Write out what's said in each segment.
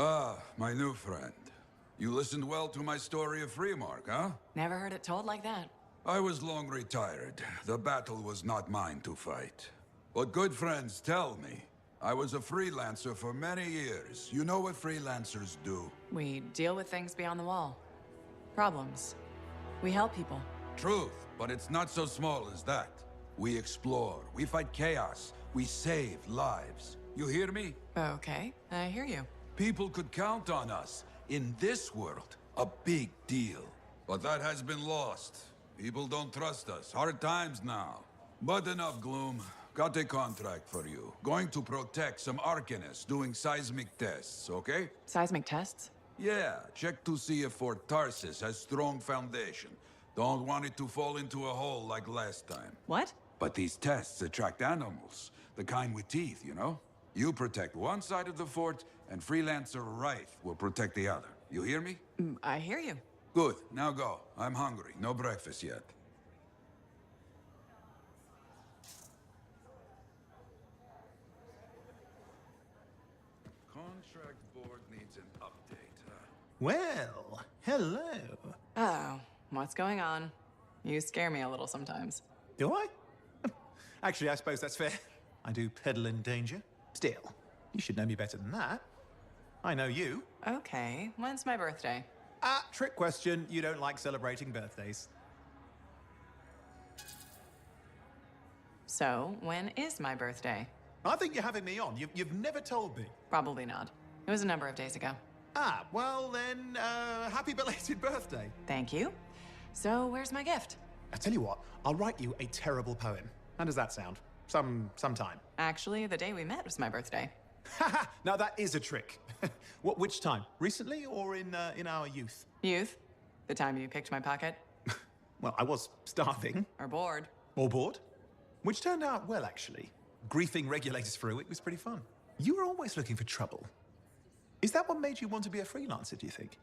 Ah, my new friend. You listened well to my story of Freemark, huh? Never heard it told like that. I was long retired. The battle was not mine to fight. But good friends tell me. I was a freelancer for many years. You know what freelancers do? We deal with things beyond the wall. Problems. We help people. Truth, but it's not so small as that. We explore, we fight chaos, we save lives. You hear me? Okay, I hear you. People could count on us. In this world, a big deal. But that has been lost. People don't trust us. Hard times now. But enough gloom. Got a contract for you. Going to protect some Arcanists doing seismic tests, okay? Seismic tests? Yeah, check to see if Fort Tarsis has strong foundation. Don't want it to fall into a hole like last time. What? But these tests attract animals. The kind with teeth, you know? You protect one side of the fort, and Freelancer Rife will protect the other. You hear me? I hear you. Good, now go. I'm hungry. No breakfast yet. Contract board needs an update, huh? Well, hello. Oh, what's going on? You scare me a little sometimes. Do I? Actually, I suppose that's fair. I do peddle in danger. Still, you should know me better than that. I know you. Okay, when's my birthday? Trick question. You don't like celebrating birthdays. So, when is my birthday? I think you're having me on. You've never told me. Probably not. It was a number of days ago. Well then, happy belated birthday. Thank you. So, where's my gift? I tell you what, I'll write you a terrible poem. How does that sound? Sometime. Actually, the day we met was my birthday. Haha, now that is a trick. Which time? Recently or in our youth? Youth? The time you picked my pocket? Well, I was starving. Or bored? Or bored. Which turned out well, actually. Griefing regulators through it was pretty fun. You were always looking for trouble. Is that what made you want to be a freelancer, do you think?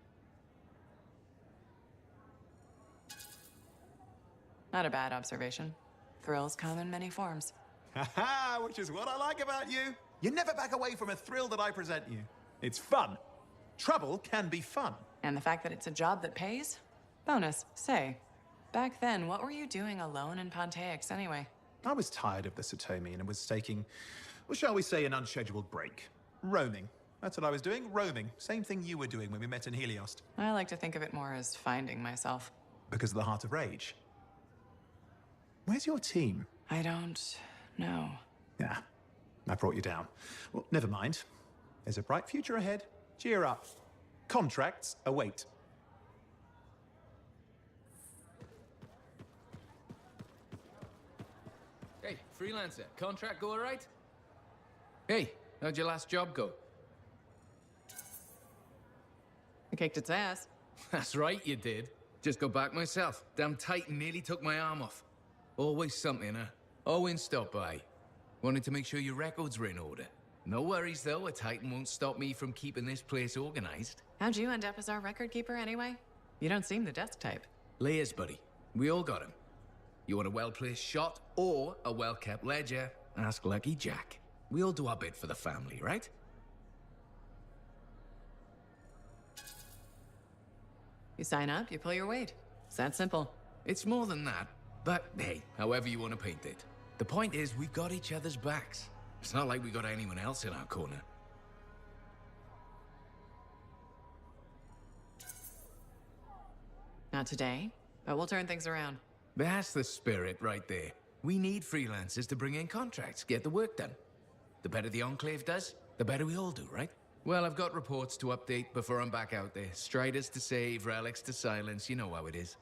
Not a bad observation. Thrills come in many forms. Haha, which is what I like about you. You never back away from a thrill that I present you. It's fun. Trouble can be fun. And the fact that it's a job that pays? Bonus. Say, back then, what were you doing alone in Pontaix anyway? I was tired of the Satomi and was taking, well, shall we say, an unscheduled break. Roaming. That's what I was doing, roaming. Same thing you were doing when we met in Heliost. I like to think of it more as finding myself. Because of the Heart of Rage. Where's your team? I don't know. Yeah, I brought you down. Well, never mind. There's a bright future ahead. Cheer up. Contracts await. Hey, freelancer, contract go all right? Hey, how'd your last job go? I kicked its ass. That's right, you did. Just got back myself. Damn Titan nearly took my arm off. Always something, huh? Owen stopped by. Wanted to make sure your records were in order. No worries, though. A Titan won't stop me from keeping this place organized. How'd you end up as our record keeper anyway? You don't seem the desk type. Layers, buddy. We all got him. You want a well-placed shot or a well-kept ledger? Ask Lucky Jack. We all do our bit for the family, right? You sign up, you pull your weight. It's that simple. It's more than that. But hey, however you want to paint it. The point is, we've got each other's backs. It's not like we got anyone else in our corner. Not today, but we'll turn things around. That's the spirit right there. We need freelancers to bring in contracts, get the work done. The better the Enclave does, the better we all do, right? Well, I've got reports to update before I'm back out there. Striders to save, relics to silence, you know how it is.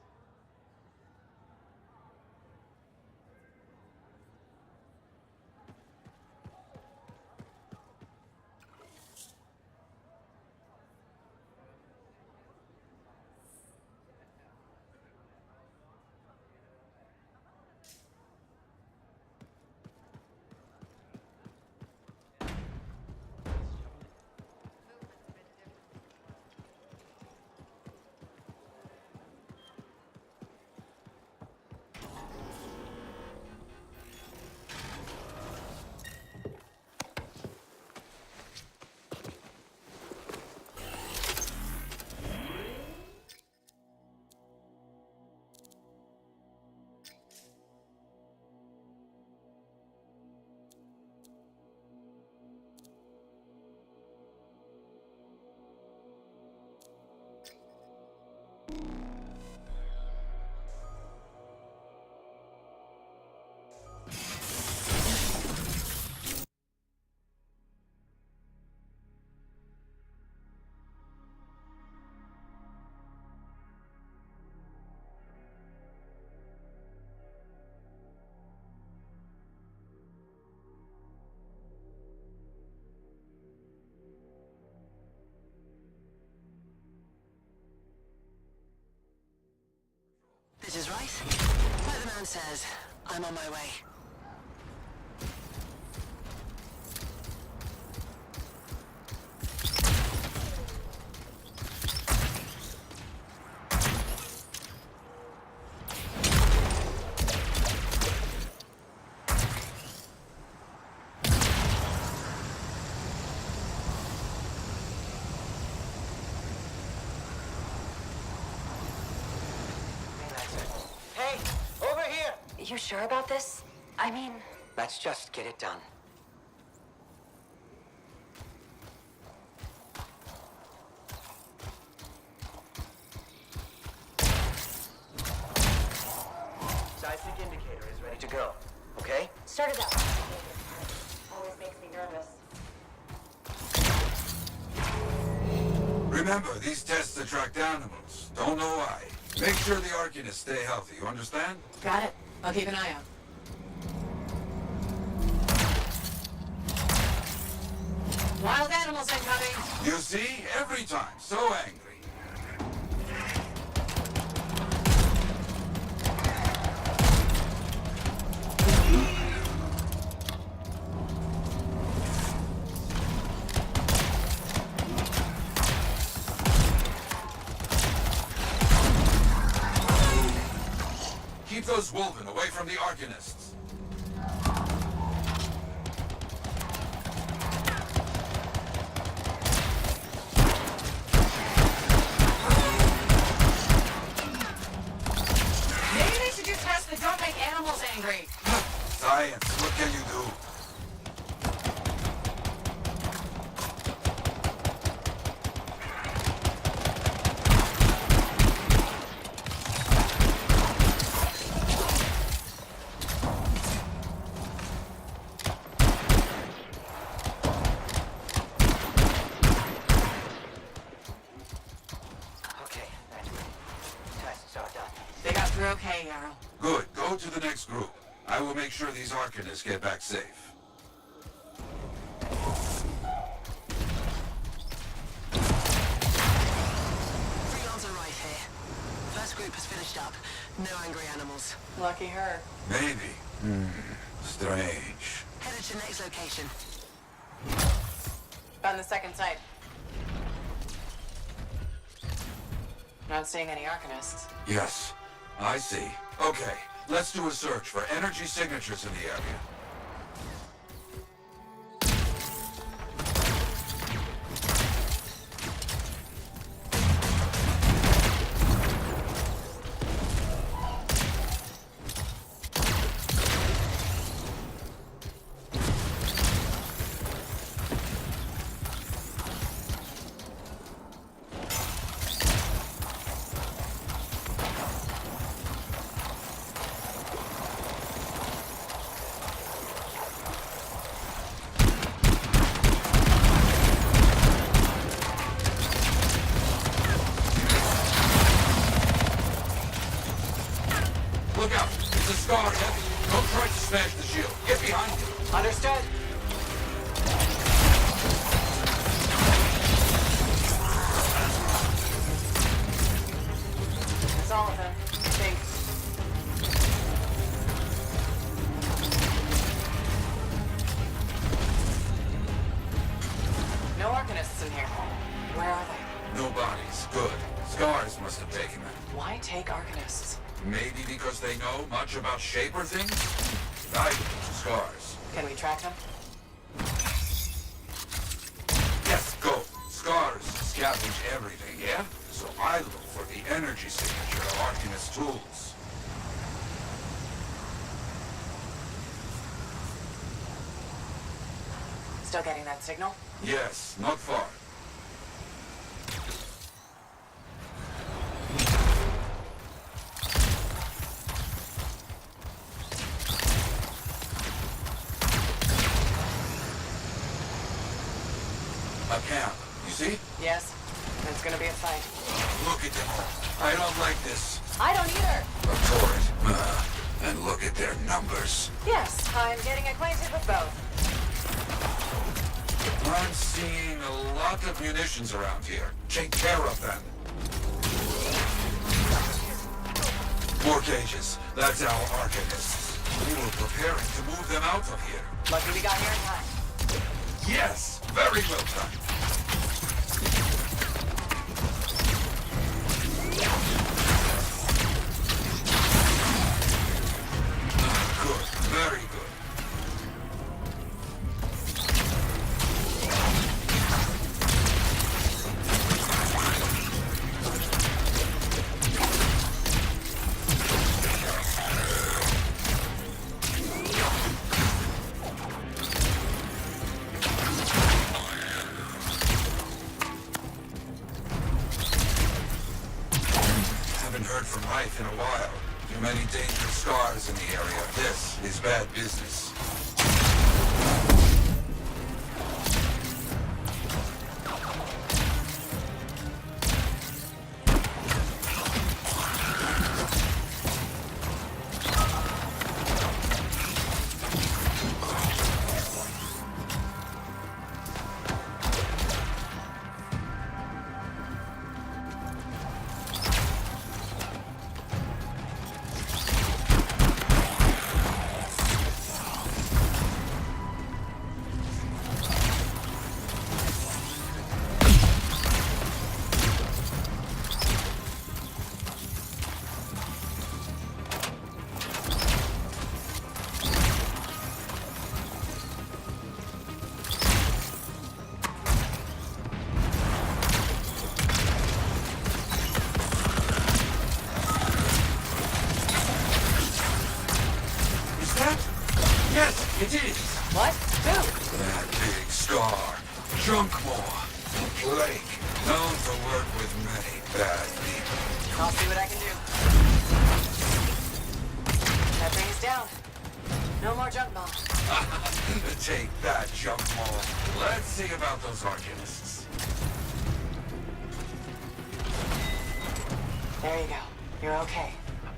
right? Like the man says, I'm on my way. Hey, over here! You sure about this? I mean... Let's just get it done. Seismic indicator is ready to go, okay? Start it up. Always makes me nervous. Remember, these tests attract animals. Don't know why. Make sure the Arcanists stay healthy, you understand? Got it. I'll keep an eye out. Wild animals incoming! You see? Every time. So angry. Keep those Wolven away from the Arcanists. Maybe they should do tests that don't make animals angry. Science, what can you do? Okay, that's great. Tests are done. They got through okay, Yarrow. Good. Go to the next group. I will make sure these Arcanists get back safe. Freelancer right here. First group has finished up. No angry animals. Lucky her. Maybe. Strange. Headed to next location. Found the second site. Not seeing any Arcanists. Yes, I see. Okay, let's do a search for energy signatures in the area. Look out! It's a scar heavy. Don't try to smash the shield. Get behind it. Understood. That's all of them. I think. No Arcanists in here. Where are they? No bodies. Good. Scars must have taken them. Why take Arcanists? Maybe because they know much about Shaper things? Valuable to Scars. Can we track them? Yes, go. Scars scavenge everything, yeah? So I look for the energy signature of Arcanist tools. Still getting that signal? Yes, not far. A camp, you see? Yes. It's gonna be a fight. Look at them all. I don't like this. I don't either. A torrent. And look at their numbers. Yes, I'm getting acquainted with both. I'm seeing a lot of munitions around here. Take care of them. More cages. That's our arcanists. We were preparing to move them out of here. Lucky we got here in time. Yes! Very well done. Good. Very good. Haven't heard from Rife in a while. Too many dangerous scars in the area. This is bad business. Yes, it is. What? Who? That big scar. Junk Maw. Plague. Known to work with many bad people. I'll see what I can do. That thing's down. No more junk bomb. Take that, Junk Maw. Let's see about those arcanists. There you go. You're okay.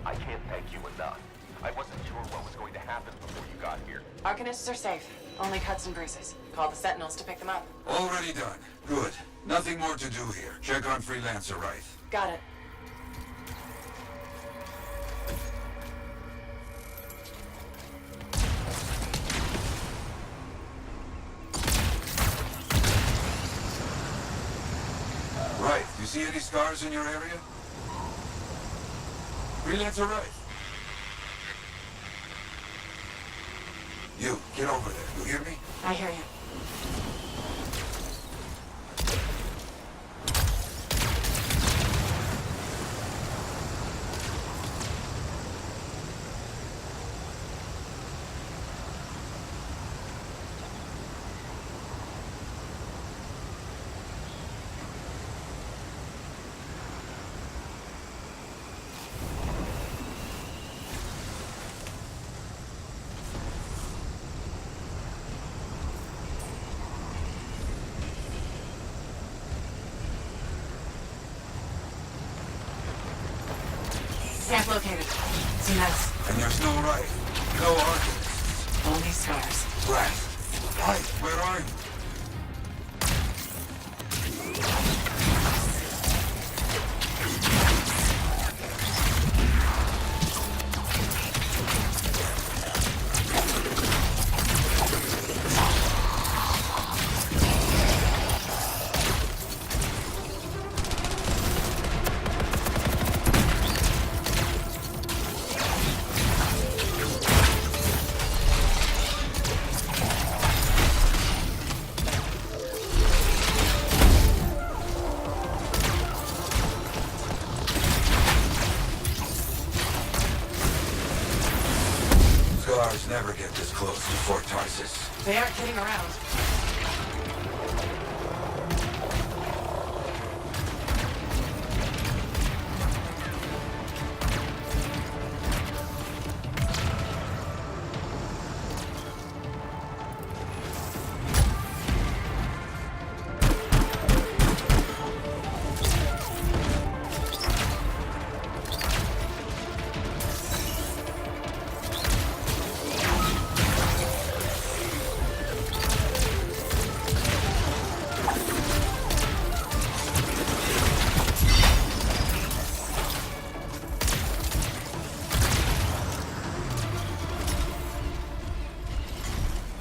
I can't thank you enough. I wasn't sure what was going to happen before you got here. Arcanists are safe. Only cuts and bruises. Call the Sentinels to pick them up. Already done. Good. Nothing more to do here. Check on Freelancer Rife. Got it. Rife, you see any scars in your area? Freelancer Rife. You, get over there. You hear me? I hear you. Samp located. It's a mess. And there's no Rife. No archers. Only scars. Rife. Rife, where are you? Scars never get this close to Fort Tarsis. They aren't kidding around.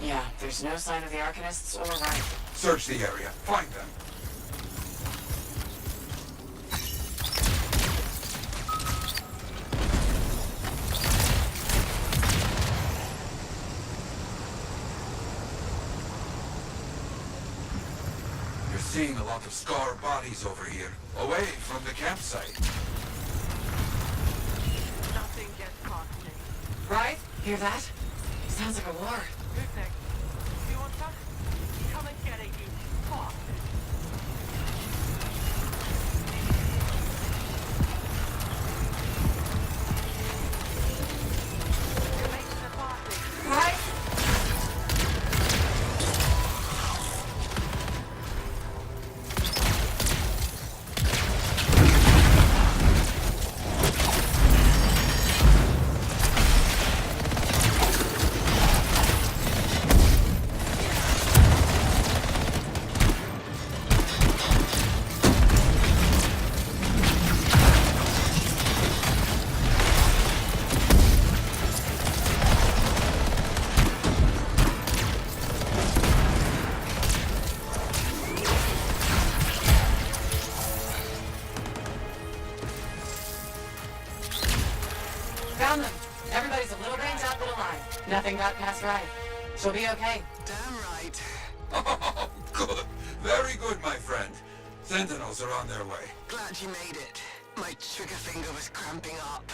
Yeah, there's no sign of the Arcanists or Ryan. Search the area. Find them. You're seeing a lot of scar bodies over here, away from the campsite. Nothing gets past me. Right? Hear that? Sounds like a war. Who's next? You want some? Come and get it, you bastard. You're making the party. Right? Found them. Everybody's a little banged up but alive. Nothing got past Ryan. She'll be okay. Damn right. Oh, good. Very good, my friend. Sentinels are on their way. Glad you made it. My trigger finger was cramping up.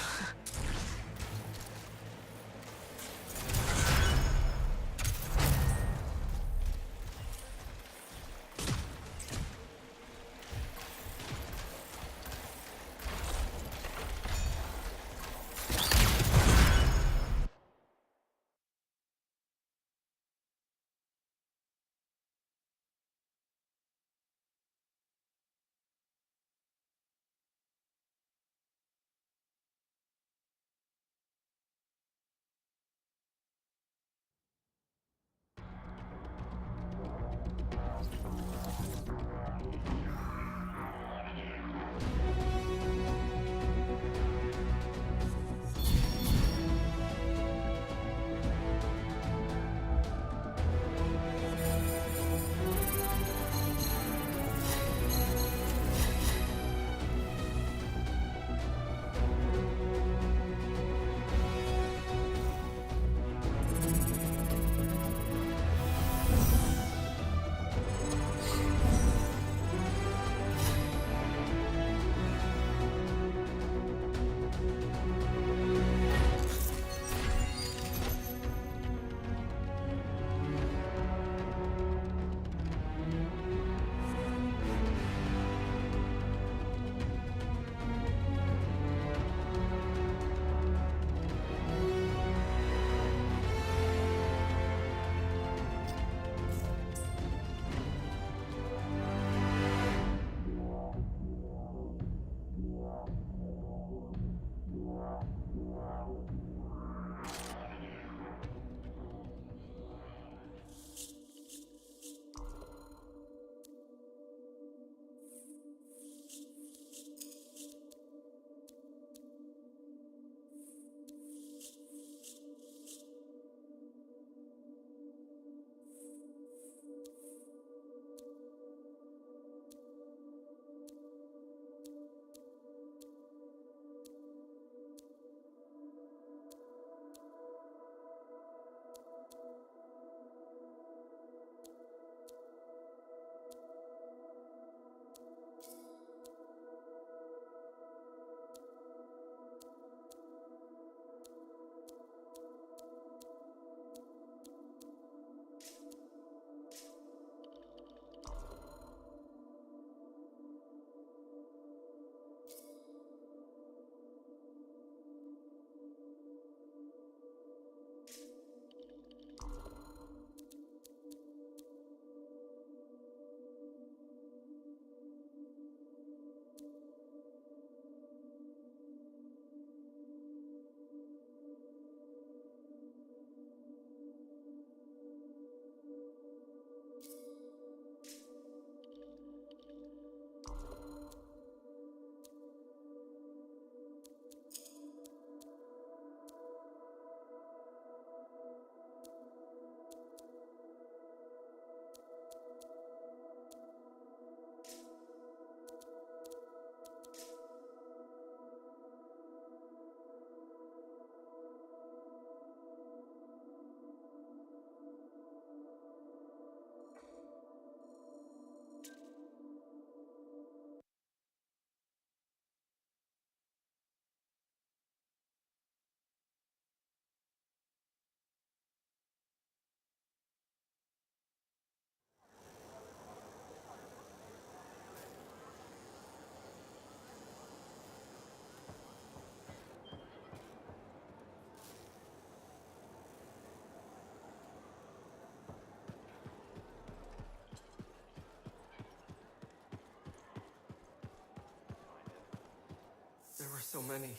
so many,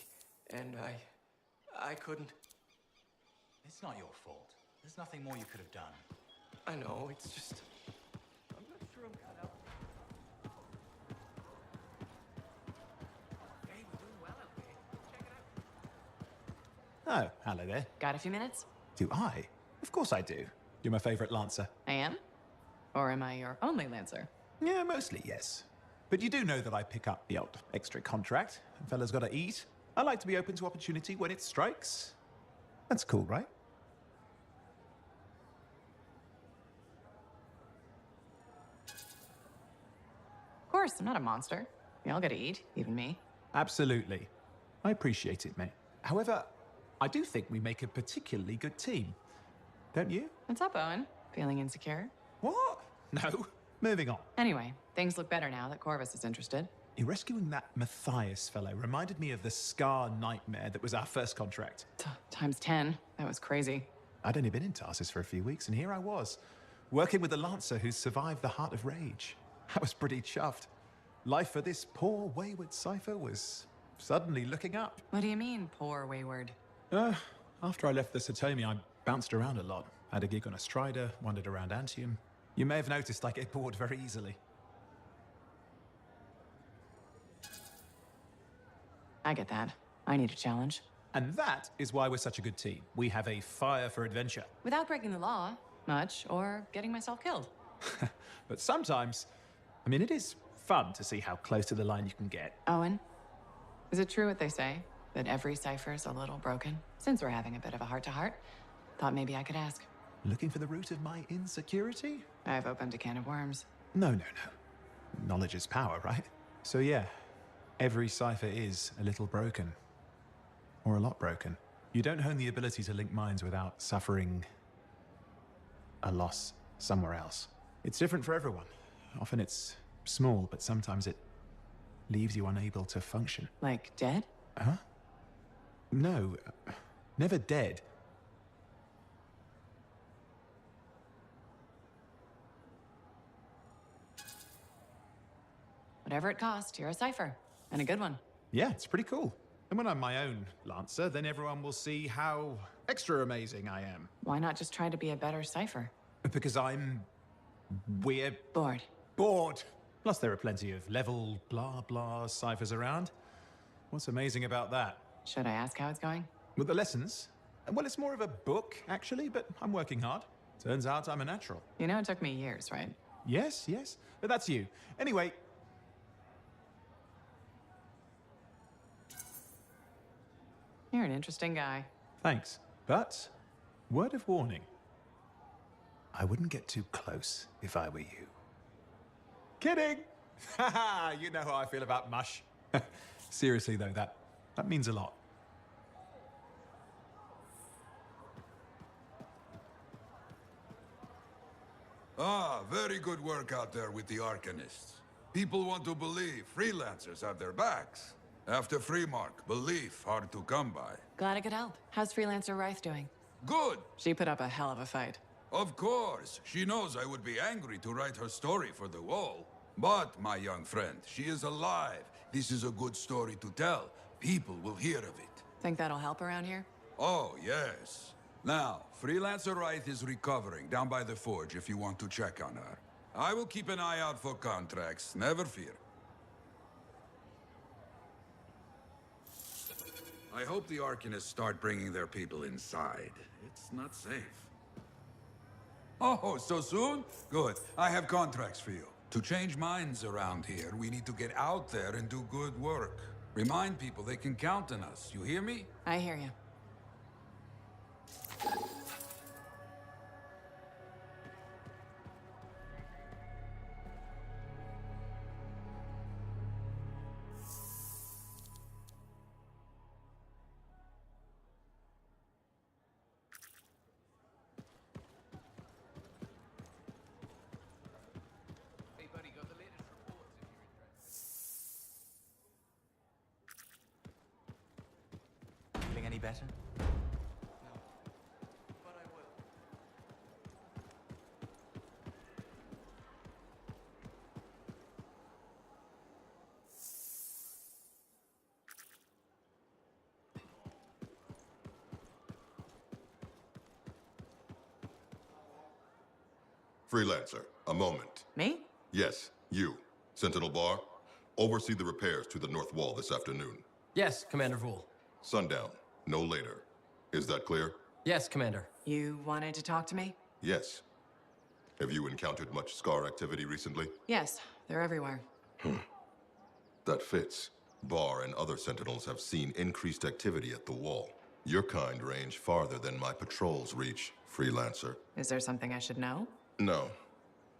and I couldn't. It's not your fault. There's nothing more you could have done. I know, it's just... I'm not sure I'm cut out. Hey, we're doing well out there. Check it out. Oh, hello there. Got a few minutes? Do I? Of course I do. You're my favorite Lancer. I am? Or am I your only Lancer? Yeah, mostly, yes. But you do know that I pick up the odd extra contract. A fella's got to eat. I like to be open to opportunity when it strikes. That's cool, right? Of course, I'm not a monster. We all gotta eat, even me. Absolutely. I appreciate it, mate. However, I do think we make a particularly good team. Don't you? What's up, Owen? Feeling insecure? What? No. Moving on. Anyway, things look better now that Corvus is interested. You rescuing that Matthias fellow reminded me of the Scar nightmare that was our first contract. Times 10. That was crazy. I'd only been in Tarsus for a few weeks, and here I was, working with the Lancer who survived the Heart of Rage. I was pretty chuffed. Life for this poor, wayward cipher was suddenly looking up. What do you mean, poor wayward? After I left the Satomi, I bounced around a lot. Had a gig on a Strider, wandered around Antium. You may have noticed I get bored very easily. I get that. I need a challenge. And that is why we're such a good team. We have a fire for adventure. Without breaking the law, much, or getting myself killed. But sometimes, I mean, it is fun to see how close to the line you can get. Owen, is it true what they say? That every cipher's a little broken? Since we're having a bit of a heart-to-heart, thought maybe I could ask. Looking for the root of my insecurity? I've opened a can of worms. No. Knowledge is power, right? So yeah, every cipher is a little broken. Or a lot broken. You don't hone the ability to link minds without suffering a loss somewhere else. It's different for everyone. Often it's small, but sometimes it leaves you unable to function. Like dead? Huh? No, never dead. Whatever it costs, you're a cipher. And a good one. Yeah, it's pretty cool. And when I'm my own Lancer, then everyone will see how extra amazing I am. Why not just try to be a better cipher? Because I'm weird. Bored. Bored. Plus there are plenty of level blah blah ciphers around. What's amazing about that? Should I ask how it's going? With the lessons? Well, it's more of a book, actually, but I'm working hard. Turns out I'm a natural. You know it took me years, right? Yes, but that's you. Anyway, You're an interesting guy. thanks. But, word of warning. I wouldn't get too close if I were you. Kidding! Haha, you know how I feel about mush. Seriously though, that means a lot. Ah, very good work out there with the Arcanists. People want to believe freelancers have their backs. After Freemark, belief hard to come by. Glad I could help. How's Freelancer Rife doing? Good! She put up a hell of a fight. Of course, she knows I would be angry to write her story for the wall. But, my young friend, she is alive. This is a good story to tell. People will hear of it. Think that'll help around here? Oh, yes. Now, Freelancer Wright is recovering down by the forge if you want to check on her. I will keep an eye out for contracts, never fear. I hope the Arcanists start bringing their people inside. It's not safe. Oh, so soon? Good. I have contracts for you. To change minds around here, we need to get out there and do good work. Remind people they can count on us. You hear me? I hear you. Hey, buddy, got the latest reports if you're interested. Feeling any better? But I will. Freelancer, a moment. Me? Yes, you. Sentinel Bar, oversee the repairs to the north wall this afternoon. Yes, Commander Vool. Sundown, no later. Is that clear? Yes, Commander. You wanted to talk to me? Yes. Have you encountered much Scar activity recently? Yes, they're everywhere. That fits. Bar and other Sentinels have seen increased activity at the wall. Your kind range farther than my patrols reach, Freelancer. Is there something I should know? No,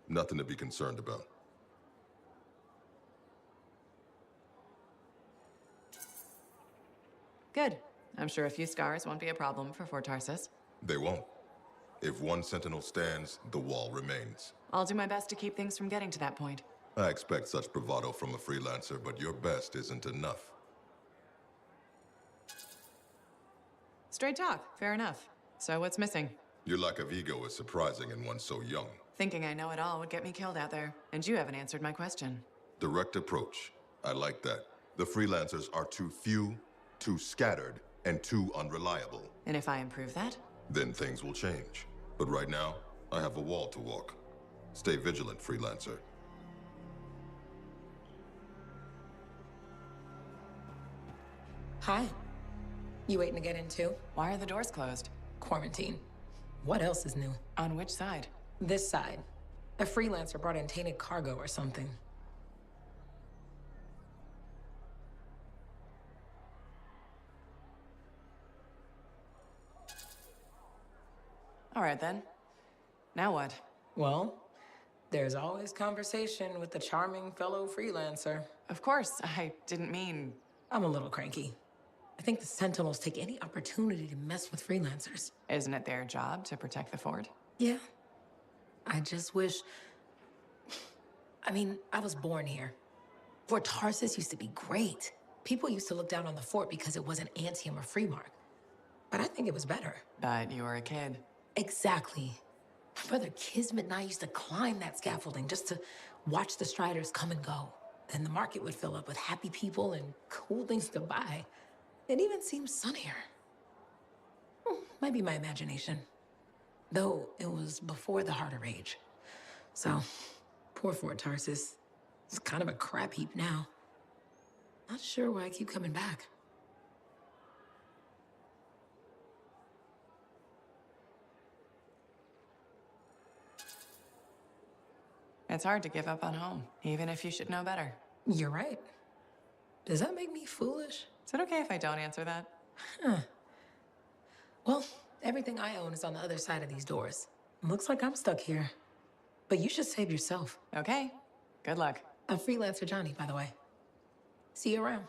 nothing to be concerned about. Good. I'm sure a few scars won't be a problem for Fort Tarsus. They won't. If one Sentinel stands, the wall remains. I'll do my best to keep things from getting to that point. I expect such bravado from a Freelancer, but your best isn't enough. Straight talk, fair enough. So what's missing? Your lack of ego is surprising in one so young. Thinking I know it all would get me killed out there. And you haven't answered my question. Direct approach. I like that. The Freelancers are too few, too scattered, and too unreliable. And if I improve that? Then things will change. But right now, I have a wall to walk. Stay vigilant, Freelancer. Hi. You waiting to get in too? Why are the doors closed? Quarantine. What else is new? On which side? This side. A Freelancer brought in tainted cargo or something. All right then. Now what? Well, there's always conversation with the charming fellow Freelancer. Of course, I didn't mean... I'm a little cranky. I think the Sentinels take any opportunity to mess with Freelancers. Isn't it their job to protect the fort? Yeah. I just wish... I mean, I was born here. Fort Tarsus used to be great. People used to look down on the fort because it wasn't Anthem or Freemark. But I think it was better. But you were a kid. Exactly. My brother Kismet and I used to climb that scaffolding just to watch the Striders come and go. Then the market would fill up with happy people and cool things to buy. It even seemed sunnier. Might be my imagination. Though it was before the Heart of Rage. So, poor Fort Tarsus. It's kind of a crap heap now. Not sure why I keep coming back. It's hard to give up on home, even if you should know better. You're right. Does that make me foolish? Is it okay if I don't answer that? Well, everything I own is on the other side of these doors. Looks like I'm stuck here. But you should save yourself. Okay. Good luck. I'm Freelancer Johnny, by the way. See you around.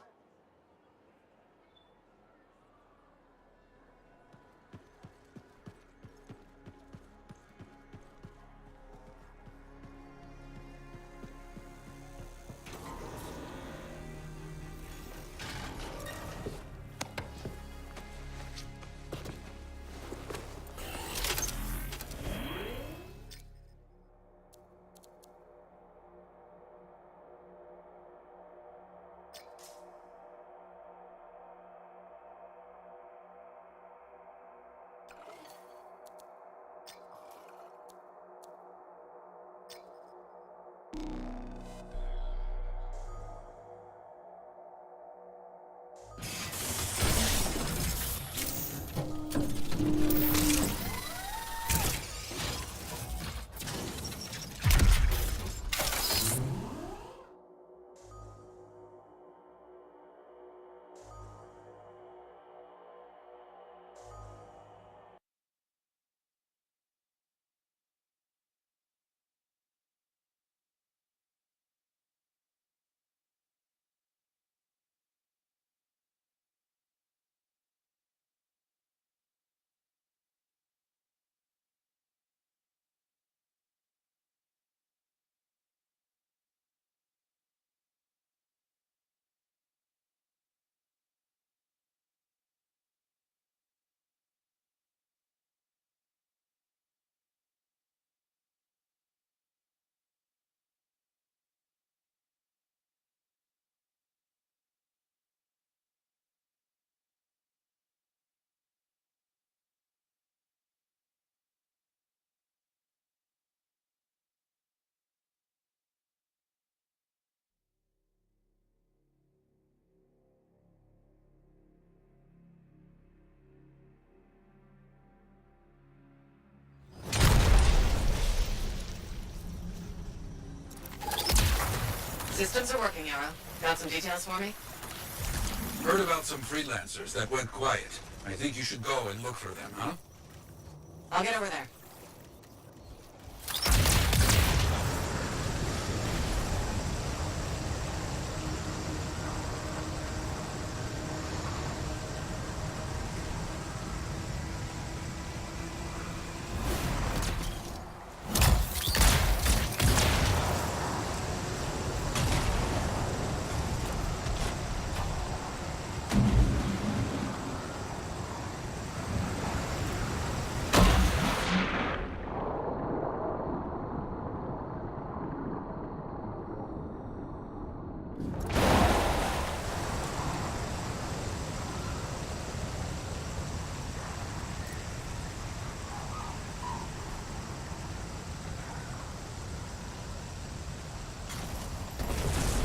Systems are working, Arrow. Got some details for me? Heard about some freelancers that went quiet. I think you should go and look for them, huh? I'll get over there.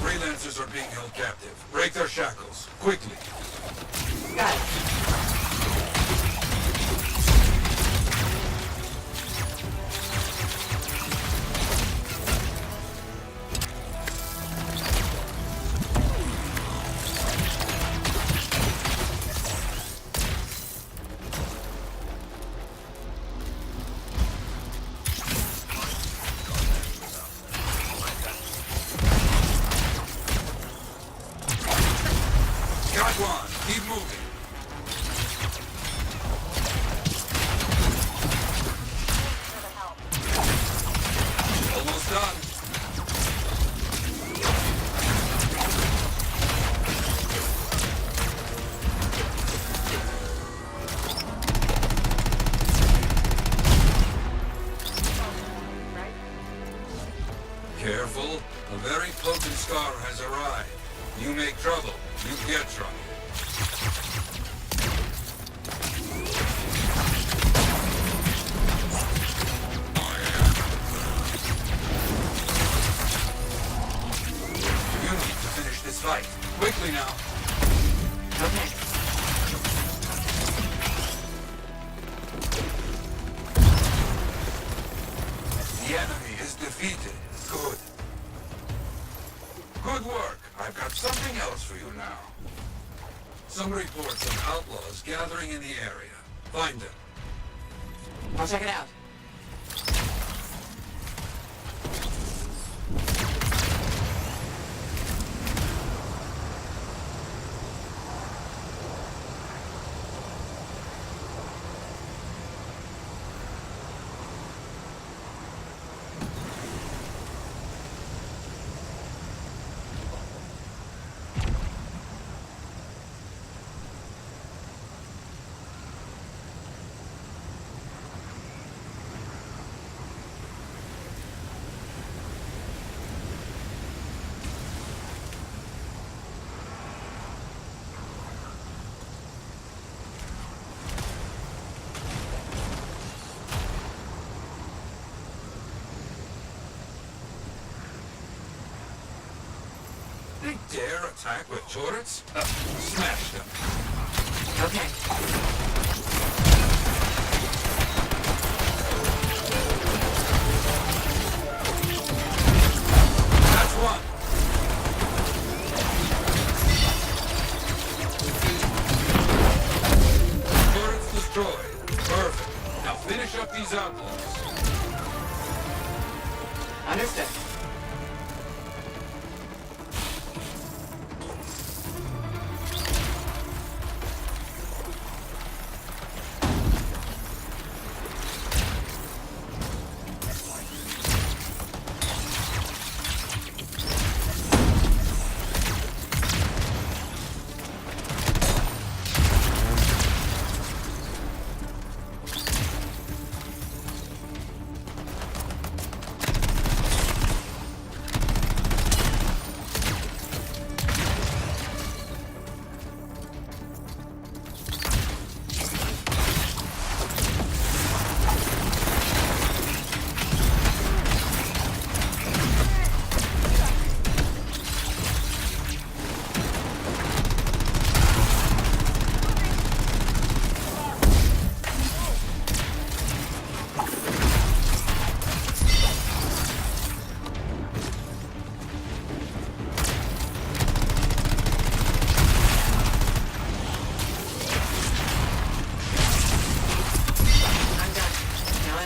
Freelancers are being held captive. Break their shackles, quickly. Got it. Got one. Keep moving. Almost done. Careful. A very potent scar has arrived. You make trouble. You get trouble. You need to finish this fight. Quickly now. Okay. The enemy is defeated. Good. Good work. I've got something else for you now. Some reports of outlaws gathering in the area. Find them. I'll check it out. They dare attack with turrets? Smash them. Okay. That's one. Turrets destroyed. Perfect. Now finish up these outlaws. Understood.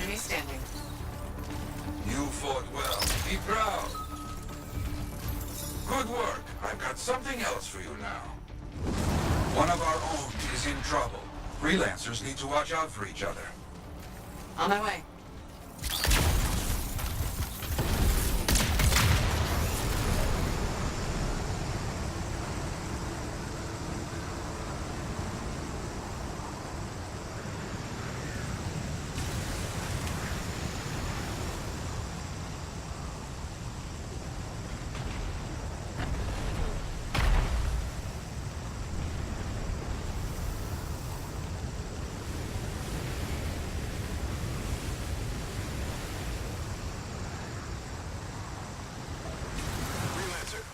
enemy standing. You fought well. Be proud. Good work. I've got something else for you now. One of our own is in trouble. Freelancers need to watch out for each other. On my way.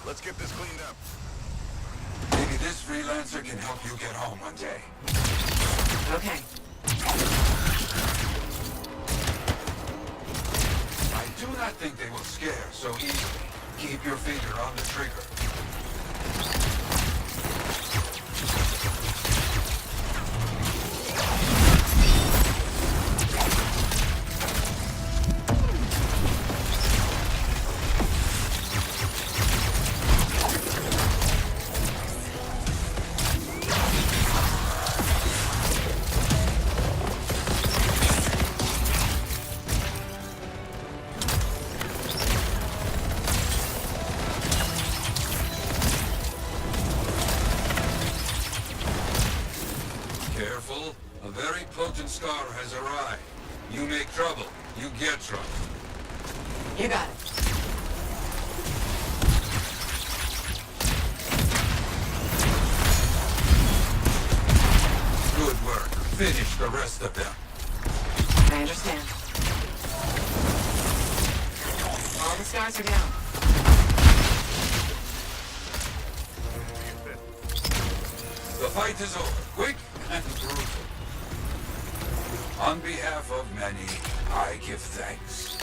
Let's get this cleaned up. Maybe this freelancer can help you get home one day. Okay. I do not think they will scare so easily. Keep your finger on the trigger. Careful. A very potent scar has arrived. You make trouble. You get trouble. You got it. Good work. Finish the rest of them. I understand. All the scars are down. The fight is over. Quick and brutal. On behalf of many, I give thanks.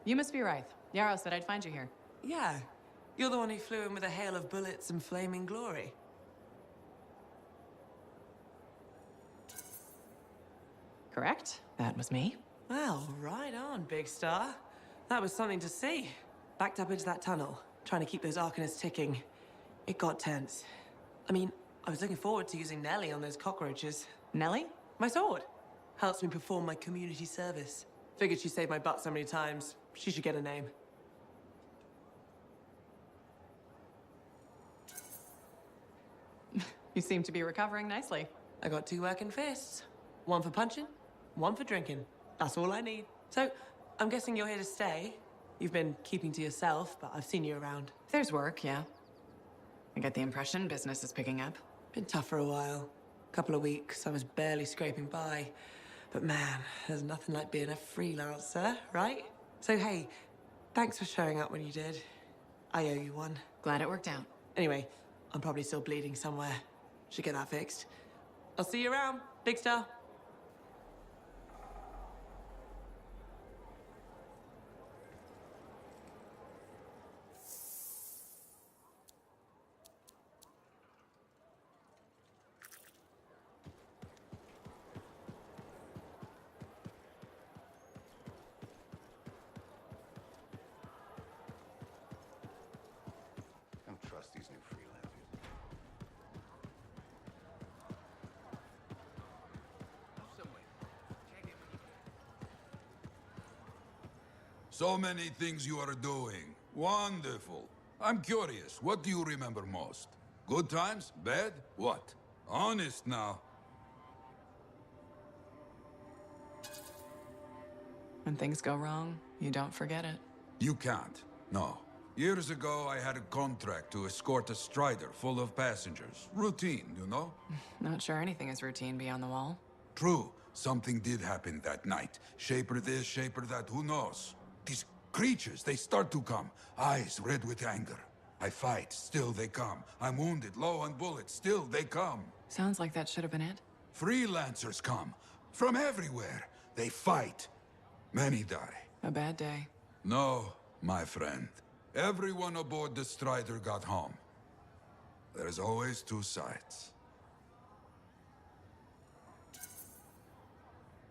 You must be Rythe. Yarrow said I'd find you here. Yeah. You're the one who flew in with a hail of bullets and flaming glory. Correct? That was me. Well, right on, big star. That was something to see. Backed up into that tunnel, trying to keep those Arcanists ticking. It got tense. I mean, I was looking forward to using Nellie on those cockroaches. Nellie? My sword. Helps me perform my community service. Figured she saved my butt so many times. She should get a name. You seem to be recovering nicely. I got 2 working fists. One for punching, one for drinking. That's all I need. So, I'm guessing you're here to stay. You've been keeping to yourself, but I've seen you around. There's work, yeah. I get the impression business is picking up. Been tough for a while. Couple of weeks, I was barely scraping by. But man, there's nothing like being a freelancer, right? So hey, thanks for showing up when you did. I owe you one. Glad it worked out. Anyway, I'm probably still bleeding somewhere. Should get that fixed. I'll see you around, big star. Don't trust these new freelancers. So many things you are doing. Wonderful. I'm curious, what do you remember most? Good times? Bad? What? Honest now. When things go wrong, you don't forget it. You can't. No. Years ago, I had a contract to escort a Strider full of passengers. Routine, you know? Not sure anything is routine beyond the wall. True. Something did happen that night. Shaper this, shaper that, who knows? These creatures, they start to come. Eyes red with anger. I fight, still they come. I'm wounded, low on bullets, still they come. Sounds like that should have been it. Freelancers come. From everywhere. They fight. Many die. A bad day. No, my friend. Everyone aboard the Strider got home. There's always 2 sides.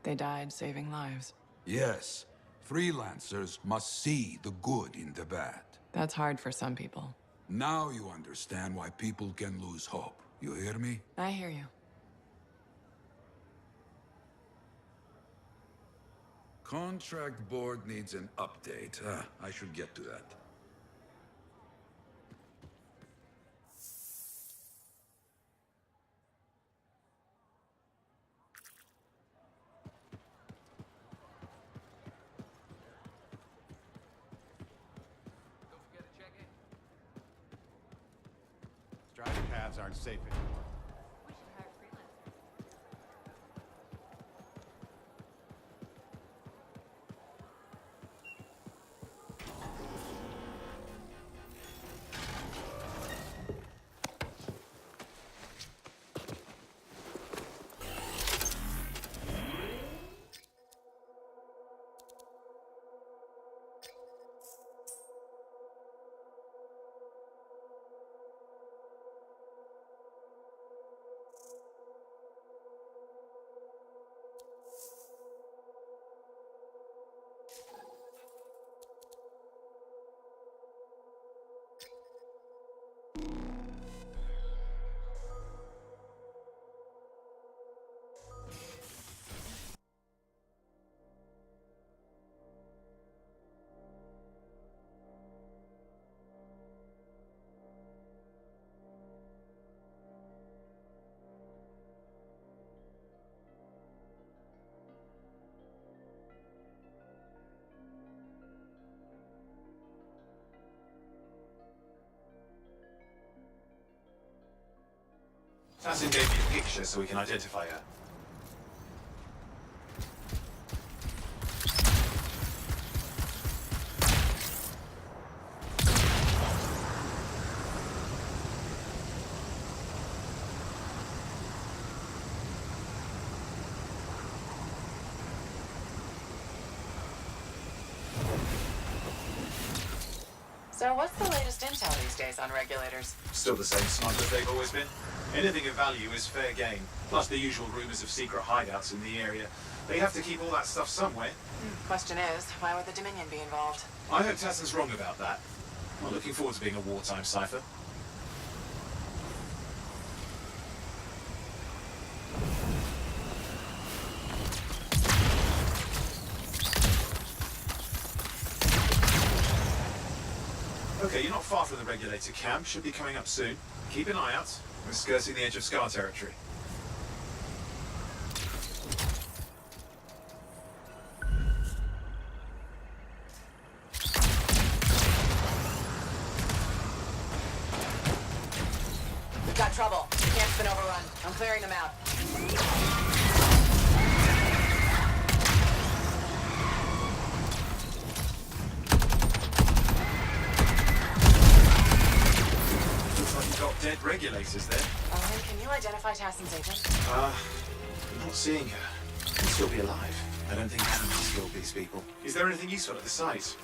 They died saving lives. Yes. Freelancers must see the good in the bad. That's hard for some people. Now you understand why people can lose hope. You hear me? I hear you. Contract board needs an update. I should get to that. Strider paths aren't safe anymore. Assassin gave me a picture so we can identify her. So what's the latest intel these days on regulators? Still the same smugglers they've always been. Anything of value is fair game. Plus the usual rumors of secret hideouts in the area. They have to keep all that stuff somewhere. Question is, why would the Dominion be involved? I hope Tassin's wrong about that. I'm looking forward to being a wartime cipher. Okay, you're not far from the regulator camp. Should be coming up soon. Keep an eye out. We're skirting the edge of Scar territory. We've got trouble. Camp's been overrun. I'm clearing them out. Dead regulators there. Owen, can you identify Tassin's agent? I'm not seeing her. Could still be alive. I don't think animals killed these people. Is there anything useful at the site?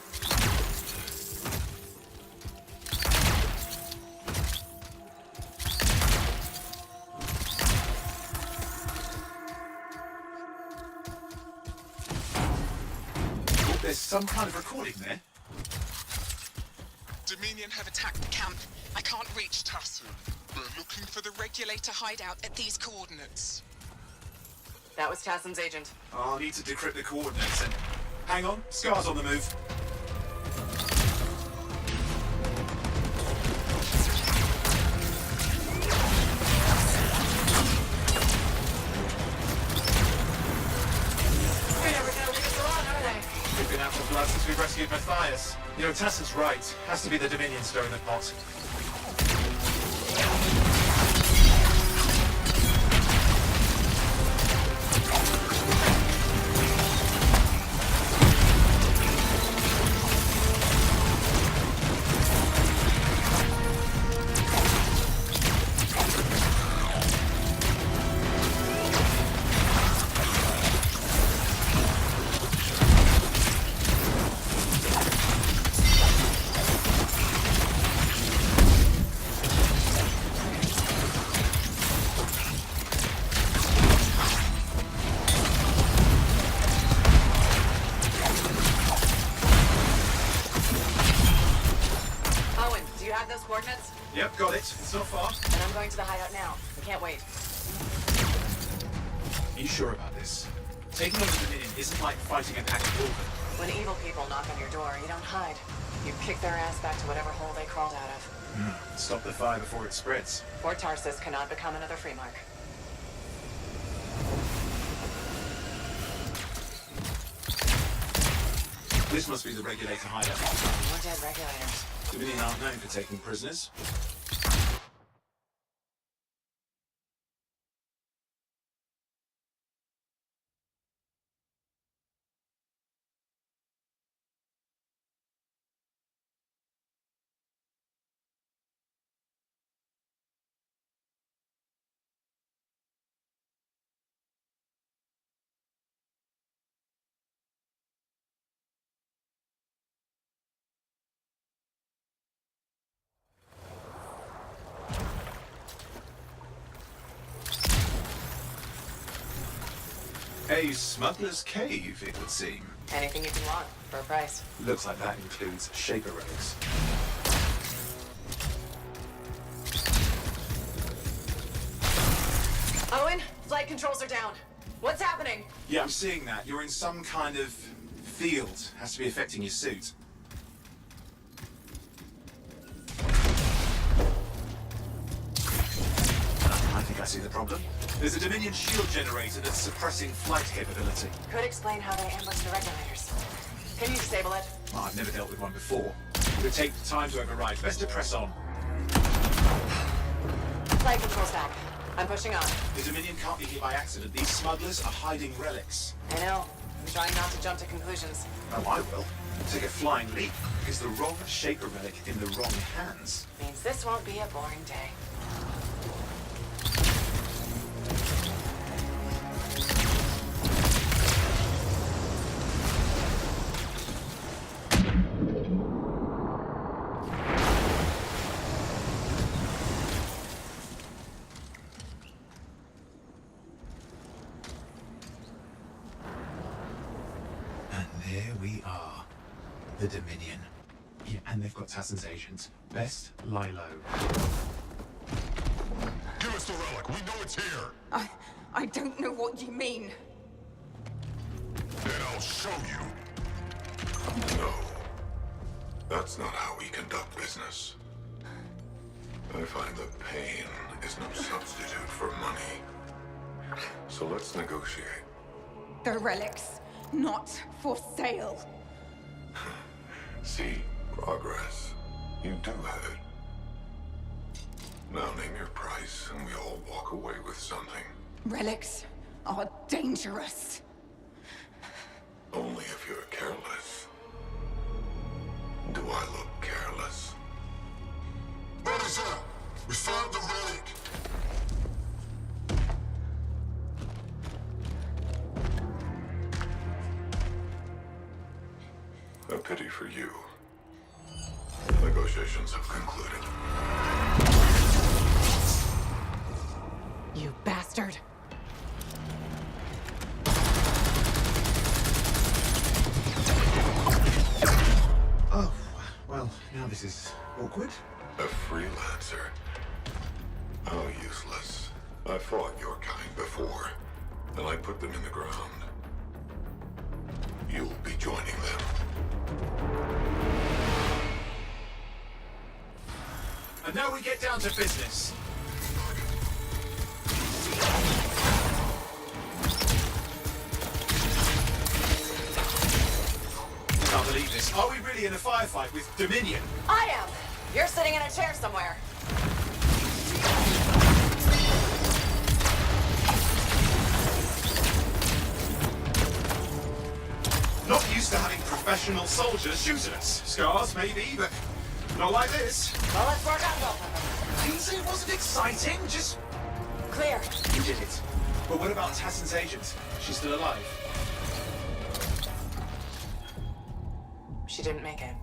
Oh, there's some kind of recording there. Dominion have attacked the camp. I can't reach Tassin. We're looking for the regulator hideout at these coordinates. That was Tassin's agent. I'll need to decrypt the coordinates and... Hang on, Scar's on the move. They're never gonna leave us alone, are they? We've been out for blood since we rescued Matthias. You know, Tassin's right. Has to be the Dominion stirring the pot. Coordinates? Yep, got it. It's not far. And I'm going to the hideout now. I can't wait. Are you sure about this? Taking on the Dominion isn't like fighting an active organ. When evil people knock on your door, you don't hide. You kick their ass back to whatever hole they crawled out of. Stop the fire before it spreads. Fort Tarsus cannot become another Freemark. This must be the regulator hideout. More dead regulators. Dominion aren't known for taking prisoners. A smuggler's cave, it would seem. Anything you can want, for a price. Looks like that includes Shaper relics. Owen, flight controls are down. What's happening? Yeah, I'm seeing that. You're in some kind of field. Has to be affecting your suit. I think I see the problem. There's a Dominion shield generator that's suppressing flight capability. Could explain how they ambushed the regulators. Can you disable it? Oh, I've never dealt with one before. It would take time to override. Best to press on. Flight controls back. I'm pushing on. The Dominion can't be here by accident. These smugglers are hiding relics. I know. I'm trying not to jump to conclusions. Oh, I will. Take a flying leap. Because the wrong Shaper relic in the wrong hands. Means this won't be a boring day. We are the Dominion. Yeah, and they've got Tassin's agent. Best lie low. Give us the relic. We know it's here. I don't know what you mean. Then I'll show you. No. That's not how we conduct business. I find that pain is no substitute for money. So let's negotiate. The relic's not for sale. See, progress. You do have it. Now name your price, and we all walk away with something. Relics are dangerous. Only if you're careless. Do I look careless? What is that? We found the relic! A pity for you. Negotiations have concluded. You bastard. Oh, well, now this is awkward. A freelancer? How useless. I fought your kind before, and I put them in the ground. You'll be joining them. And now we get down to business. Can't believe this. Are we really in a firefight with Dominion? I am. You're sitting in a chair somewhere. Not used to having professional soldiers shoot at us. Scars, maybe, but not like this. Well, let's work on both of them. Easy, wasn't exciting, just... Clear. You did it. But what about Tassin's agent? She's still alive. She didn't make it.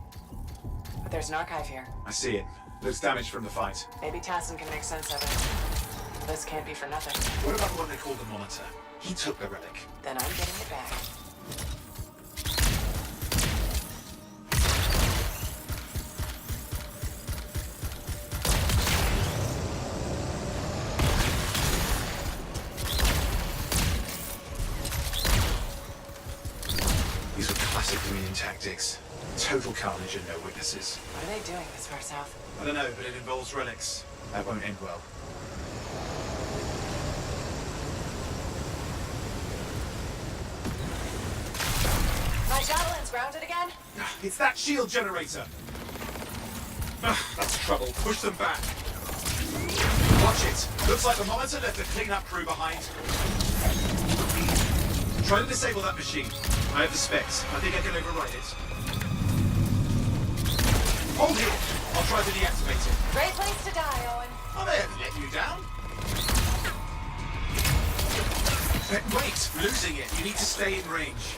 But there's an archive here. I see it. Looks damaged from the fight. Maybe Tassin can make sense of it. This can't be for nothing. What about the one they call the Monitor? He took the relic. Then I'm getting it back. These were classic Dominion tactics. Total carnage and no witnesses. What are they doing this far south? I don't know, but it involves relics. That won't end well. My javelin's grounded again? It's that shield generator. That's trouble. Push them back. Watch it. Looks like the Monitor left a cleanup crew behind. Try to disable that machine. I have the specs. I think I can override it. Hold here. I'll try to deactivate it. Great place to die, Owen. I may have let you down. But wait, losing it. You need to stay in range.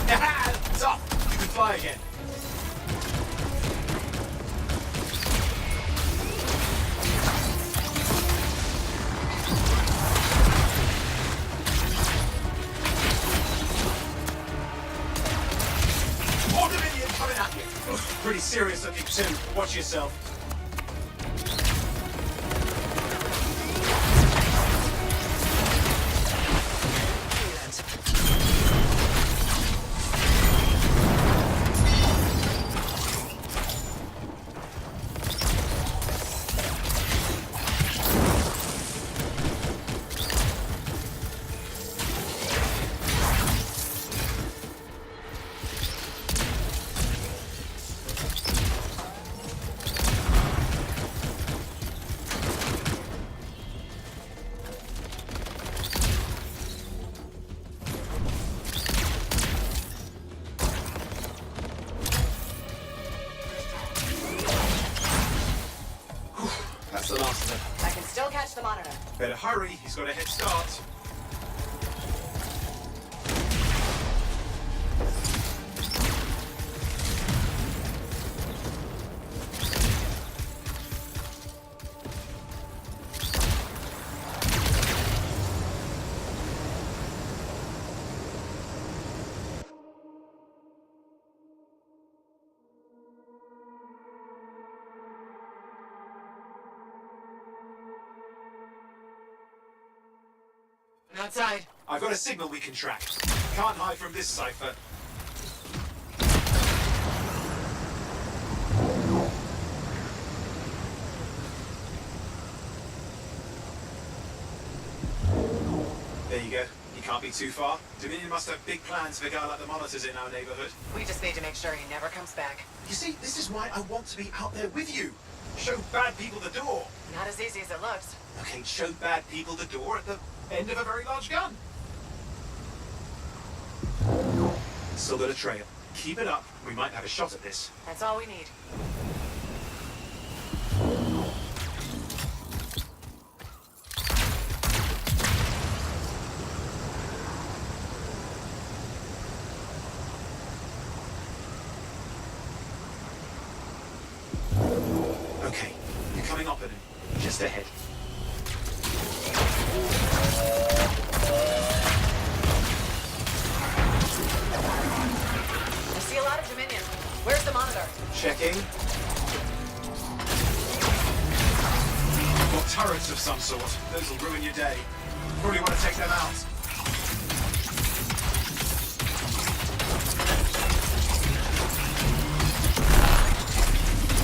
It's off! You can fly again. More Dominion coming at you. Pretty serious looking too. Watch yourself. Better hurry, he's got a head start. Outside. I've got a signal we can track. Can't hide from this cipher. There you go. You can't be too far. Dominion must have big plans for a guy like the monitors in our neighborhood. We just need to make sure he never comes back. You see, this is why I want to be out there with you. Show bad people the door. Not as easy as it looks. Okay, show bad people the door at the end of a very large gun. Still got a trail. Keep it up. We might have a shot at this. That's all we need. Okay, you're coming up at him. Just ahead. I see a lot of Dominion. Where's the monitor? Checking. Got turrets of some sort. Those will ruin your day. Probably want to take them out.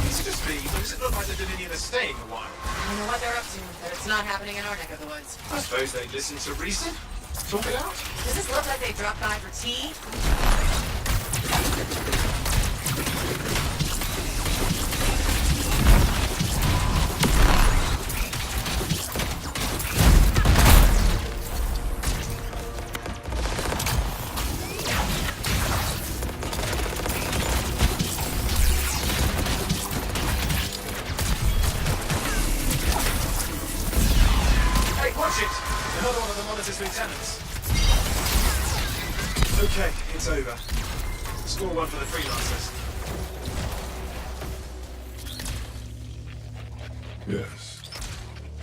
It's just me, but does it look like the Dominion are staying a while? I don't know what they're up to, but it's not happening in our neck of the woods. I suppose they listen to reason. Talk it out. Does this look like they dropped by for tea? Hey, watch it! Another one of the monitor's lieutenants. Okay, it's over. Score one for the freelancers. Yes.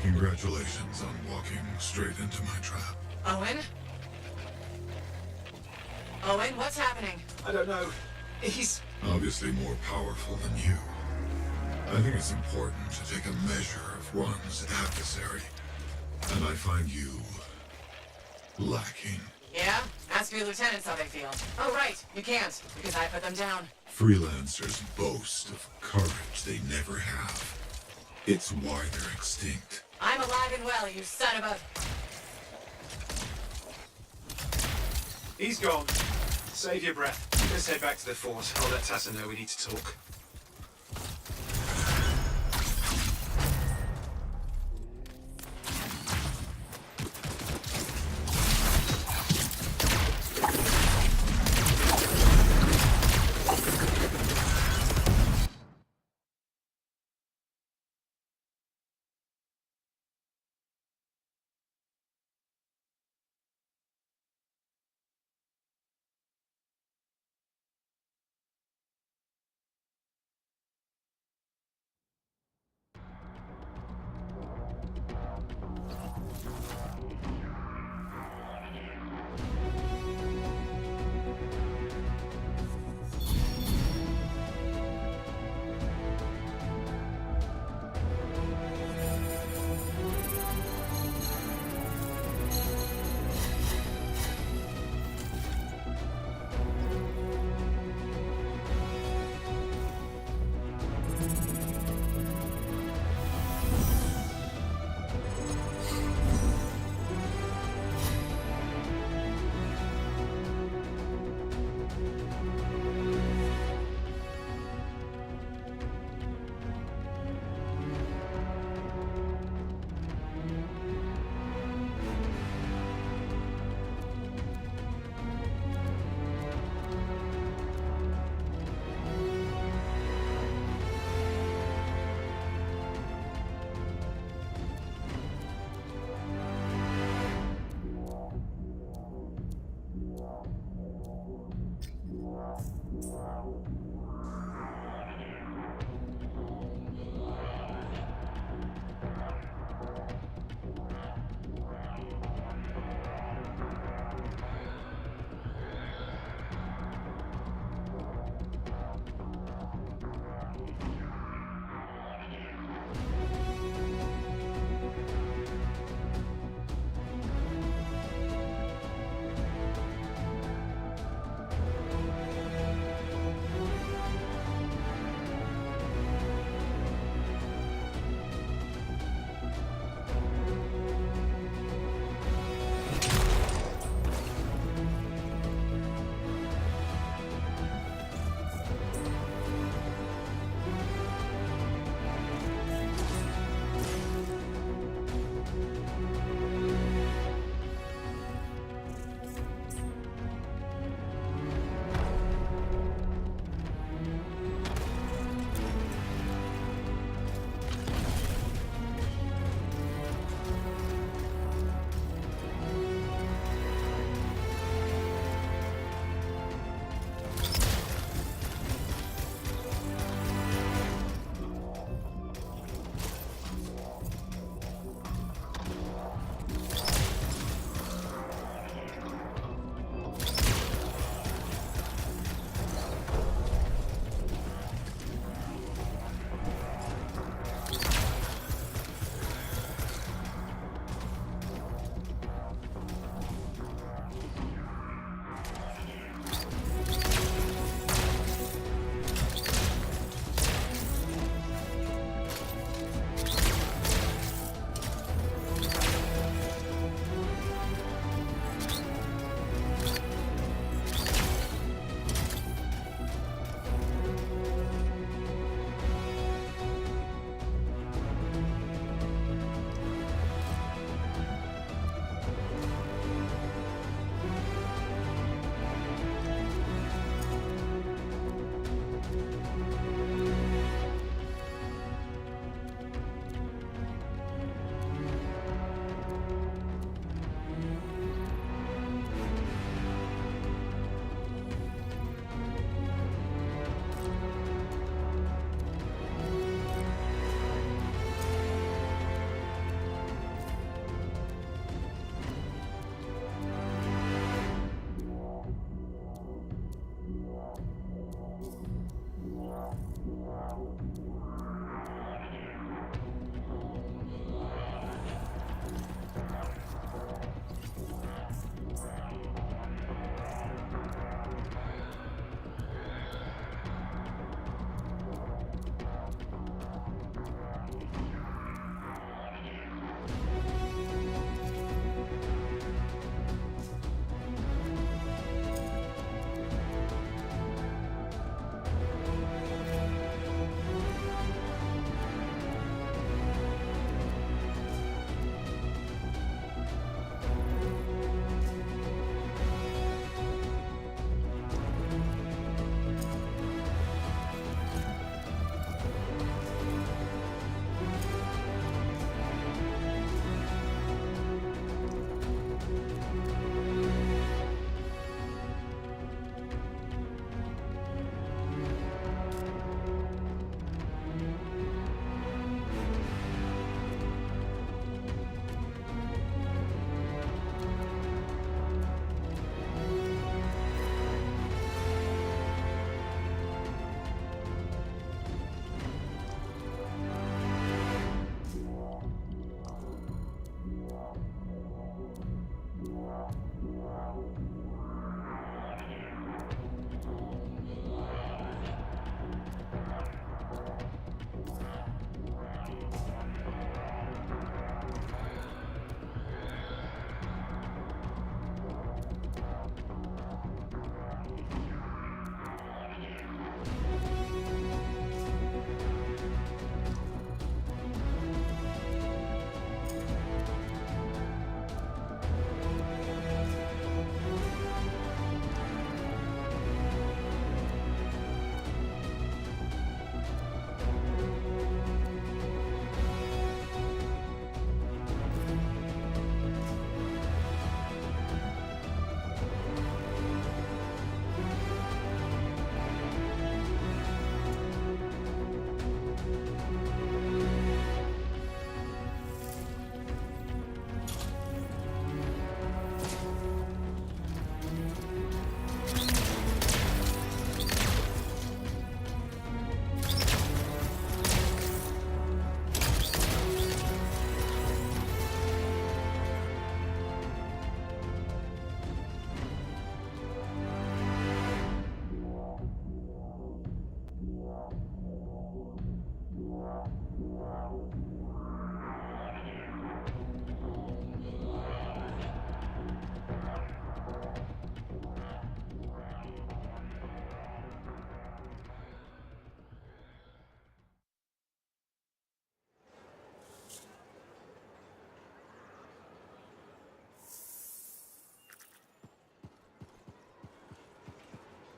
Congratulations on walking straight into my trap. Owen? Owen, what's happening? I don't know. He's... Obviously more powerful than you. I think it's important to take a measure of one's adversary. And I find you... lacking. Yeah? Ask your lieutenants how they feel. Oh, right. You can't, because I put them down. Freelancers boast of courage they never have. It's why they're extinct. I'm alive and well, you son of a... He's gone. Save your breath. Let's head back to the fort. I'll let Tassa know we need to talk.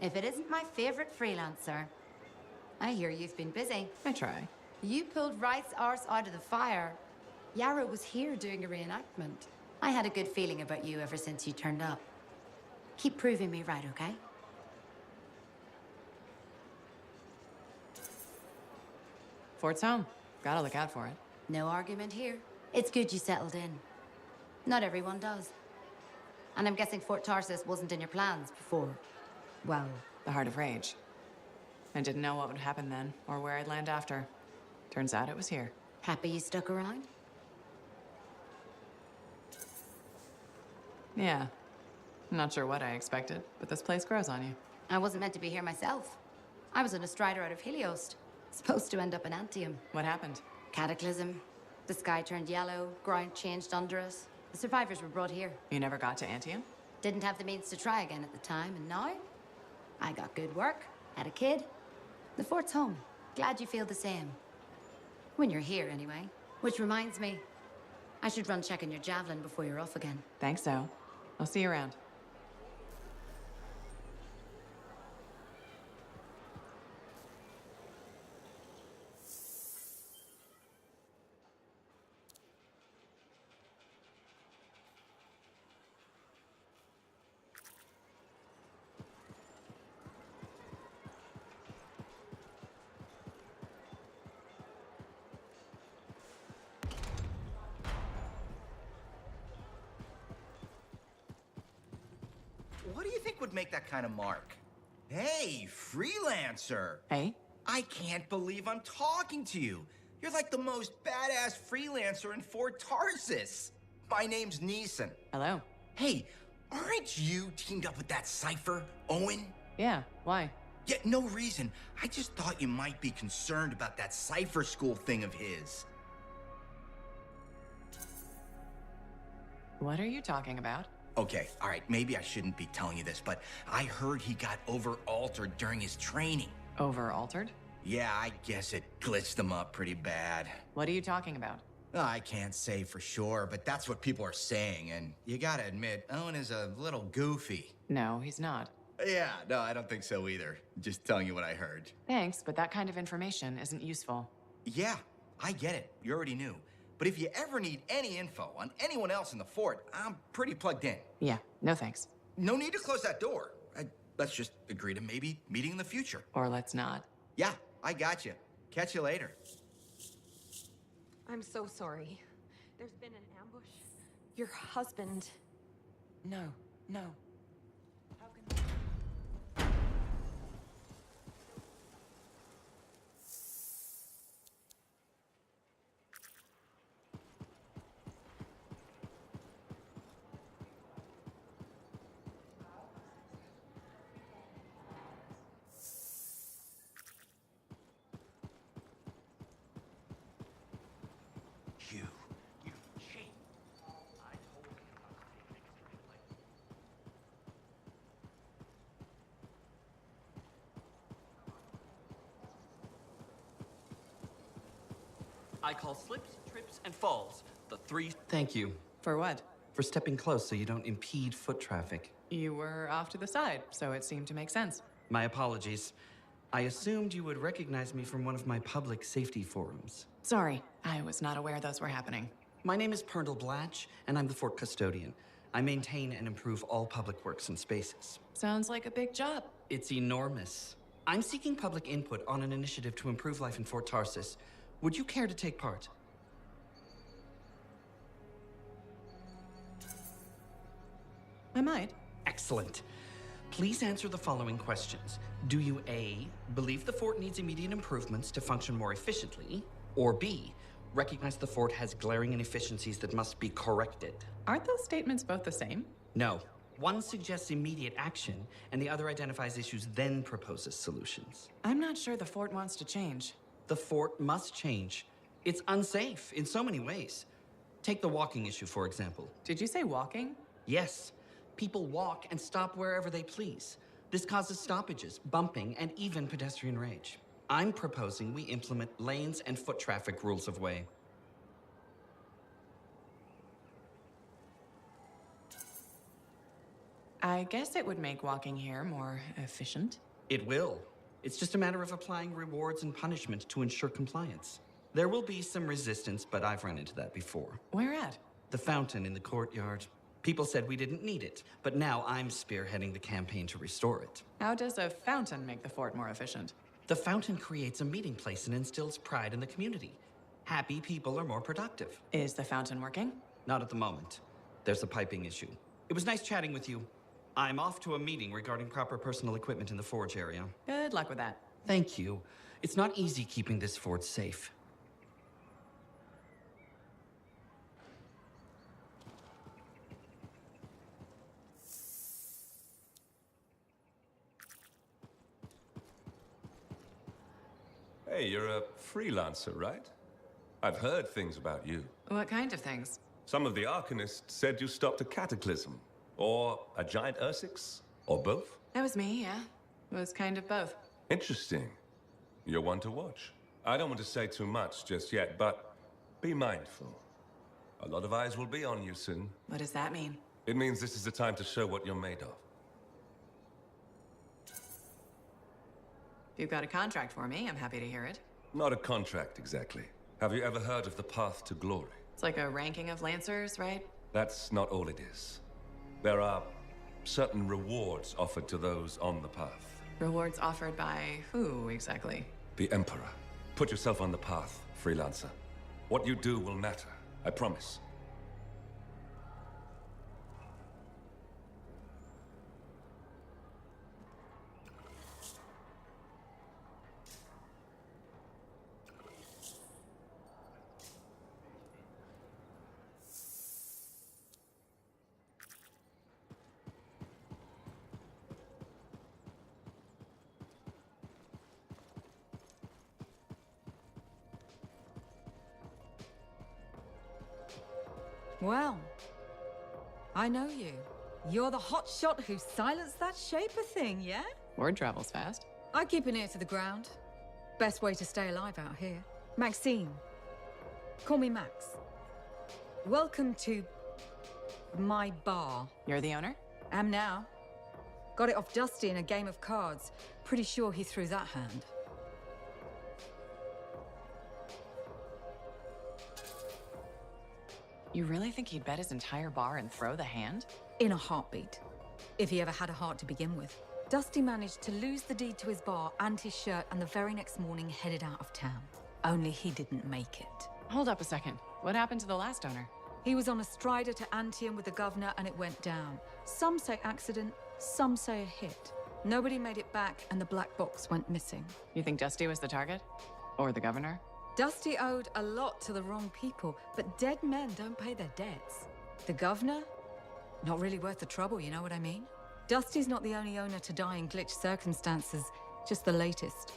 If it isn't my favorite freelancer. I hear you've been busy. I try. You pulled Wright's arse out of the fire. Yarrow was here doing a reenactment. I had a good feeling about you ever since you turned up. Keep proving me right, okay? Fort's home. Gotta look out for it. No argument here. It's good you settled in. Not everyone does. And I'm guessing Fort Tarsis wasn't in your plans before. Well, The Heart of Rage. I didn't know what would happen then, or where I'd land after. Turns out it was here. happy you stuck around? Yeah. I'm not sure what I expected, but this place grows on you. I wasn't meant to be here myself. I was on a strider out of Helios. Supposed to end up in Anthem. What happened? Cataclysm. The sky turned yellow, ground changed under us. The survivors were brought here. You never got to Anthem? Didn't have the means to try again at the time, and now? I got good work, had a kid. The fort's home. Glad you feel the same. When you're here, anyway. Which reminds me, I should run checking your javelin before you're off again. Thanks, so. I'll see you around. What do you think would make that kind of mark? Hey, freelancer! Hey? I can't believe I'm talking to you. You're like the most badass freelancer in Fort Tarsis. My name's Neeson. Hello. Hey, aren't you teamed up with that cipher, Owen? Yeah, why? Yeah, no reason. I just thought you might be concerned about that cipher school thing of his. What are you talking about? Okay, all right, maybe I shouldn't be telling you this, but I heard he got over-altered during his training. Over-altered? Yeah, I guess it glitched him up pretty bad. What are you talking about? Oh, I can't say for sure, but that's what people are saying, and you gotta admit, Owen is a little goofy. No, he's not. Yeah, no, I don't think so either. Just telling you what I heard. Thanks, but that kind of information isn't useful. Yeah, I get it. You already knew. But if you ever need any info on anyone else in the fort, I'm pretty plugged in. Yeah, no thanks. No need to close that door. Let's just agree to maybe meeting in the future. Or let's not. Yeah, I got you. Catch you later. I'm so sorry. There's been an ambush. Your husband... No. You cheat. I told you not to take things lightly. I call slips, trips, and falls the three... Thank you. For what? For stepping close so you don't impede foot traffic. You were off to the side, so it seemed to make sense. My apologies. I assumed you would recognize me from one of my public safety forums. Sorry, I was not aware those were happening. My name is Perndle Blatch, and I'm the fort custodian. I maintain and improve all public works and spaces. Sounds like a big job. It's enormous. I'm seeking public input on an initiative to improve life in Fort Tarsis. Would you care to take part? I might. Excellent. Please answer the following questions. Do you A, believe the fort needs immediate improvements to function more efficiently? Or B, recognize the fort has glaring inefficiencies that must be corrected? Aren't those statements both the same? No. One suggests immediate action, and the other identifies issues, then proposes solutions. I'm not sure the fort wants to change. The fort must change. It's unsafe in so many ways. Take the walking issue, for example. Did you say walking? Yes. People walk and stop wherever they please. This causes stoppages, bumping, and even pedestrian rage. I'm proposing we implement lanes and foot traffic rules of way. I guess it would make walking here more efficient. It will. It's just a matter of applying rewards and punishment to ensure compliance. There will be some resistance, but I've run into that before. Where at? The fountain in the courtyard. People said we didn't need it, but now I'm spearheading the campaign to restore it. How does a fountain make the fort more efficient? The fountain creates a meeting place and instills pride in the community. Happy people are more productive. Is the fountain working? Not at the moment. There's a piping issue. It was nice chatting with you. I'm off to a meeting regarding proper personal equipment in the forge area. Good luck with that. Thank you. It's not easy keeping this fort safe. Hey, you're a freelancer, right? I've heard things about you. What kind of things? Some of the Arcanists said you stopped a cataclysm, or a giant Ursix, or both. That was me, yeah. It was kind of both. Interesting. You're one to watch. I don't want to say too much just yet, but be mindful. A lot of eyes will be on you soon. What does that mean? It means this is the time to show what you're made of. If you've got a contract for me, I'm happy to hear it. Not a contract, exactly. Have you ever heard of the Path to Glory? It's like a ranking of Lancers, right? That's not all it is. There are certain rewards offered to those on the path. Rewards offered by who, exactly? The Emperor. Put yourself on the path, freelancer. What you do will matter, I promise. Well, I know you. You're the hotshot who silenced that Shaper thing, yeah? Word travels fast. I keep an ear to the ground. Best way to stay alive out here. Maxine. Call me Max. Welcome to my bar. You're the owner? Am now. Got it off Dusty in a game of cards. Pretty sure he threw that hand. You really think he'd bet his entire bar and throw the hand? In a heartbeat. If he ever had a heart to begin with. Dusty managed to lose the deed to his bar and his shirt, and the very next morning headed out of town. Only he didn't make it. Hold up a second. What happened to the last owner? He was on a strider to Anthem with the governor and it went down. Some say accident, some say a hit. Nobody made it back and the black box went missing. You think Dusty was the target? Or the governor? Dusty owed a lot to the wrong people, but dead men don't pay their debts. The governor? Not really worth the trouble, you know what I mean? Dusty's not the only owner to die in glitch circumstances, just the latest.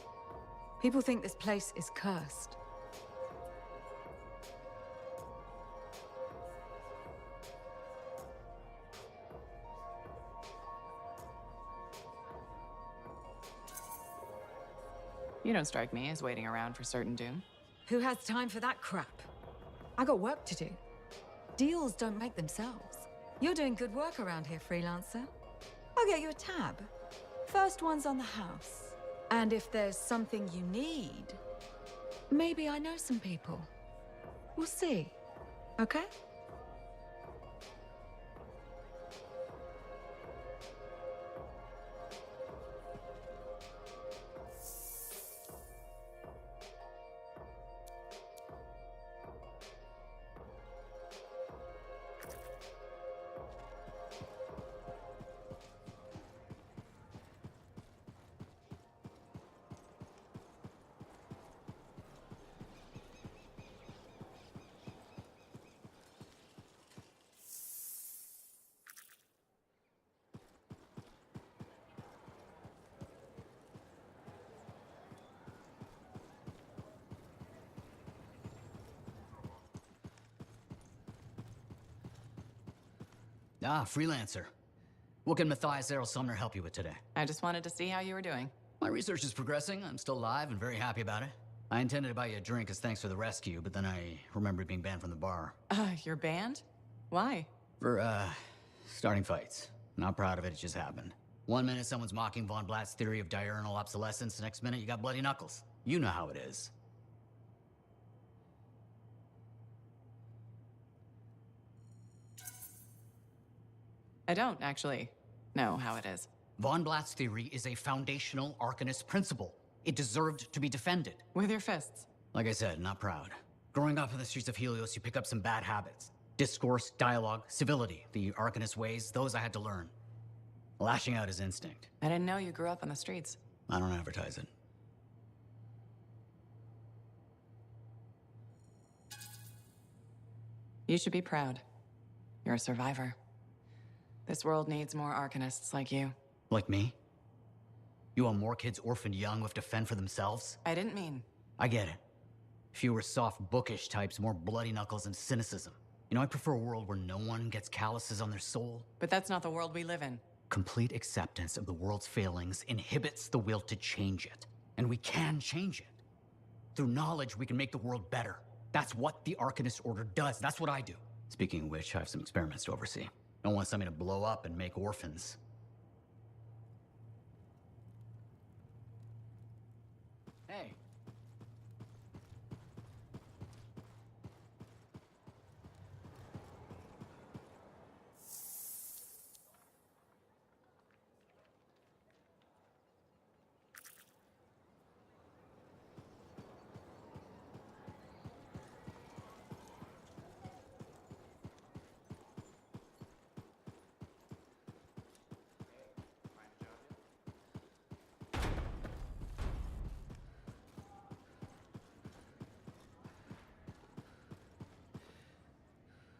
People think this place is cursed. You don't strike me as waiting around for certain doom. Who has time for that crap? I got work to do. Deals don't make themselves. You're doing good work around here, freelancer. I'll get you a tab. First one's on the house. And if there's something you need, maybe I know some people. We'll see. Okay? Ah, freelancer. What can Matthias Errol Sumner help you with today? I just wanted to see how you were doing. My research is progressing. I'm still alive and very happy about it. I intended to buy you a drink as thanks for the rescue, but then I remembered being banned from the bar. You're banned? Why? For, starting fights. Not proud of it, it just happened. One minute someone's mocking Von Blatt's theory of diurnal obsolescence, the next minute you got bloody knuckles. You know how it is. I don't actually know how it is. Von Blatt's theory is a foundational Arcanist principle. It deserved to be defended. With your fists. Like I said, not proud. Growing up in the streets of Helios, you pick up some bad habits. Discourse, dialogue, civility. The Arcanist ways, those I had to learn. Lashing out is instinct. I didn't know you grew up on the streets. I don't advertise it. You should be proud. You're a survivor. This world needs more Arcanists like you. Like me? You want more kids orphaned young who have to fend for themselves? I didn't mean... I get it. Fewer soft, bookish types, more bloody knuckles and cynicism. You know, I prefer a world where no one gets calluses on their soul. But that's not the world we live in. Complete acceptance of the world's failings inhibits the will to change it. And we can change it. Through knowledge, we can make the world better. That's what the Arcanist Order does. That's what I do. Speaking of which, I have some experiments to oversee. Don't want something to blow up and make orphans. Hey.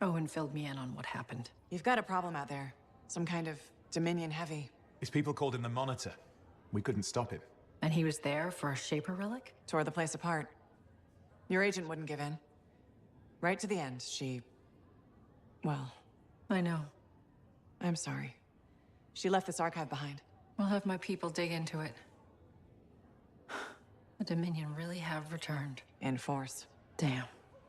Owen filled me in on what happened. You've got a problem out there. Some kind of Dominion heavy. His people called him the Monitor. We couldn't stop him. And he was there for a Shaper relic? Tore the place apart. Your agent wouldn't give in. Right to the end, she... Well... I know. I'm sorry. She left this archive behind. We'll have my people dig into it. The Dominion really have returned. In force. Damn.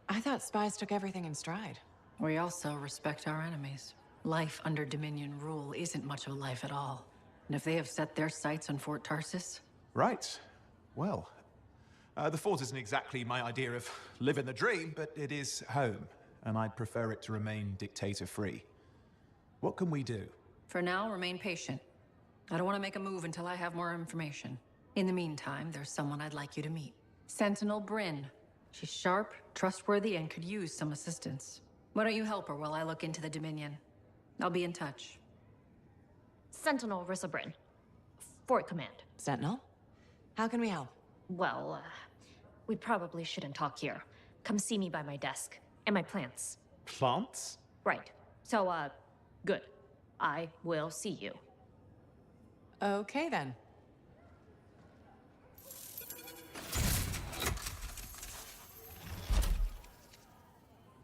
I thought spies took everything in stride. We also respect our enemies. Life under Dominion rule isn't much of a life at all. And if they have set their sights on Fort Tarsis... Right. Well, the fort isn't exactly my idea of living the dream, but it is home, and I'd prefer it to remain dictator-free. What can we do? For now, remain patient. I don't want to make a move until I have more information. In the meantime, there's someone I'd like you to meet. Sentinel Bryn. She's sharp, trustworthy, and could use some assistance. Why don't you help her while I look into the Dominion? I'll be in touch. Sentinel Rissa Bryn. Fort Command. Sentinel? How can we help? Well, we probably shouldn't talk here. Come see me by my desk. And my plants. Plants? Right. So, good. I will see you. Okay, then.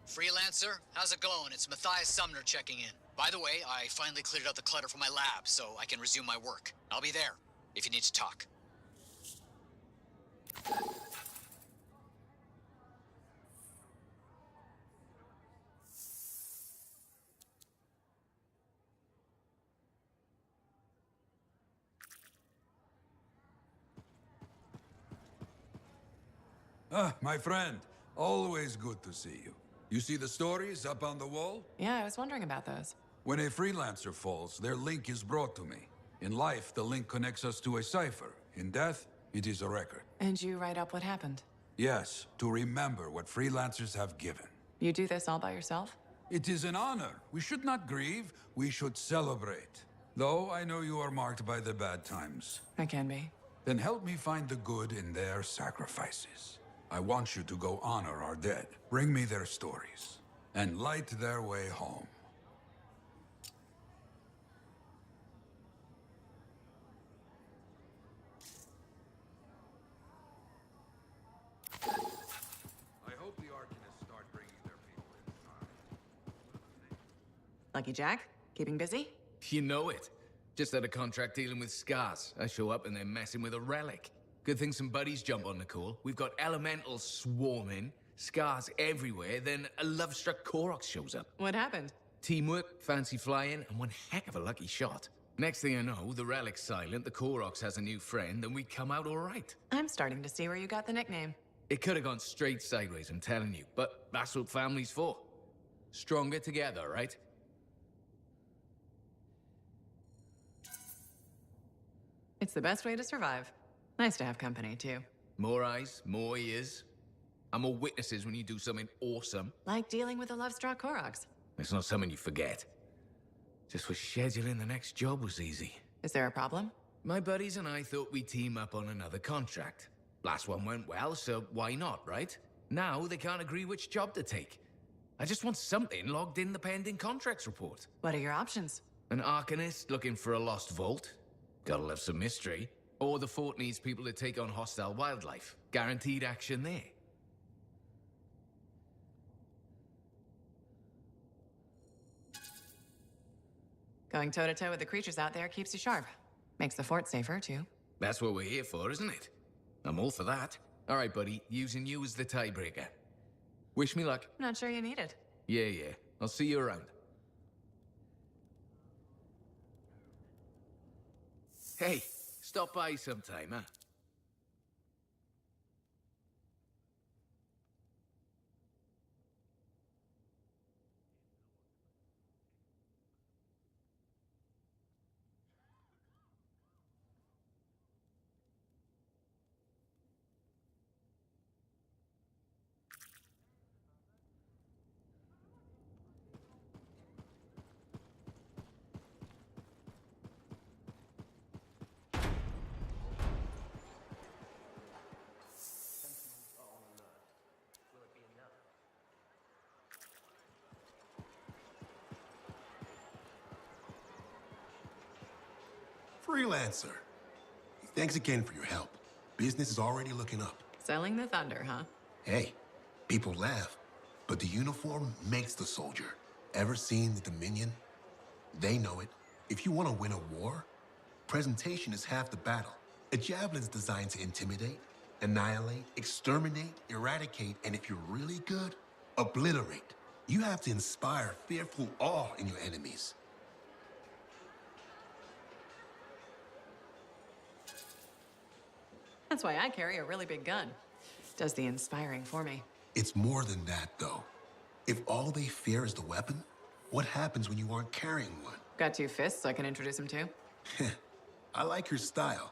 Freelancer, how's it going? It's Matthias Sumner checking in. By the way, I finally cleared out the clutter from my lab, so I can resume my work. I'll be there, if you need to talk. Ah, my friend. Always good to see you. You see the stories up on the wall? Yeah, I was wondering about those. When a freelancer falls, their link is brought to me. In life, the link connects us to a cipher. In death, it is a record. And you write up what happened? Yes, to remember what freelancers have given. You do this all by yourself? It is an honor. We should not grieve, we should celebrate. Though I know you are marked by the bad times. I can be. Then help me find the good in their sacrifices. I want you to go honor our dead. Bring me their stories, and light their way home. I hope the Arcanists start bringing their people inside. Lucky Jack? Keeping busy? You know it. Just had a contract dealing with scars. I show up and they're messing with a relic. Good thing some buddies jump on the call. We've got elementals swarming, scars everywhere, then a love-struck Koroks shows up. What happened? Teamwork, fancy flying, and one heck of a lucky shot. Next thing I know, the relic's silent, the Koroks has a new friend, and we come out all right. I'm starting to see where you got the nickname. It could have gone straight sideways, I'm telling you, but that's what family's for. Stronger together, right? It's the best way to survive. Nice to have company, too. More eyes, more ears. And more witnesses when you do something awesome. Like dealing with the Lovestruck Koroks. It's not something you forget. Just wish scheduling the next job was easy. Is there a problem? My buddies and I thought we'd team up on another contract. Last one went well, so why not, right? Now they can't agree which job to take. I just want something logged in the pending contracts report. What are your options? An Arcanist looking for a lost vault. Gotta love some mystery. Or the fort needs people to take on hostile wildlife. Guaranteed action there. Going toe-to-toe with the creatures out there keeps you sharp. Makes the fort safer, too. That's what we're here for, isn't it? I'm all for that. All right, buddy. Using you as the tiebreaker. Wish me luck. Not sure you need it. Yeah. I'll see you around. Hey, stop by sometime, huh? Freelancer. Thanks again for your help. Business is already looking up. Selling the thunder, huh? Hey, people laugh, but the uniform makes the soldier. Ever seen the Dominion? They know it. If you want to win a war, presentation is half the battle. A javelin's designed to intimidate, annihilate, exterminate, eradicate, and if you're really good, obliterate. You have to inspire fearful awe in your enemies. That's why I carry a really big gun. Does the inspiring for me. It's more than that, though. If all they fear is the weapon, what happens when you aren't carrying one? Got 2 fists I can introduce him to? I like your style.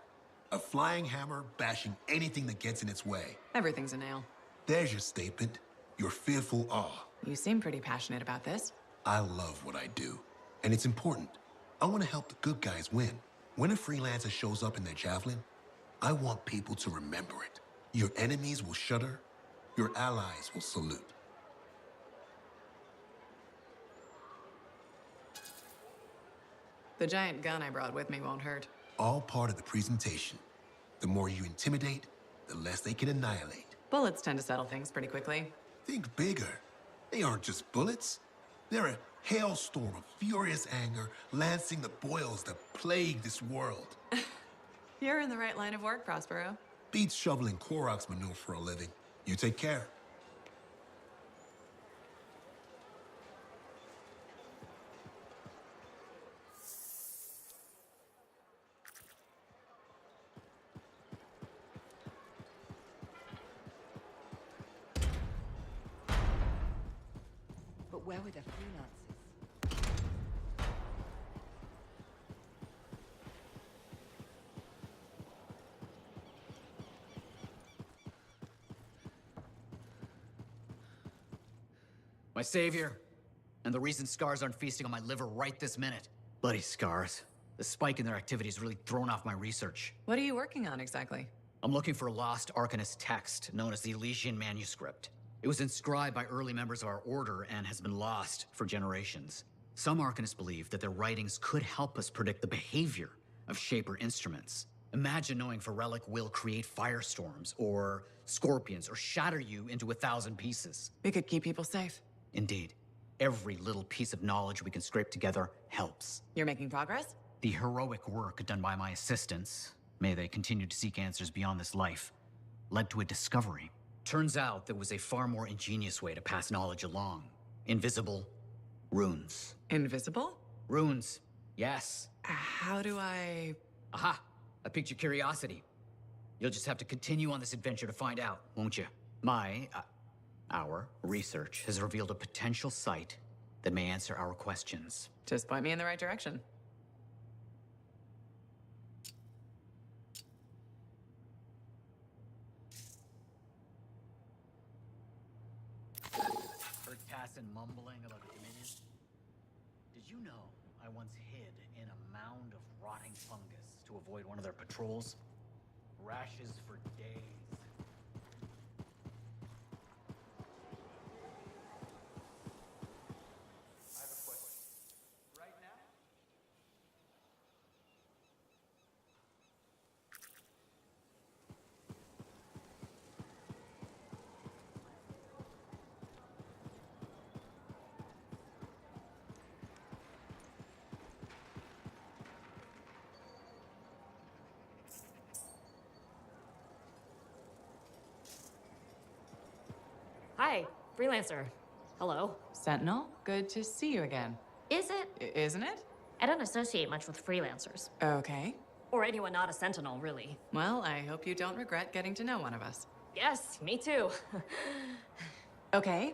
A flying hammer bashing anything that gets in its way. Everything's a nail. There's your statement. Your fearful awe. You seem pretty passionate about this. I love what I do. And it's important. I want to help the good guys win. When a freelancer shows up in their javelin, I want people to remember it. Your enemies will shudder. Your allies will salute. The giant gun I brought with me won't hurt. All part of the presentation. The more you intimidate, the less they can annihilate. Bullets tend to settle things pretty quickly. Think bigger. They aren't just bullets. They're a hailstorm of furious anger lancing the boils that plague this world. You're in the right line of work, Prospero. Beats shoveling Koroks manure for a living. You take care. But where were the freelancers? My savior. And the reason scars aren't feasting on my liver right this minute. Bloody scars. The spike in their activity has really thrown off my research. What are you working on exactly? I'm looking for a lost Arcanist text known as the Elysian Manuscript. It was inscribed by early members of our order and has been lost for generations. Some Arcanists believe that their writings could help us predict the behavior of Shaper instruments. Imagine knowing if a relic will create firestorms, or scorpions, or shatter you into 1,000 pieces. We could keep people safe. Indeed. Every little piece of knowledge we can scrape together helps. You're making progress? The heroic work done by my assistants, may they continue to seek answers beyond this life, led to a discovery. Turns out there was a far more ingenious way to pass knowledge along. Invisible runes. Invisible? Runes. Yes. How do I... Aha! I piqued your curiosity. You'll just have to continue on this adventure to find out, won't you? Our research has revealed a potential site that may answer our questions. Just point me in the right direction. Heard Tassin mumbling about the Dominion? Did you know I once hid in a mound of rotting fungus to avoid one of their patrols? Rashes for days. I have a question. Right now? Hi, freelancer. Hello. Sentinel, good to see you again. Is it? Isn't it? I don't associate much with freelancers. Okay. Or anyone not a sentinel, really. Well, I hope you don't regret getting to know one of us. Yes, me too. Okay.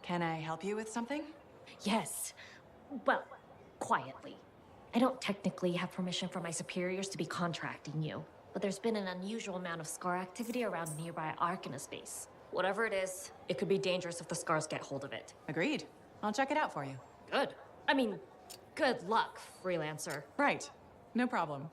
Can I help you with something? Yes. Well, quietly. I don't technically have permission from my superiors to be contracting you, but there's been an unusual amount of Scar activity around nearby Arcanist base. Whatever it is, it could be dangerous if the Scars get hold of it. Agreed. I'll check it out for you. Good. I mean, good luck, freelancer. Right. No problem.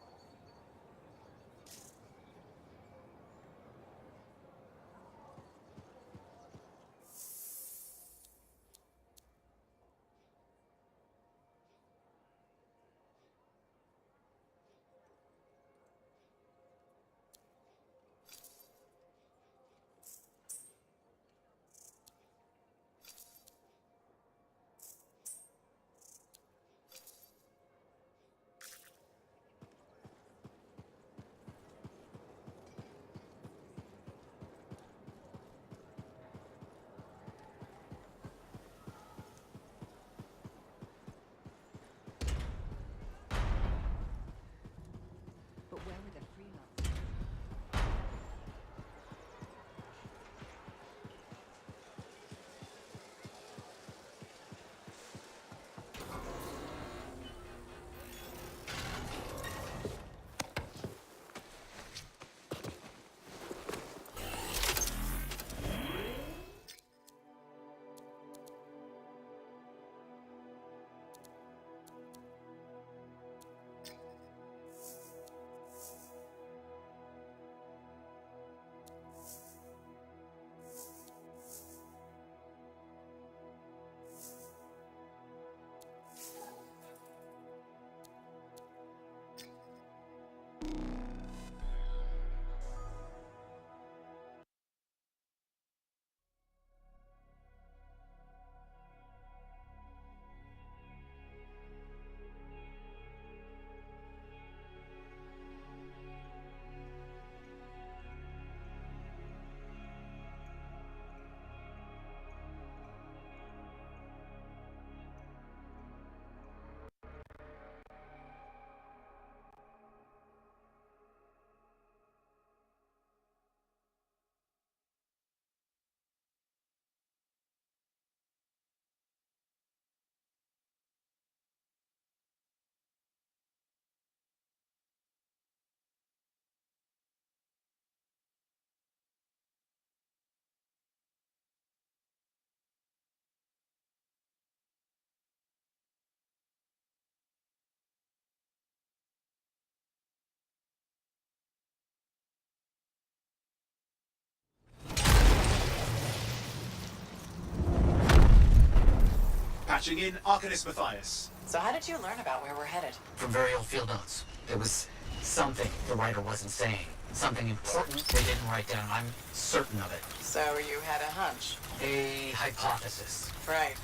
Patching in Arcanist Matthias. So how did you learn about where we're headed? From very old field notes. There was something the writer wasn't saying. Something important they didn't write down. I'm certain of it. So you had a hunch? A hypothesis. Right.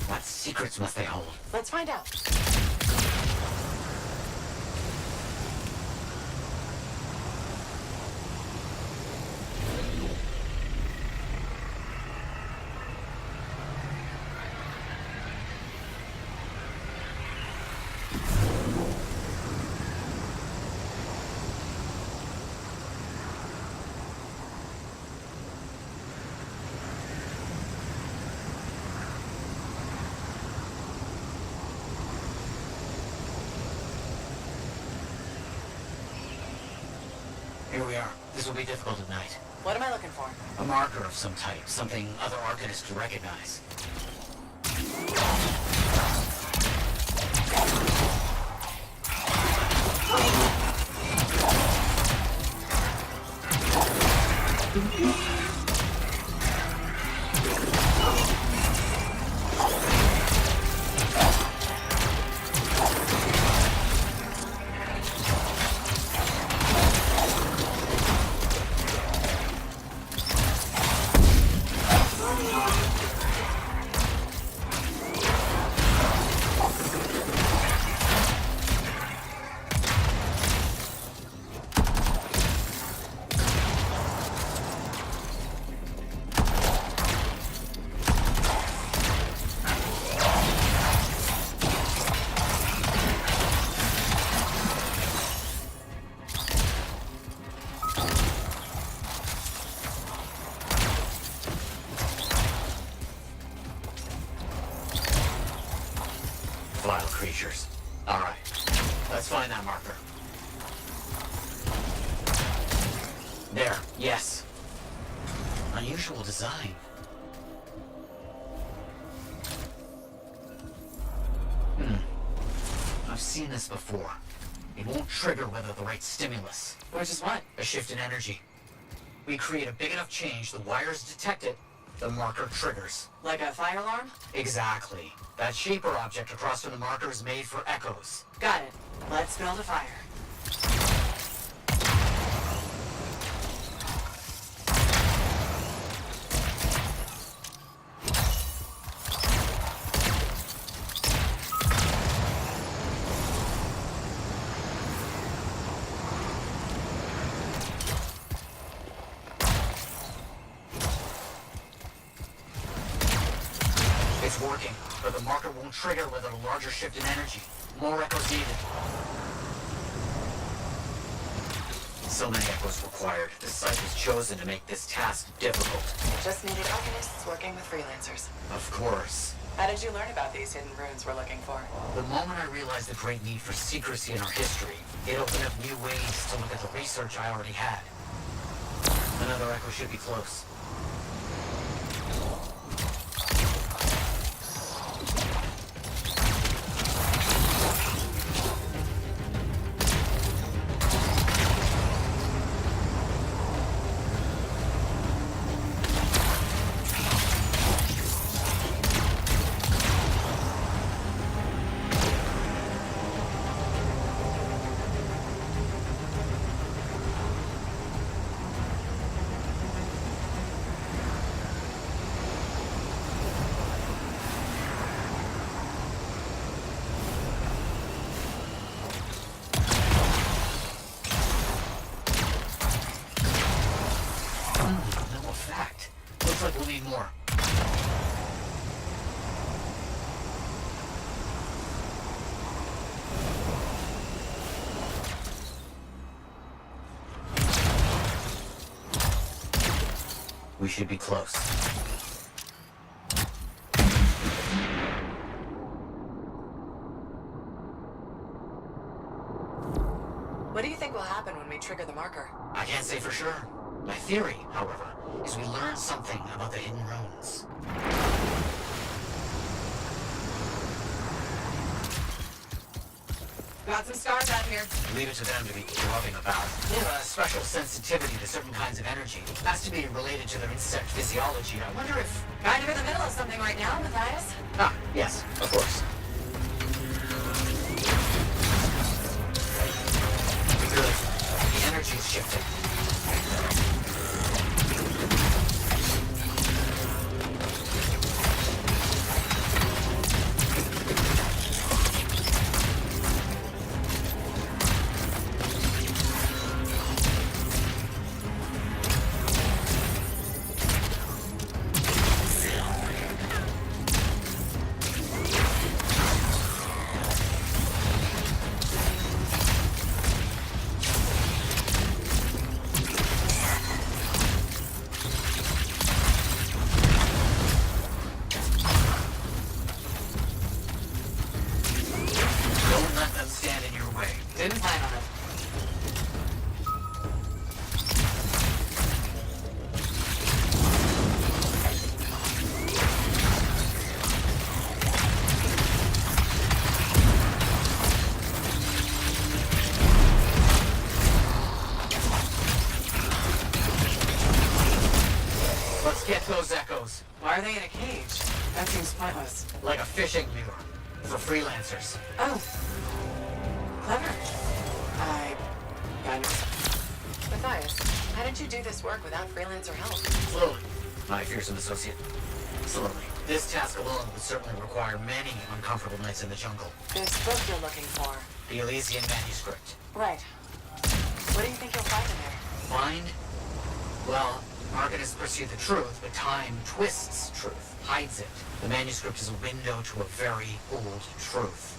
What secrets must they hold? Let's find out. Here we are. This will be difficult at night. What am I looking for? A marker of some type, something other Arcanists could recognize. Vile creatures. All right. Let's find that marker. There. Yes. Unusual design. I've seen this before. It won't trigger whether the right stimulus. Which is what? A shift in energy. We create a big enough change, the wires detect it, the marker triggers. Like a fire alarm? Exactly. That shape or object across from the marker is made for echoes. Got it. Let's build a fire. It's working, but the marker won't trigger without a larger shift in energy. More echoes needed. So many echoes required. This site was chosen to make this task difficult. Just needed Arcanists working with freelancers. Of course. How did you learn about these hidden runes we're looking for? The moment I realized the great need for secrecy in our history, it opened up new ways to look at the research I already had. Another echo should be close. No effect. Looks like we'll need more. We should be close. What do you think will happen when we trigger the marker? I can't say for sure. My theory, however, is we learn something about the hidden runes. Got some scars out here. Leave it to them to be grubbing about. They have a special sensitivity to certain kinds of energy. Has to be related to their insect physiology. I wonder if... Kind of in the middle of something right now, Matthias. Ah, yes, of course. Good. The energy's shifting. Get those echoes. Why are they in a cage? That seems pointless. Like a fishing lure. For freelancers. Oh. Clever. Matthias, how did you do this work without freelancer help? Slowly. My fearsome associate. Slowly. This task alone would certainly require many uncomfortable nights in the jungle. This book you're looking for. The Elysian manuscript. Right. What do you think you'll find in there? Find? Well, arcanists pursue the truth, but time twists truth, hides it. The manuscript is a window to a very old truth.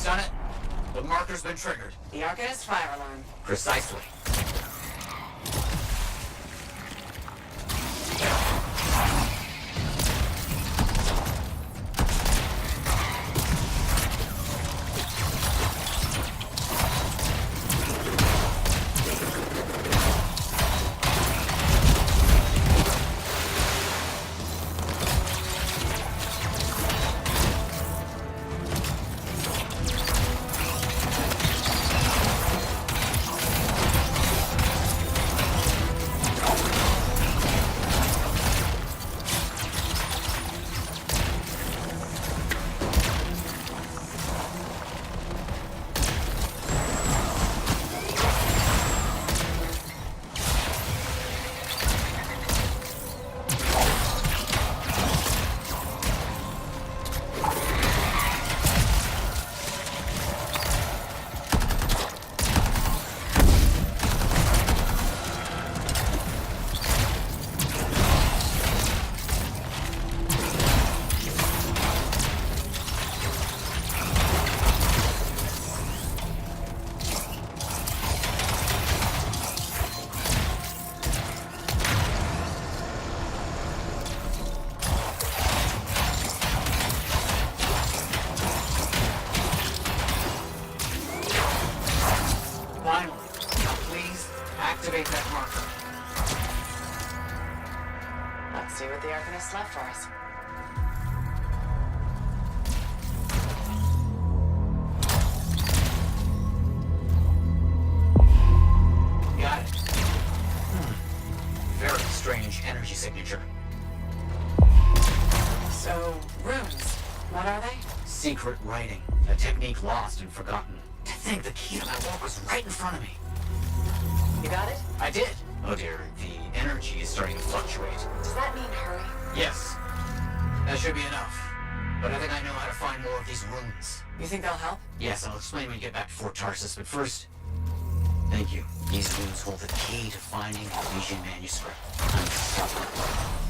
Done it. The marker's been triggered. The Arcanist fire alarm. Precisely. Activate that marker. Let's see what the Arcanist left for us. Got it. Very strange energy signature. So, runes. What are they? Secret writing. A technique lost and forgotten. To think the key to my work was right in front of me. You got it? I did. Oh dear, the energy is starting to fluctuate. Does that mean hurry? Yes. That should be enough. But I think I know how to find more of these runes. You think they'll help? Yes, I'll explain when we get back to Fort Tarsus, but first... Thank you. These runes hold the key to finding the Legion manuscript. Unstoppable.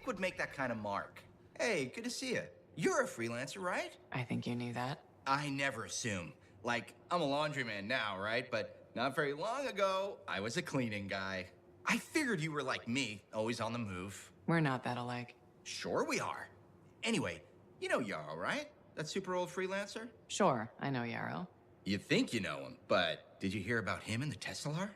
think would make that kind of mark. Hey, good to see you. You're a freelancer, right? I think you knew that. I never assume. Like, I'm a laundryman now, right? But not very long ago, I was a cleaning guy. I figured you were like me, always on the move. We're not that alike. Sure we are. Anyway, you know Yarrow, right? That super old freelancer? Sure, I know Yarrow. You think you know him, but did you hear about him and the Tesla?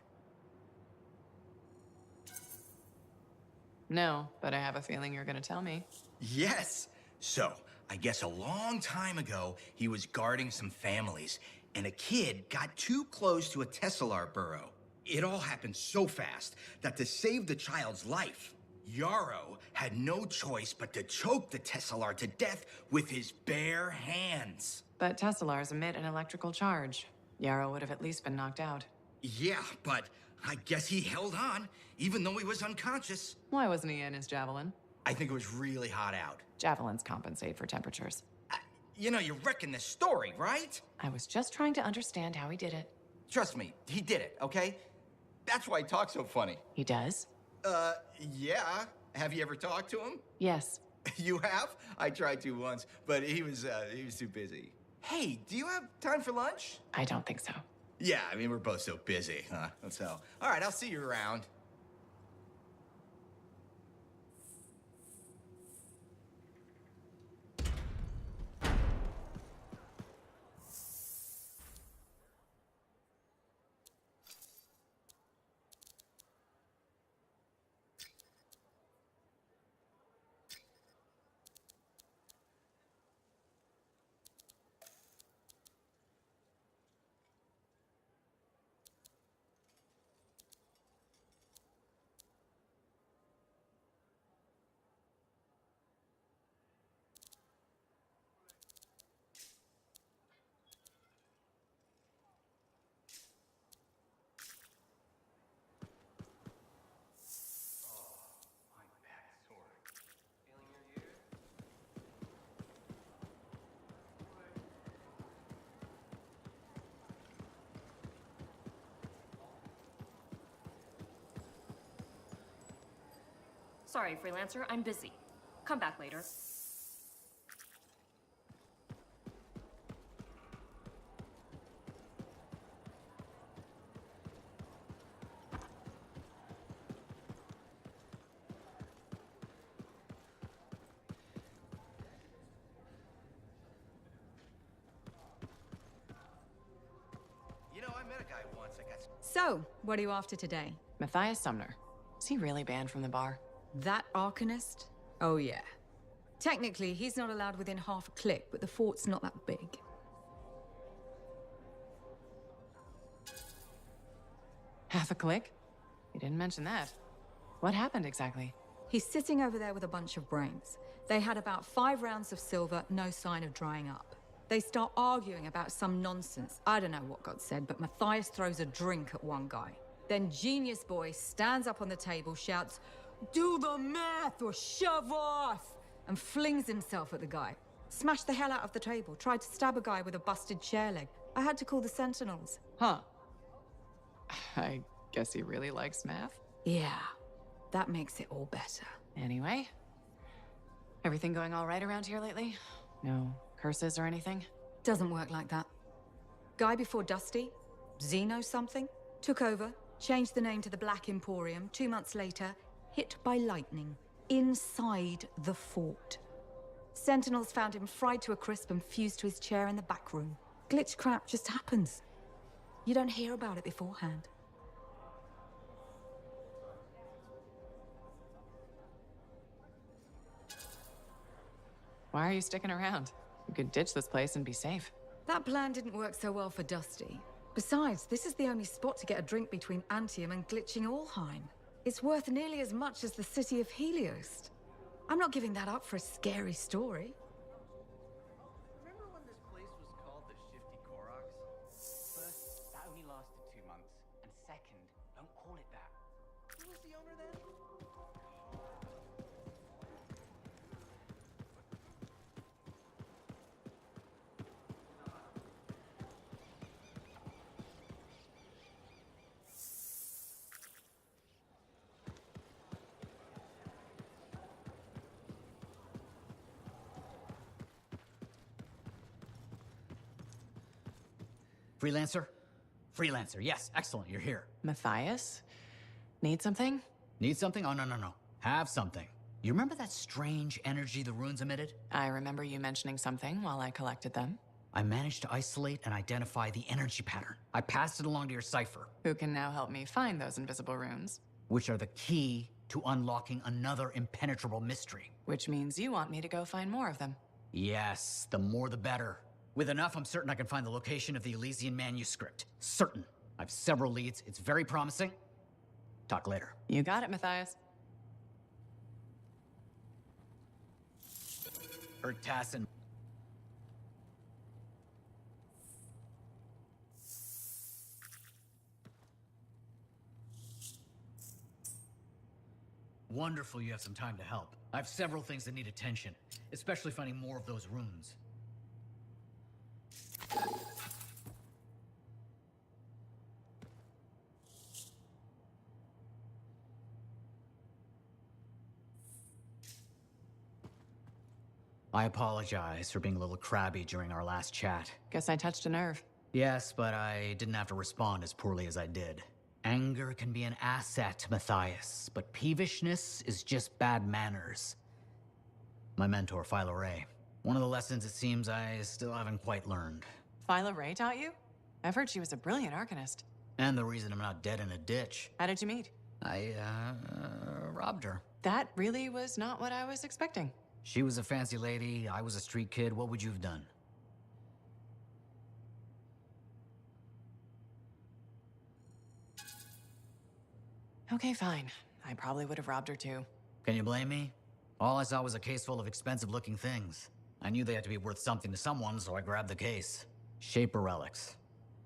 No, but I have a feeling you're gonna tell me. Yes. So, I guess a long time ago, he was guarding some families, and a kid got too close to a Tesla burrow. It all happened so fast that to save the child's life, Yarrow had no choice but to choke the Tesla to death with his bare hands. But Teslars emit an electrical charge. Yarrow would have at least been knocked out. Yeah, but I guess he held on, even though he was unconscious. Why wasn't he in his javelin? I think it was really hot out. Javelins compensate for temperatures. You know, you're wrecking this story, right? I was just trying to understand how he did it. Trust me, he did it, okay? That's why he talks so funny. He does? Yeah. Have you ever talked to him? Yes. You have? I tried to once, but he was too busy. Hey, do you have time for lunch? I don't think so. Yeah, I mean, we're both so busy, huh? So, all right, I'll see you around. Sorry, freelancer, I'm busy. Come back later. You know, I met a guy once that got... So, what are you after today? Matthias Sumner. Is he really banned from the bar? That Arcanist? Oh, yeah. Technically, he's not allowed within half a click, but the fort's not that big. Half a click? You didn't mention that. What happened exactly? He's sitting over there with a bunch of brains. They had about 5 rounds of silver, no sign of drying up. They start arguing about some nonsense. I don't know what got said, but Matthias throws a drink at one guy. Then Genius Boy stands up on the table, shouts, "Do the math or shove off!" and flings himself at the guy. Smashed the hell out of the table, tried to stab a guy with a busted chair leg. I had to call the Sentinels. Huh. I guess he really likes math. Yeah, that makes it all better. Anyway, everything going all right around here lately? No curses or anything? Doesn't work like that. Guy before Dusty, Xeno something, took over, changed the name to the Black Emporium. 2 months later, hit by lightning inside the fort. Sentinels found him fried to a crisp and fused to his chair in the back room. Glitch crap just happens. You don't hear about it beforehand. Why are you sticking around? You could ditch this place and be safe. That plan didn't work so well for Dusty. Besides, this is the only spot to get a drink between Anthem and glitching Allheim. It's worth nearly as much as the city of Helios. I'm not giving that up for a scary story. Remember when this place was called the Shifty Koroks? First, that only lasted 2 months. And second, don't call it that. Who was the owner then? Freelancer? Freelancer, yes, excellent, you're here. Matthias? Need something? Need something? Oh, no. Have something. You remember that strange energy the runes emitted? I remember you mentioning something while I collected them. I managed to isolate and identify the energy pattern. I passed it along to your cipher. Who can now help me find those invisible runes? Which are the key to unlocking another impenetrable mystery. Which means you want me to go find more of them. Yes, the more the better. With enough, I'm certain I can find the location of the Elysian manuscript. Certain. I've several leads. It's very promising. Talk later. You got it, Matthias. Tassin. Wonderful you have some time to help. I have several things that need attention, especially finding more of those runes. I apologize for being a little crabby during our last chat. Guess I touched a nerve. Yes, but I didn't have to respond as poorly as I did. Anger can be an asset, Matthias, but peevishness is just bad manners. My mentor, Philo Ray. One of the lessons it seems I still haven't quite learned. Philo Ray taught you? I've heard she was a brilliant arcanist. And the reason I'm not dead in a ditch. How did you meet? I, robbed her. That really was not what I was expecting. She was a fancy lady, I was a street kid. What would you have done? Okay, fine. I probably would have robbed her too. Can you blame me? All I saw was a case full of expensive-looking things. I knew they had to be worth something to someone, so I grabbed the case. Shaper relics.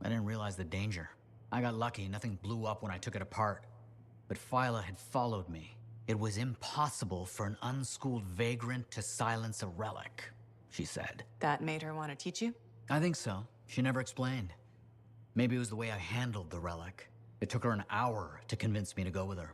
I didn't realize the danger. I got lucky, nothing blew up when I took it apart. But Phyla had followed me. It was impossible for an unschooled vagrant to silence a relic, she said. That made her want to teach you? I think so. She never explained. Maybe it was the way I handled the relic. It took her an hour to convince me to go with her.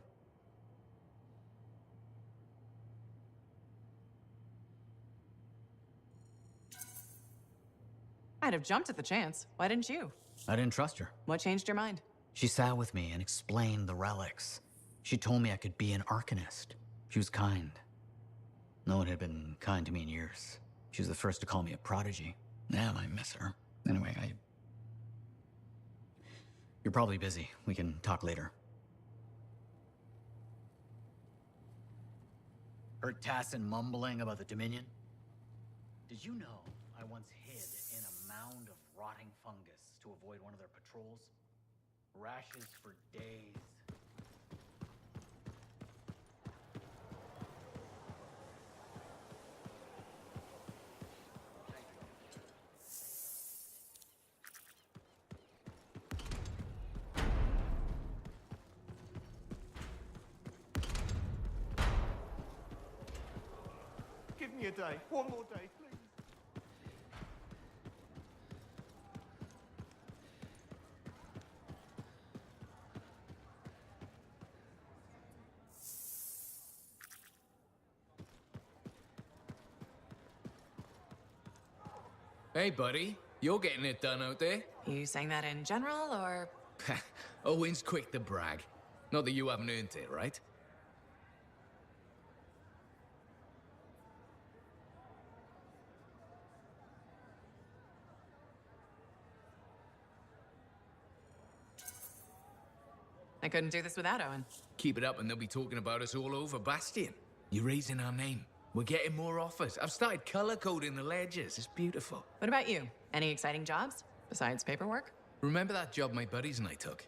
I'd have jumped at the chance. Why didn't you? I didn't trust her. What changed your mind? She sat with me and explained the relics. She told me I could be an arcanist. She was kind. No one had been kind to me in years. She was the first to call me a prodigy. Damn, I miss her. Anyway, You're probably busy. We can talk later. Heard Tassin mumbling about the Dominion? Did you know I once hid in a mound of rotting fungus to avoid one of their patrols? Rashes for days. Give me a day. One more day, please. Hey, buddy. You're getting it done out there. You saying that in general, or...? Owen's quick to brag. Not that you haven't earned it, right? I couldn't do this without Owen. Keep it up and they'll be talking about us all over Bastion. You're raising our name. We're getting more offers. I've started color-coding the ledgers. It's beautiful. What about you? Any exciting jobs? Besides paperwork? Remember that job my buddies and I took?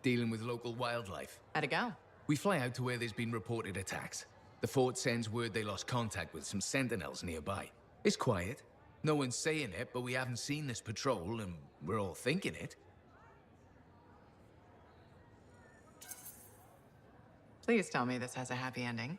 Dealing with local wildlife. How'd it go? We fly out to where there's been reported attacks. The fort sends word they lost contact with some sentinels nearby. It's quiet. No one's saying it, but we haven't seen this patrol, and we're all thinking it. Please tell me this has a happy ending.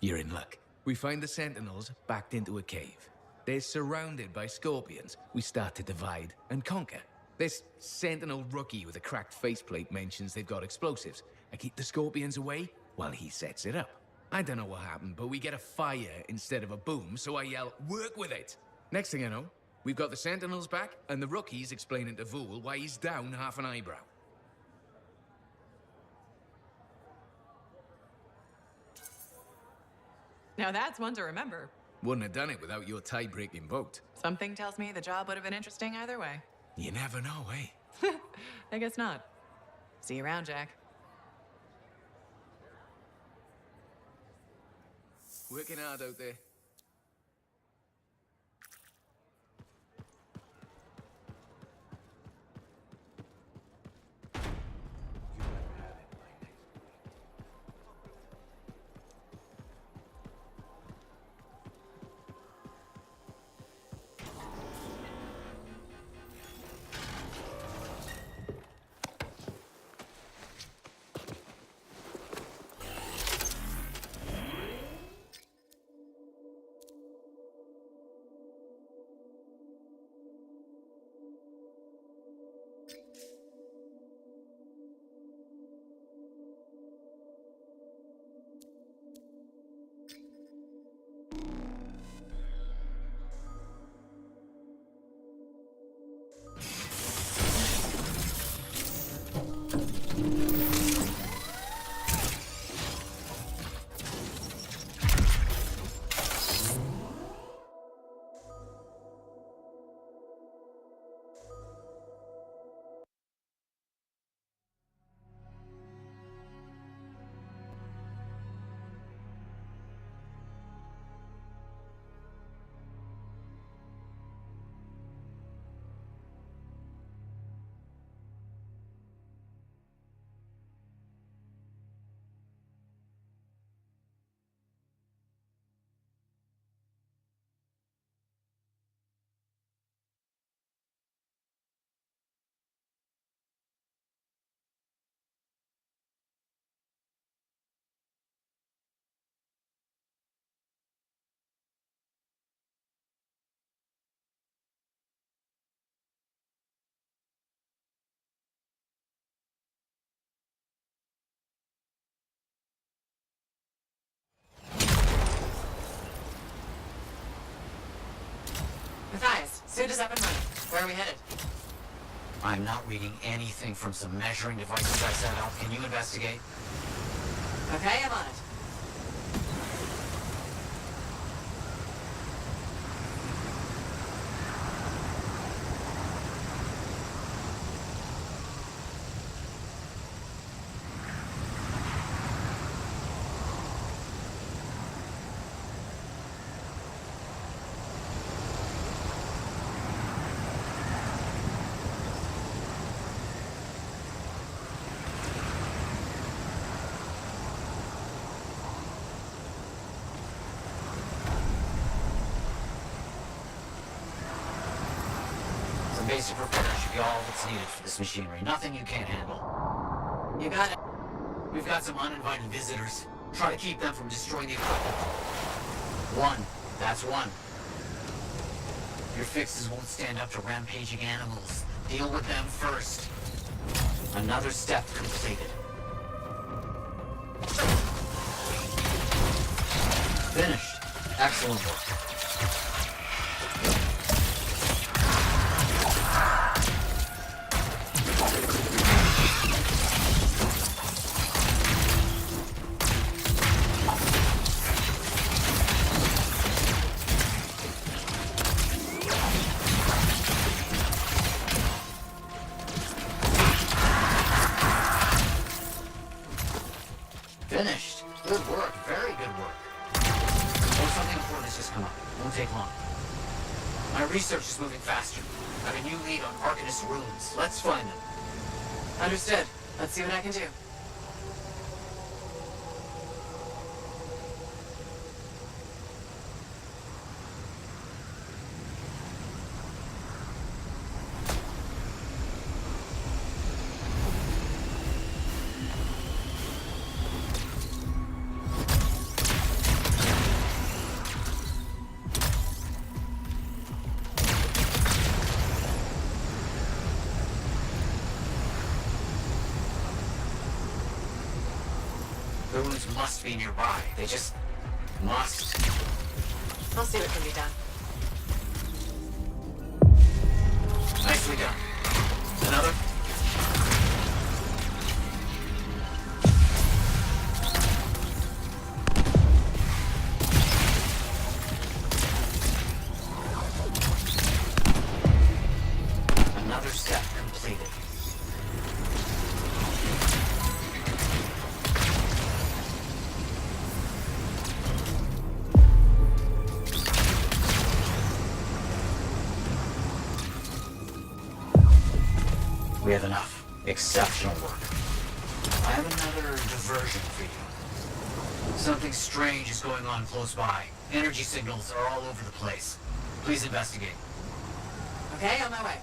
You're in luck. We find the sentinels backed into a cave. They're surrounded by scorpions. We start to divide and conquer. This sentinel rookie with a cracked faceplate mentions they've got explosives. I keep the scorpions away while he sets it up. I don't know what happened, but we get a fire instead of a boom, so I yell, "Work with it!" Next thing I know, We've got the Sentinels back, and the rookie's explaining to Vool why he's down half an eyebrow. Now that's one to remember. Wouldn't have done it without your tie-breaking vote. Something tells me the job would have been interesting either way. You never know, eh? I guess not. See you around, Jack. Working hard out there. Matthias, suit is up and running. Where are we headed? I'm not reading anything from some measuring devices I set up. Can you investigate? Okay, I'm on it. Basic repair should be all that's needed for this machinery. Nothing you can't handle. You got it. We've got some uninvited visitors. Try to keep them from destroying the equipment. One. That's one. Your fixes won't stand up to rampaging animals. Deal with them first. Another step completed. Finished. Excellent work. Finished. Good work. Very good work. Oh, something important has just come up. Won't take long. My research is moving faster. I have a new lead on Arcanist runes. Let's find them. Understood. Let's see what I can do. The runes must be nearby. They just must. I'll see what can be done. Nicely done. Another? Another step completed. We have enough. Exceptional work. I have another diversion for you. Something strange is going on close by. Energy signals are all over the place. Please investigate. Okay, on my way.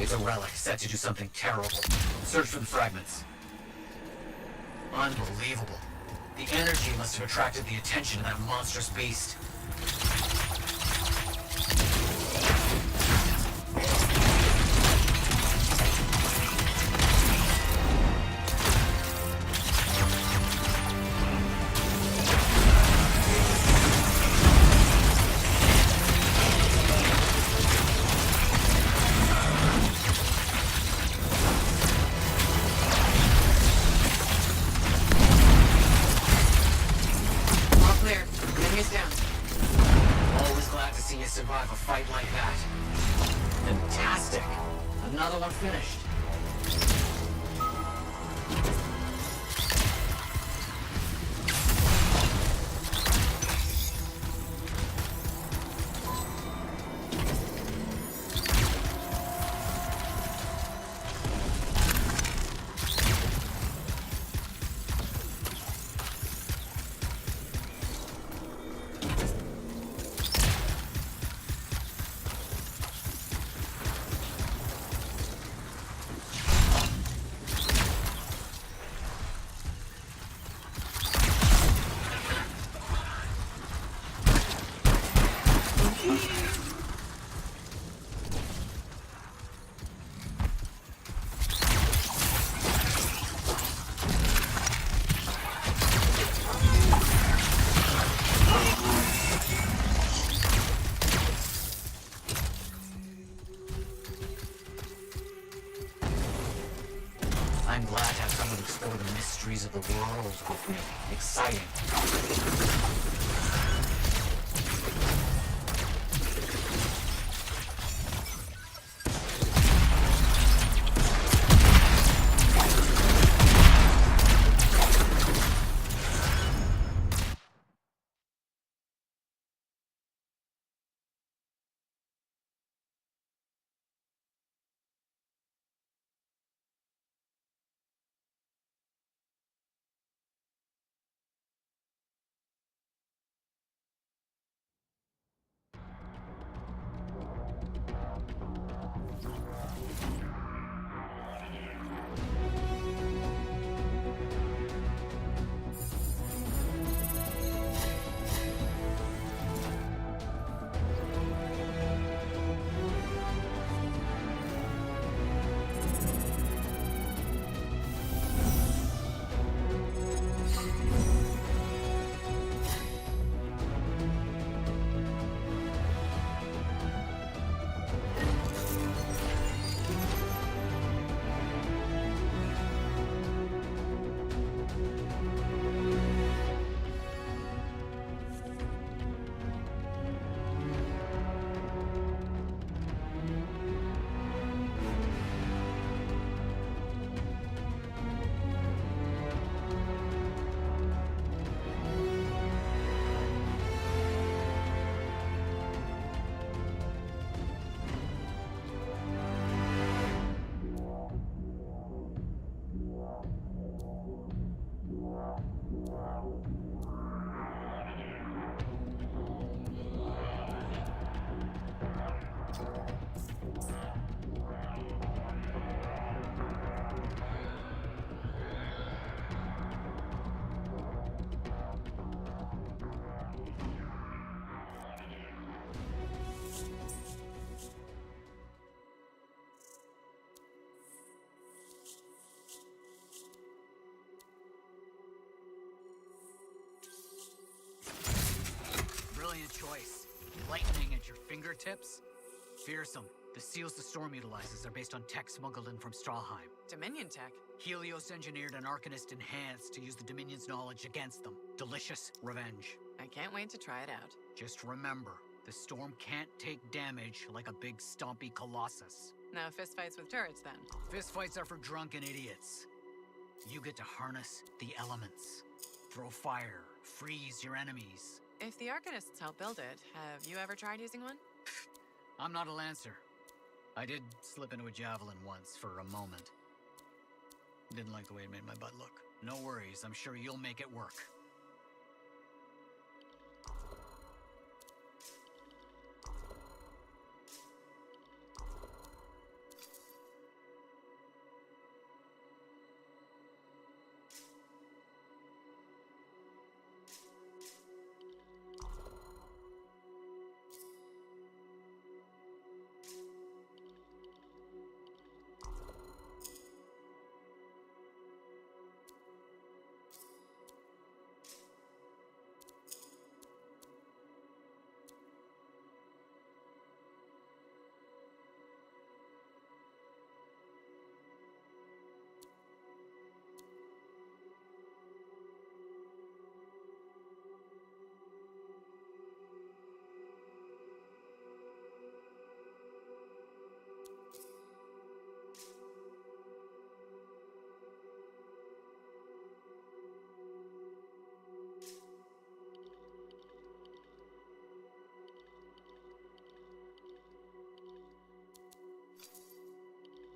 It's a relic set to do something terrible. Search for the fragments. Unbelievable. The energy must have attracted the attention of that monstrous beast. All clear. Enemy's down. Always glad to see you survive a fight like that. Fantastic. Another one finished. I'm glad to have someone to explore the mysteries of the world with me. Exciting. choice. Lightning at your fingertips? Fearsome. The seals the storm utilizes are based on tech smuggled in from Strawheim. Dominion tech? Helios engineered an Arcanist enhanced to use the Dominion's knowledge against them. Delicious revenge. I can't wait to try it out. Just remember, the storm can't take damage like a big stompy colossus. No fistfights with turrets, then? Fistfights are for drunken idiots. You get to harness the elements. Throw fire, freeze your enemies. If the Arcanists help build it, have you ever tried using one? I'm not a Lancer. I did slip into a javelin once for a moment. Didn't like the way it made my butt look. No worries, I'm sure you'll make it work.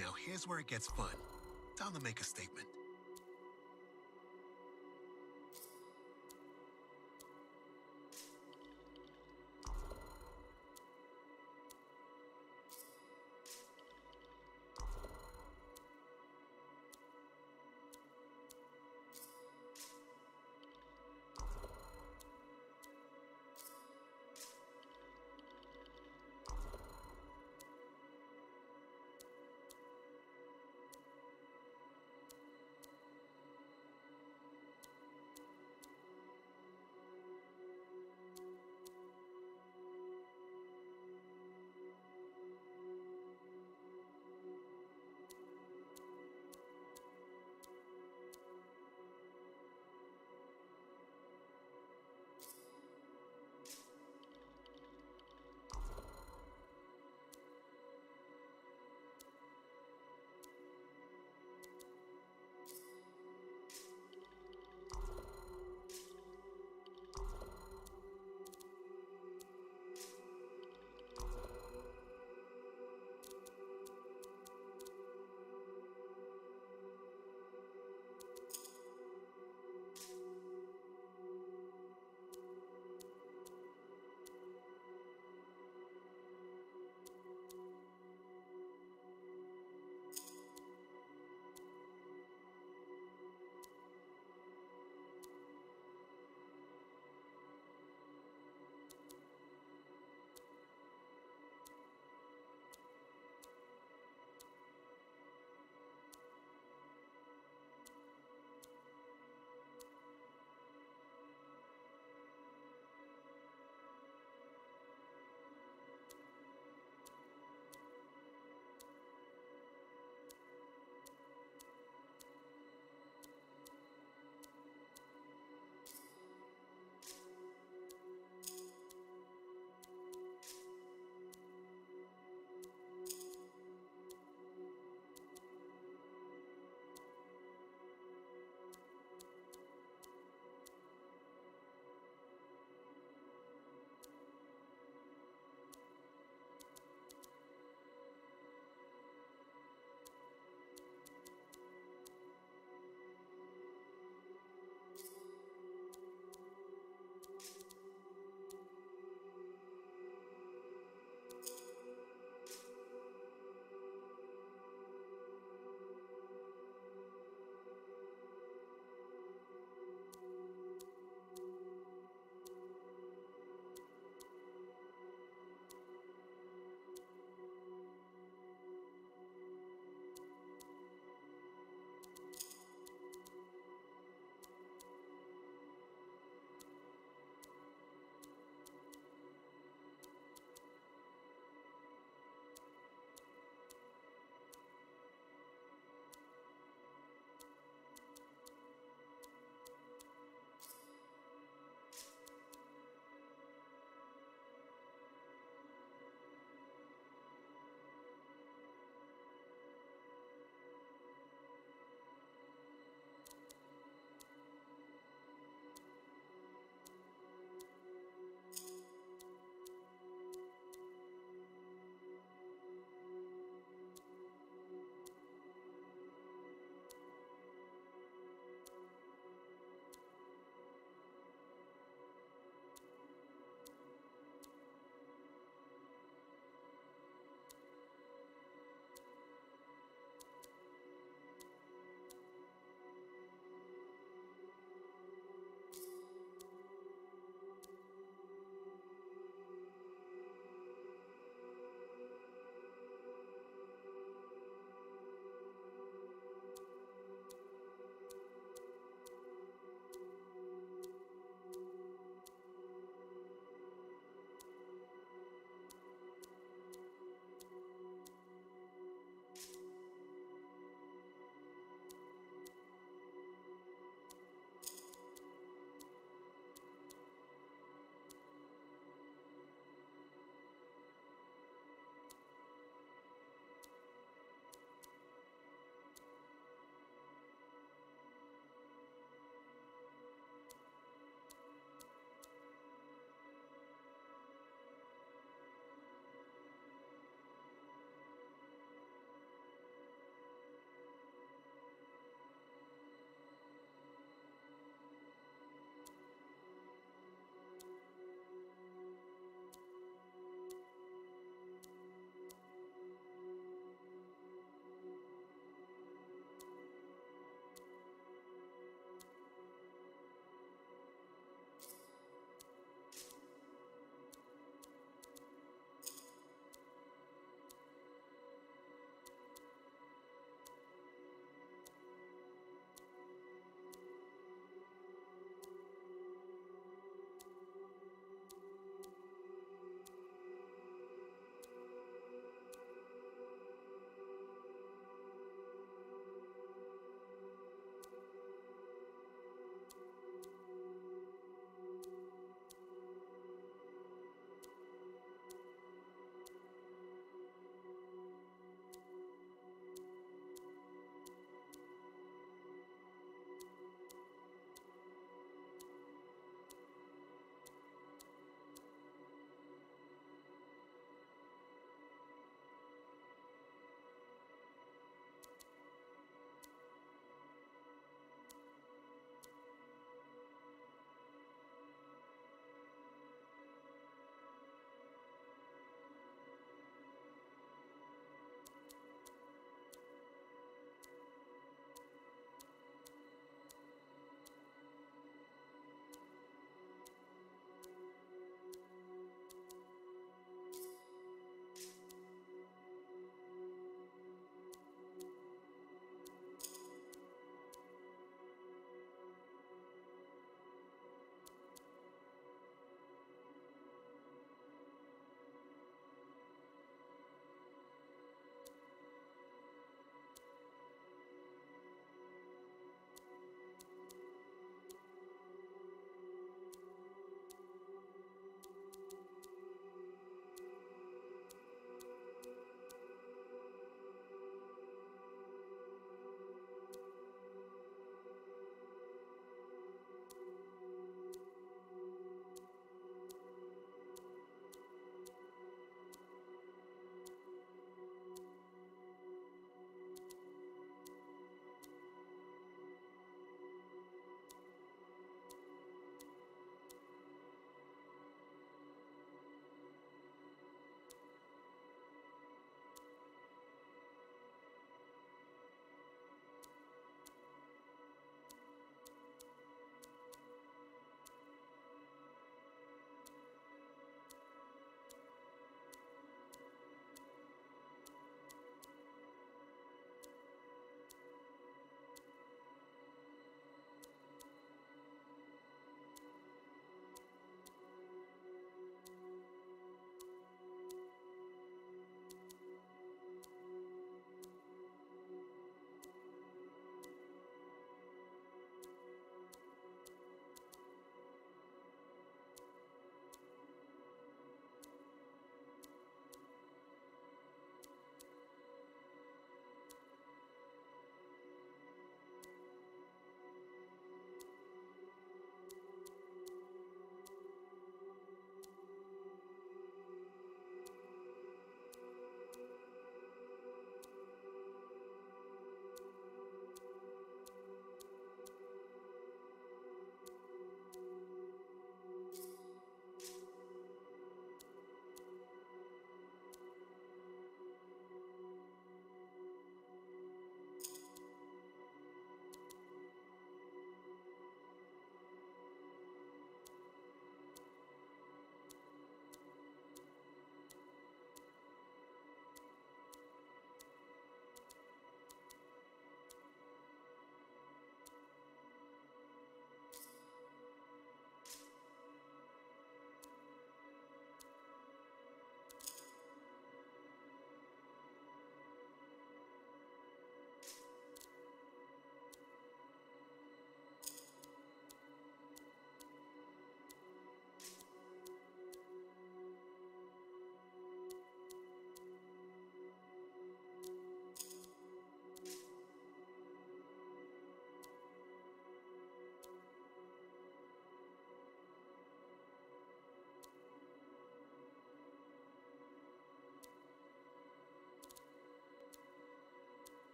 Now here's where it gets fun. Time to make a statement.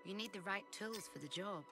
You need the right tools for the job.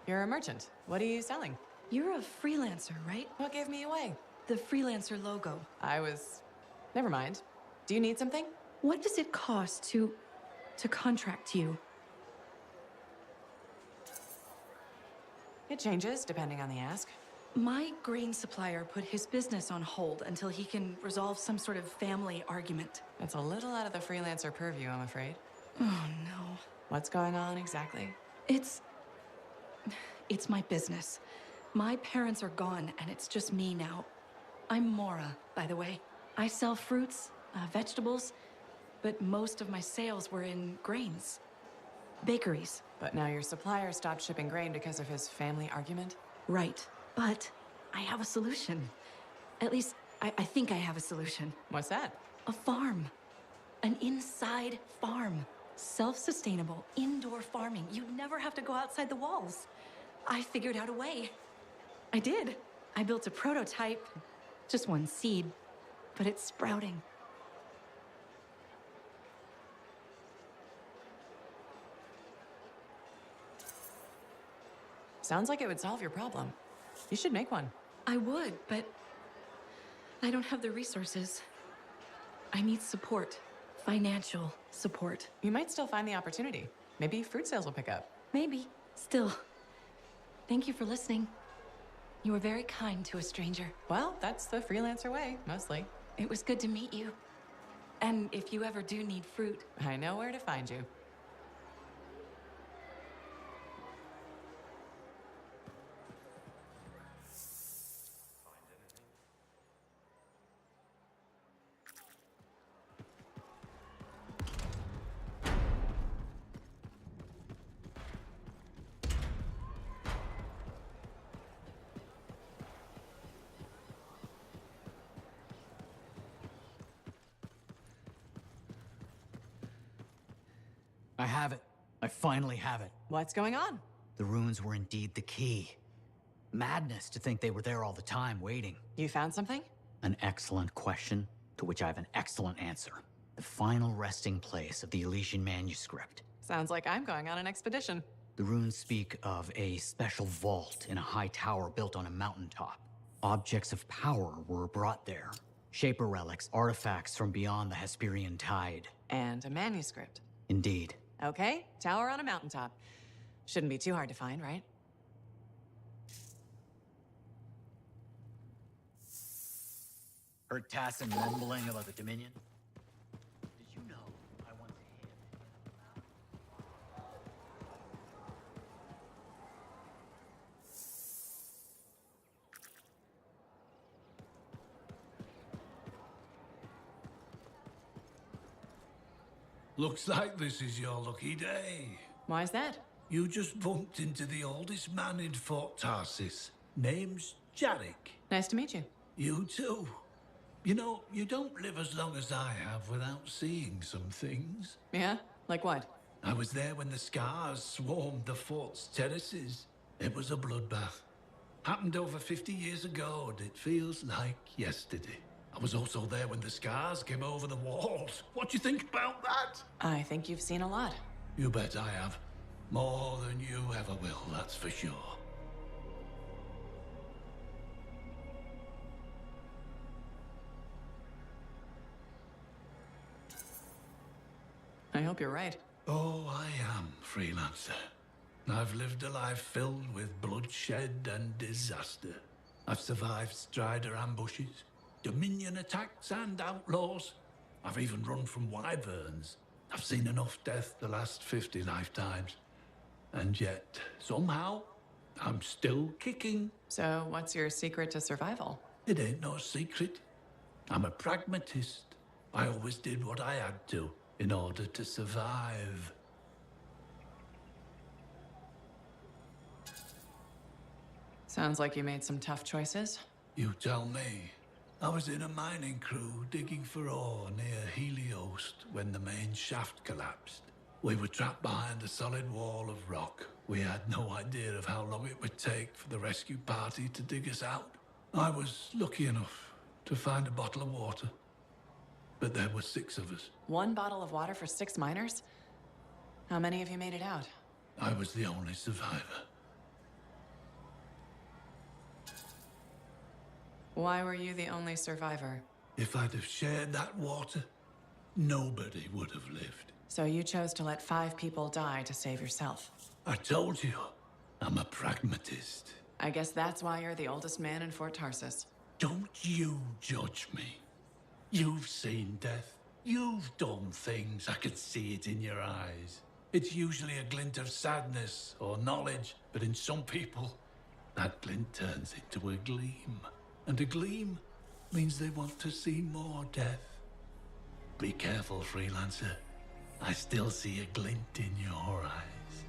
You're a merchant. What are you selling? You're a freelancer, right? What gave me away? The freelancer logo. Never mind. Do you need something? What does it cost to contract you? It changes depending on the ask. My grain supplier put his business on hold until he can resolve some sort of family argument. It's a little out of the freelancer purview, I'm afraid. Oh, no. What's going on exactly? It's my business. My parents are gone, and it's just me now. I'm Mora, by the way. I sell fruits, vegetables, but most of my sales were in grains. Bakeries. But now your supplier stopped shipping grain because of his family argument? Right. But I have a solution. At least, I think I have a solution. What's that? A farm. An inside farm. Self-sustainable, indoor farming. You'd never have to go outside the walls. I figured out a way. I did. I built a prototype. Just one seed. But it's sprouting. Sounds like it would solve your problem. You should make one. I would, but I don't have the resources. I need support. Financial support. You might still find the opportunity. Maybe fruit sales will pick up. Maybe. Still. Thank you for listening. You were very kind to a stranger. Well, that's the freelancer way, mostly. It was good to meet you. And if you ever do need fruit, I know where to find you. I have it. I finally have it. What's going on? The runes were indeed the key. Madness to think they were there all the time, waiting. You found something? An excellent question, to which I have an excellent answer. The final resting place of the Elysian manuscript. Sounds like I'm going on an expedition. The runes speak of a special vault in a high tower built on a mountaintop. Objects of power were brought there. Shaper relics, artifacts from beyond the Hesperian tide. And a manuscript. Indeed. Okay, tower on a mountaintop. Shouldn't be too hard to find, right? Heard Tassin mumbling about the Dominion? Did you know I once hid? Looks like this is your lucky day. Why is that? You just bumped into the oldest man in Fort Tarsis. Name's Jarek. Nice to meet you. You too. You know, you don't live as long as I have without seeing some things. Yeah? Like what? I was there when the scars swarmed the fort's terraces. It was a bloodbath. Happened over 50 years ago, and it feels like yesterday. I was also there when the scars came over the walls. What do you think about that? I think you've seen a lot. You bet I have. More than you ever will, that's for sure. I hope you're right. Oh, I am, freelancer. I've lived a life filled with bloodshed and disaster. I've survived Strider ambushes, Dominion attacks and outlaws. I've even run from wyverns. I've seen enough death the last 50 lifetimes. And yet, somehow, I'm still kicking. So, what's your secret to survival? It ain't no secret. I'm a pragmatist. I always did what I had to in order to survive. Sounds like you made some tough choices. You tell me. I was in a mining crew digging for ore near Heliost when the main shaft collapsed. We were trapped behind a solid wall of rock. We had no idea of how long it would take for the rescue party to dig us out. I was lucky enough to find a bottle of water. But there were 6 of us. 1 bottle of water for 6 miners? How many of you made it out? I was the only survivor. Why were you the only survivor? If I'd have shared that water, nobody would have lived. So you chose to let 5 people die to save yourself. I told you, I'm a pragmatist. I guess that's why you're the oldest man in Fort Tarsis. Don't you judge me. You've seen death. You've done things. I could see it in your eyes. It's usually a glint of sadness or knowledge, but in some people, that glint turns into a gleam. And a gleam means they want to see more death. Be careful, freelancer. I still see a glint in your eyes.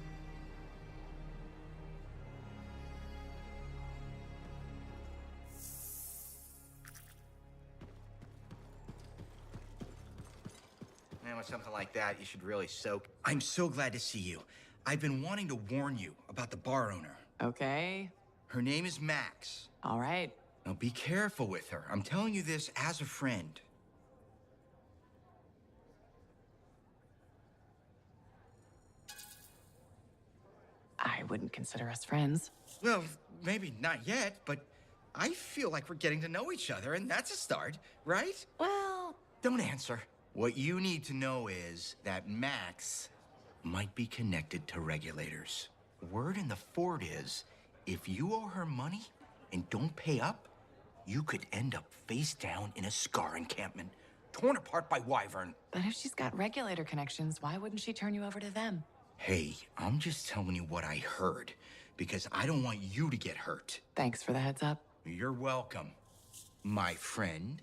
Man, with something like that, you should really soak. I'm so glad to see you. I've been wanting to warn you about the bar owner. Okay. Her name is Max. All right. Now be careful with her. I'm telling you this as a friend. I wouldn't consider us friends. Well, maybe not yet, but I feel like we're getting to know each other, and that's a start, right? Well... Don't answer. What you need to know is that Max might be connected to regulators. Word in the fort is, if you owe her money and don't pay up, you could end up face down in a Scar encampment, torn apart by wyvern. But if she's got regulator connections, why wouldn't she turn you over to them? Hey, I'm just telling you what I heard, because I don't want you to get hurt. Thanks for the heads up. You're welcome, my friend.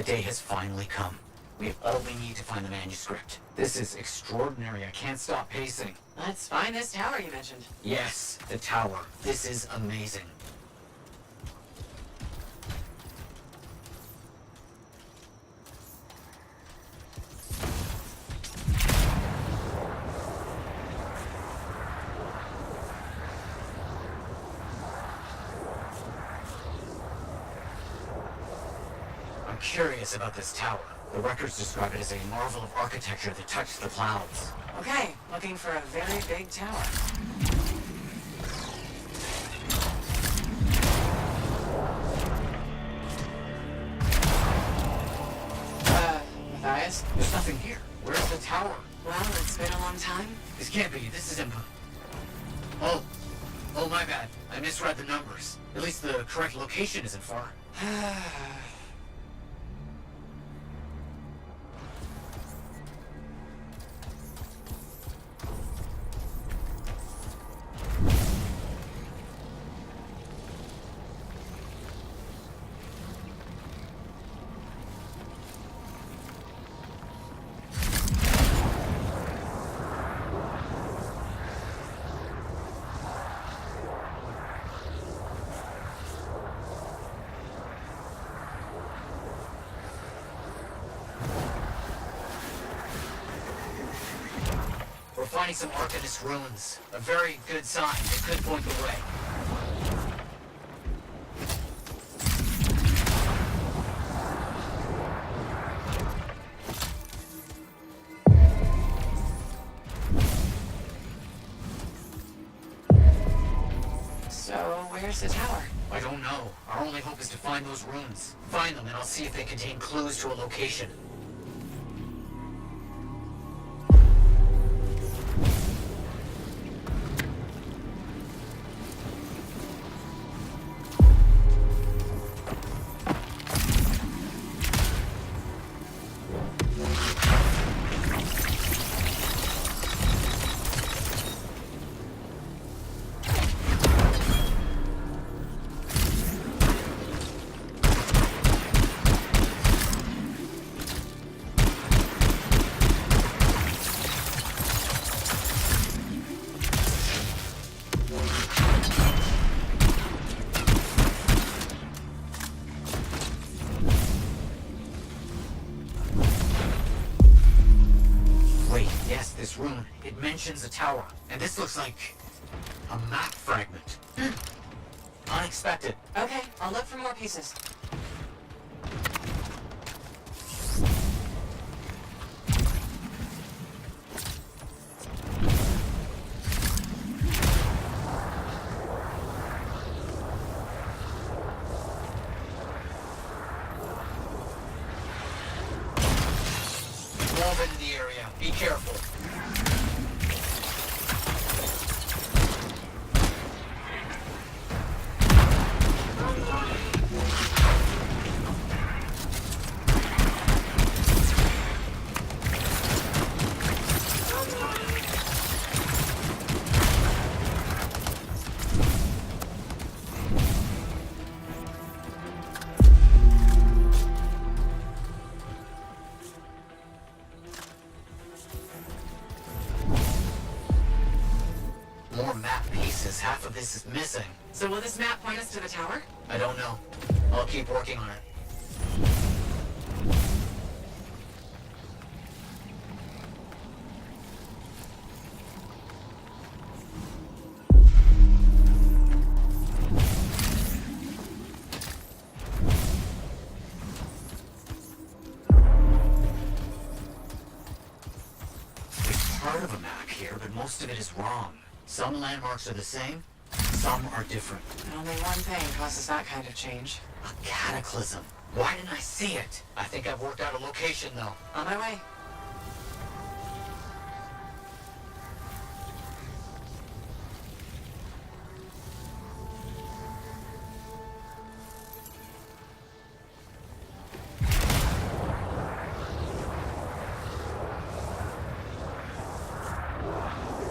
The day has finally come. We have all we need to find the manuscript. This is extraordinary. I can't stop pacing. Let's find this tower you mentioned. Yes, the tower. This is amazing. I'm curious about this tower. The records describe it as a marvel of architecture that touched the clouds. Okay, looking for a very big tower. Matthias? There's nothing here. Where's the tower? Well, it's been a long time. This can't be. This is Oh, my bad. I misread the numbers. At least the correct location isn't far. We're finding some Arcanist ruins. A very good sign that could point the way. So, where's the tower? I don't know. Our only hope is to find those ruins. Find them and I'll see if they contain clues to a location. This rune, it mentions a tower, and this looks like a map fragment. Unexpected. Okay, I'll look for more pieces. Move into the area. Be careful. More map pieces. Half of this is missing. So will this map point us to the tower? I don't know. I'll keep working on it. There's part of a map here, but most of it is wrong. Some landmarks are the same, some are different. Only one thing causes that kind of change. A cataclysm. Why didn't I see it? I think I've worked out a location, though. On my way.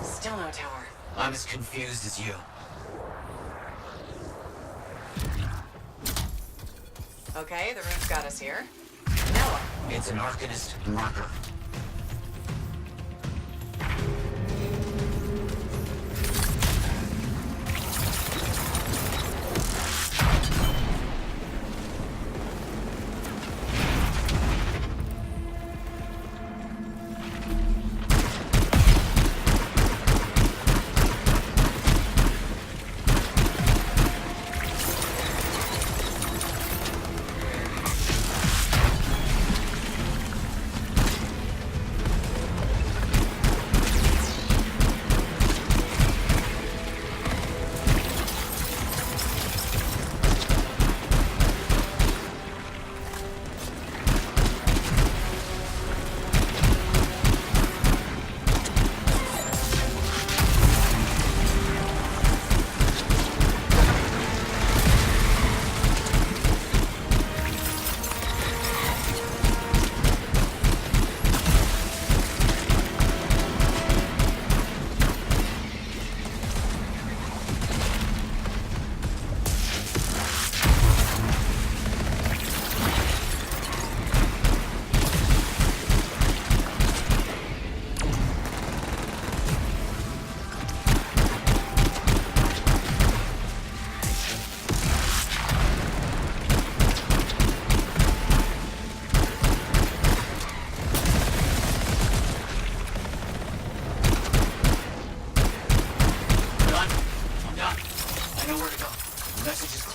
Still no tower. I'm as confused as you. Okay, the room's got us here. No, it's an Arcanist marker.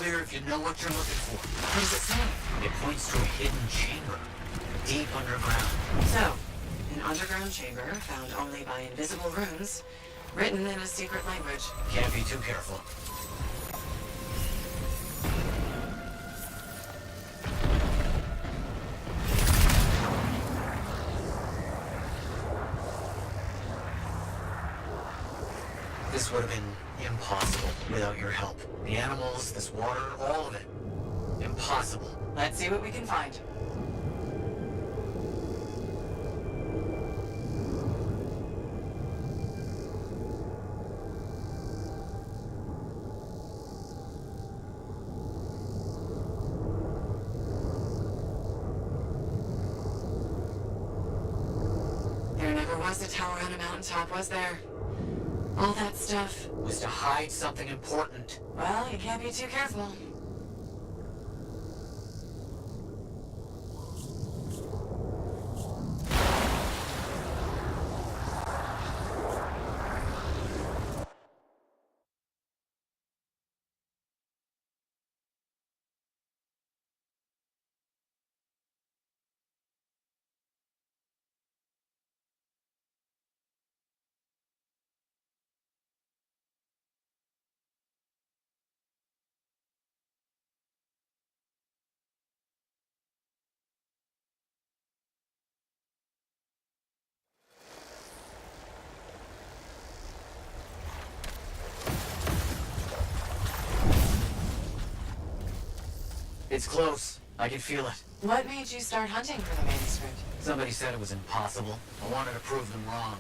If you know what you're looking for. What does it say? It points to a hidden chamber, deep underground. So, an underground chamber found only by invisible runes, written in a secret language. Can't be too careful. This would have been impossible without your help. The animals, this water, all of it. Impossible. Let's see what we can find. There never was a tower on a mountaintop, was there? All that stuff was to hide something important. Well, you can't be too careful. It's close. I can feel it. What made you start hunting for the manuscript? Somebody said it was impossible. I wanted to prove them wrong.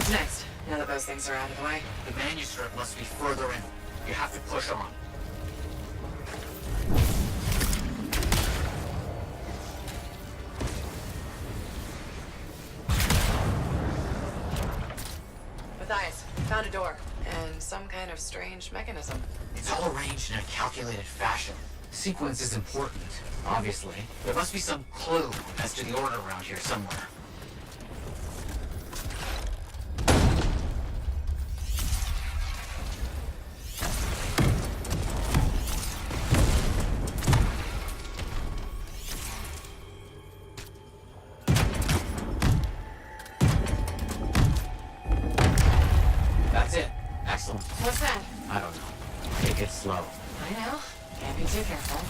What's next, now that those things are out of the way? The manuscript must be further in. You have to push on. Matthias, found a door. And some kind of strange mechanism. It's all arranged in a calculated fashion. The sequence is important, obviously. There must be some clue as to the order around here somewhere. That's it. Excellent. What's that? I don't know. Take it slow. I know. Can't be too careful.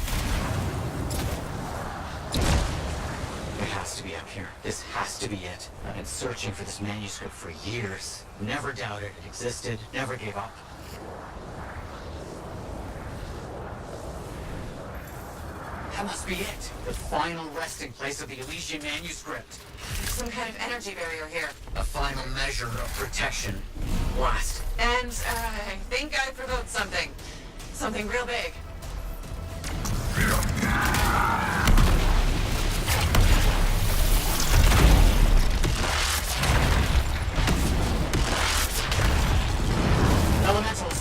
It has to be up here. This has to be it. I've been searching for this manuscript for years. Never doubted it existed. Never gave up. That must be it. The final resting place of the Elysian manuscript. There's some kind of energy barrier here. A final measure of protection. Blast. And, I think I provoked something. Something real big. Elementals,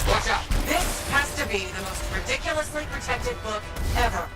watch out. This has to be the most ridiculously protected book ever.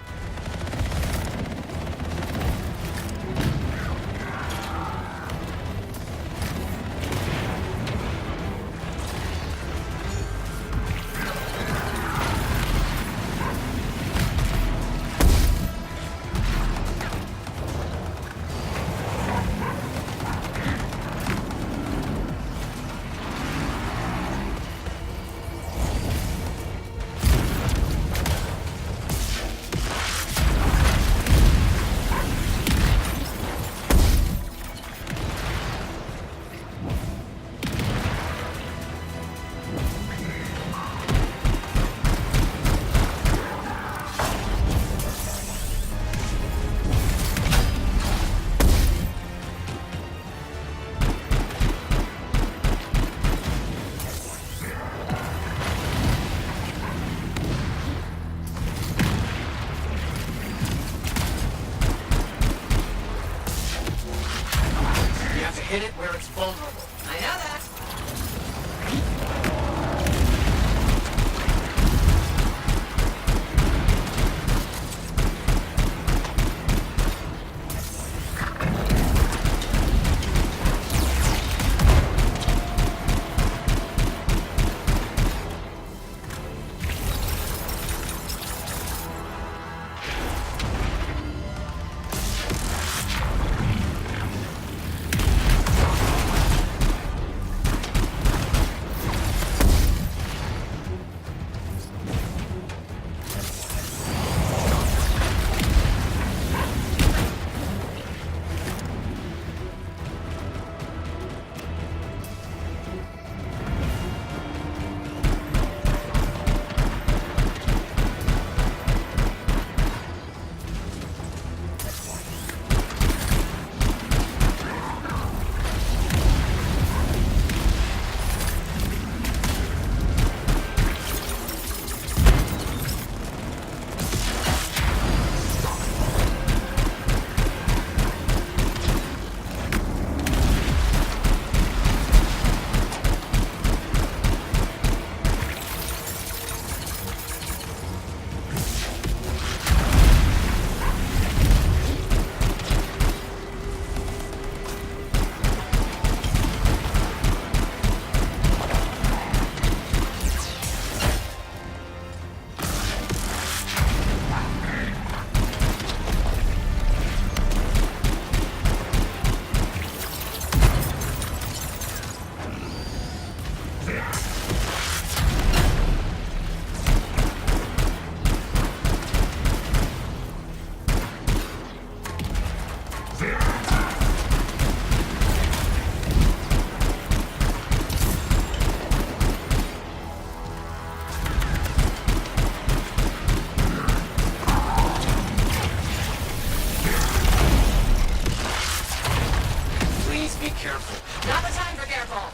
Hit it where it's vulnerable. I know that. Be careful. Not the time for careful. fault.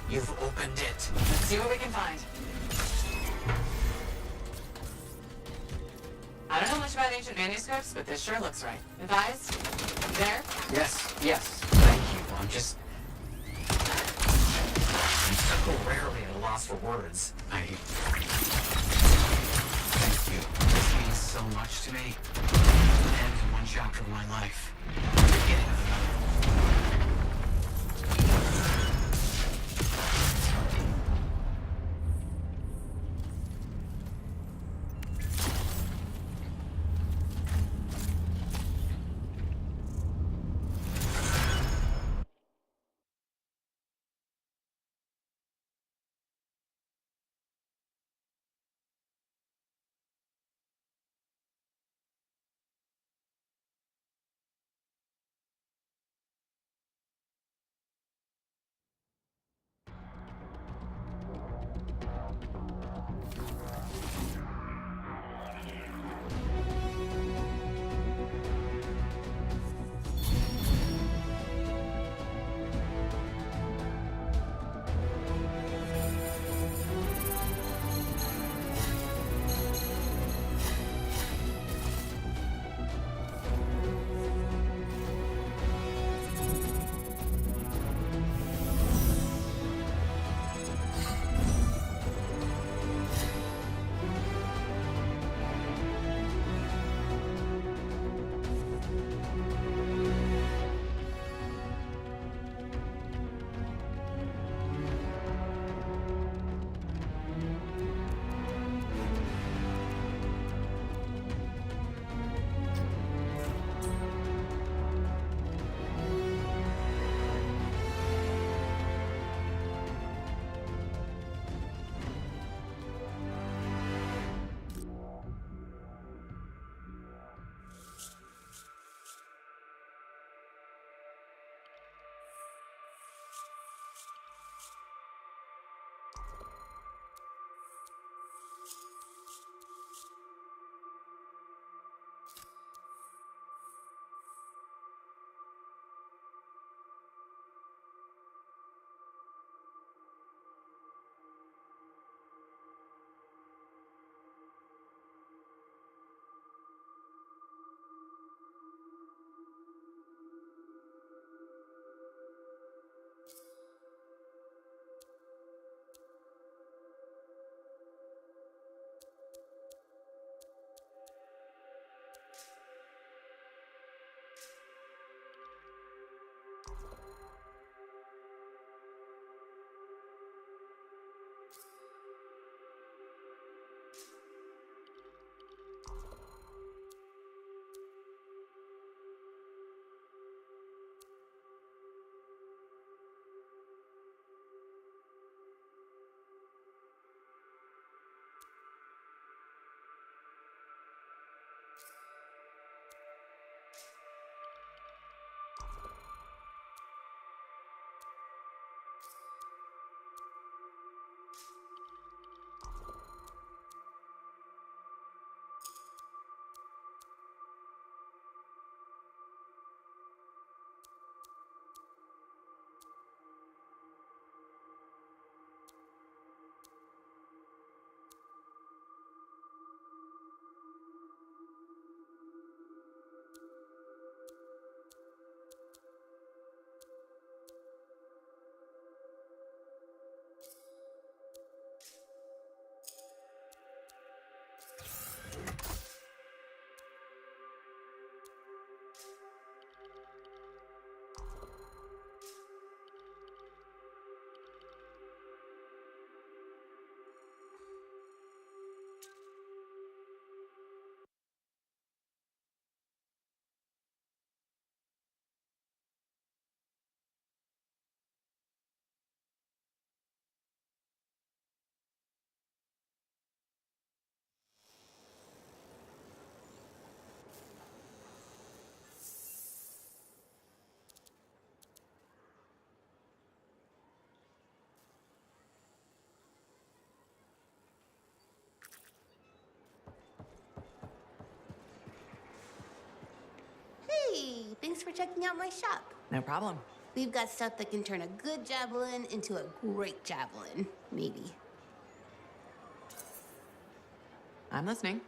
You've opened it. Let's see what we can find. I don't know much about ancient manuscripts, but this sure looks right. Advise? There? Yes. Thank you. I'm so rarely at a loss for words. Thank you. This means so much to me. End to one chapter of my life. Beginning of another. Thanks for checking out my shop. No problem. We've got stuff that can turn a good javelin into a great javelin, maybe. I'm listening.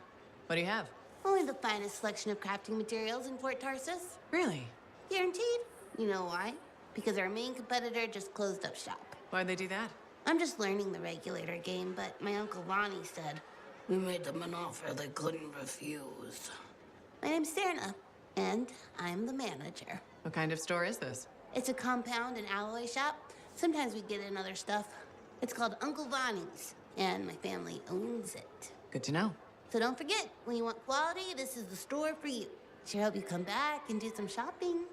What do you have? Only the finest selection of crafting materials in Fort Tarsus. Really? Guaranteed. You know why? Because our main competitor just closed up shop. Why'd they do that? I'm just learning the regulator game, but my Uncle Ronnie said, we made them an offer they couldn't refuse. My name's Serna, and I'm the manager. What kind of store is this? It's a compound and alloy shop. Sometimes we get in other stuff. It's called Uncle Ronnie's, and my family owns it. Good to know. So don't forget, when you want quality, this is the store for you. Sure hope you come back and do some shopping.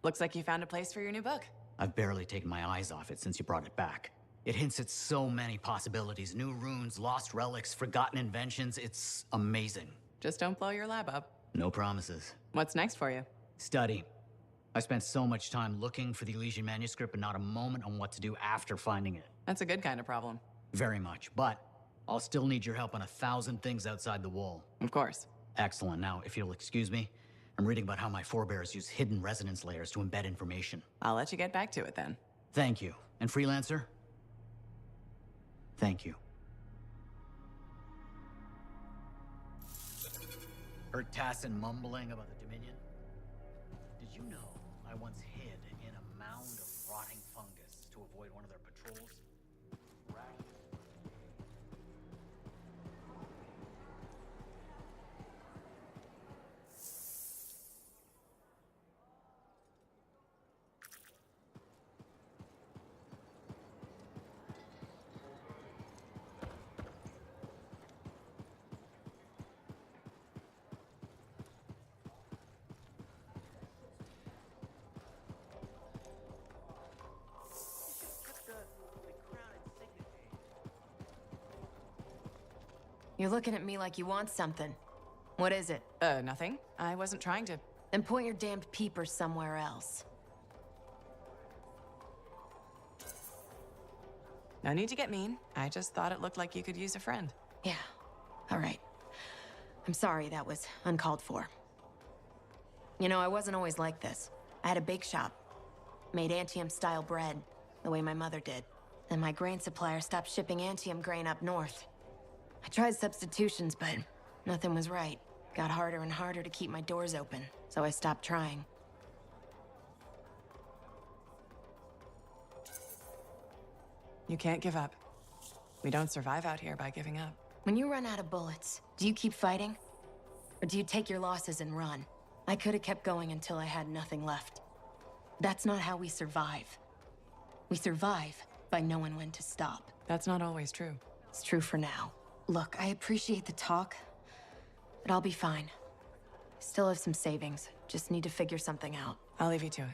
Looks like you found a place for your new book. I've barely taken my eyes off it since you brought it back. It hints at so many possibilities. New runes, lost relics, forgotten inventions. It's amazing. Just don't blow your lab up. No promises. What's next for you? Study. I spent so much time looking for the Elysian manuscript, but not a moment on what to do after finding it. That's a good kind of problem. Very much, but I'll still need your help on 1,000 things outside the wall. Of course. Excellent. Now, if you'll excuse me, I'm reading about how my forebears use hidden resonance layers to embed information. I'll let you get back to it then. Thank you. And Freelancer? Thank you. Heard Tassin mumbling about the Dominion? Did you know I once hid in a mound of rotting fungus to avoid one of their patrols? You're looking at me like you want something. What is it? Nothing. I wasn't trying to. Then point your damned peepers somewhere else. No need to get mean. I just thought it looked like you could use a friend. Yeah. All right. I'm sorry that was uncalled for. You know, I wasn't always like this. I had a bake shop. Made Anthem-style bread, the way my mother did. Then my grain supplier stopped shipping Anthem grain up north. I tried substitutions, but nothing was right. Got harder and harder to keep my doors open, so I stopped trying. You can't give up. We don't survive out here by giving up. When you run out of bullets, do you keep fighting? Or do you take your losses and run? I could have kept going until I had nothing left. That's not how we survive. We survive by knowing when to stop. That's not always true. It's true for now. Look, I appreciate the talk, but I'll be fine. Still have some savings. Just need to figure something out. I'll leave you to it.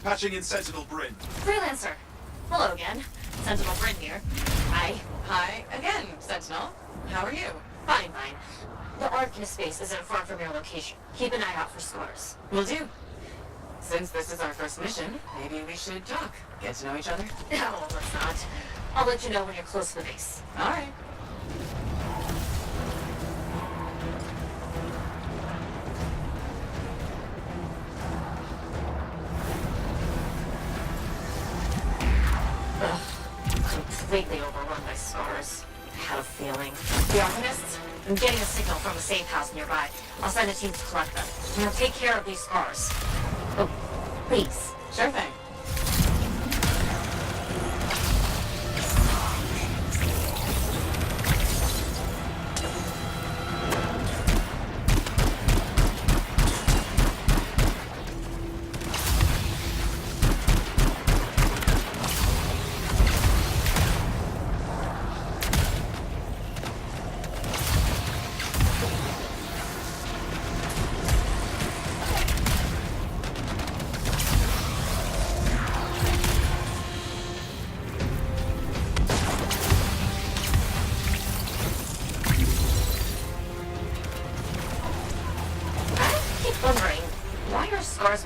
Patching in Sentinel Bryn. Freelancer. Hello again. Sentinel Bryn here. Hi. Hi again, Sentinel. How are you? Fine, fine. The Arcanist space isn't far from your location. Keep an eye out for scars. Will do. Since this is our first mission, maybe we should talk. Get to know each other? No, let's not. I'll let you know when you're close to the base. All right. Completely overrun by scars. I had a feeling. The Arcanists? I'm getting a signal from a safe house nearby. I'll send a team to collect them. Now take care of these scars. Oh, please. Sure thing.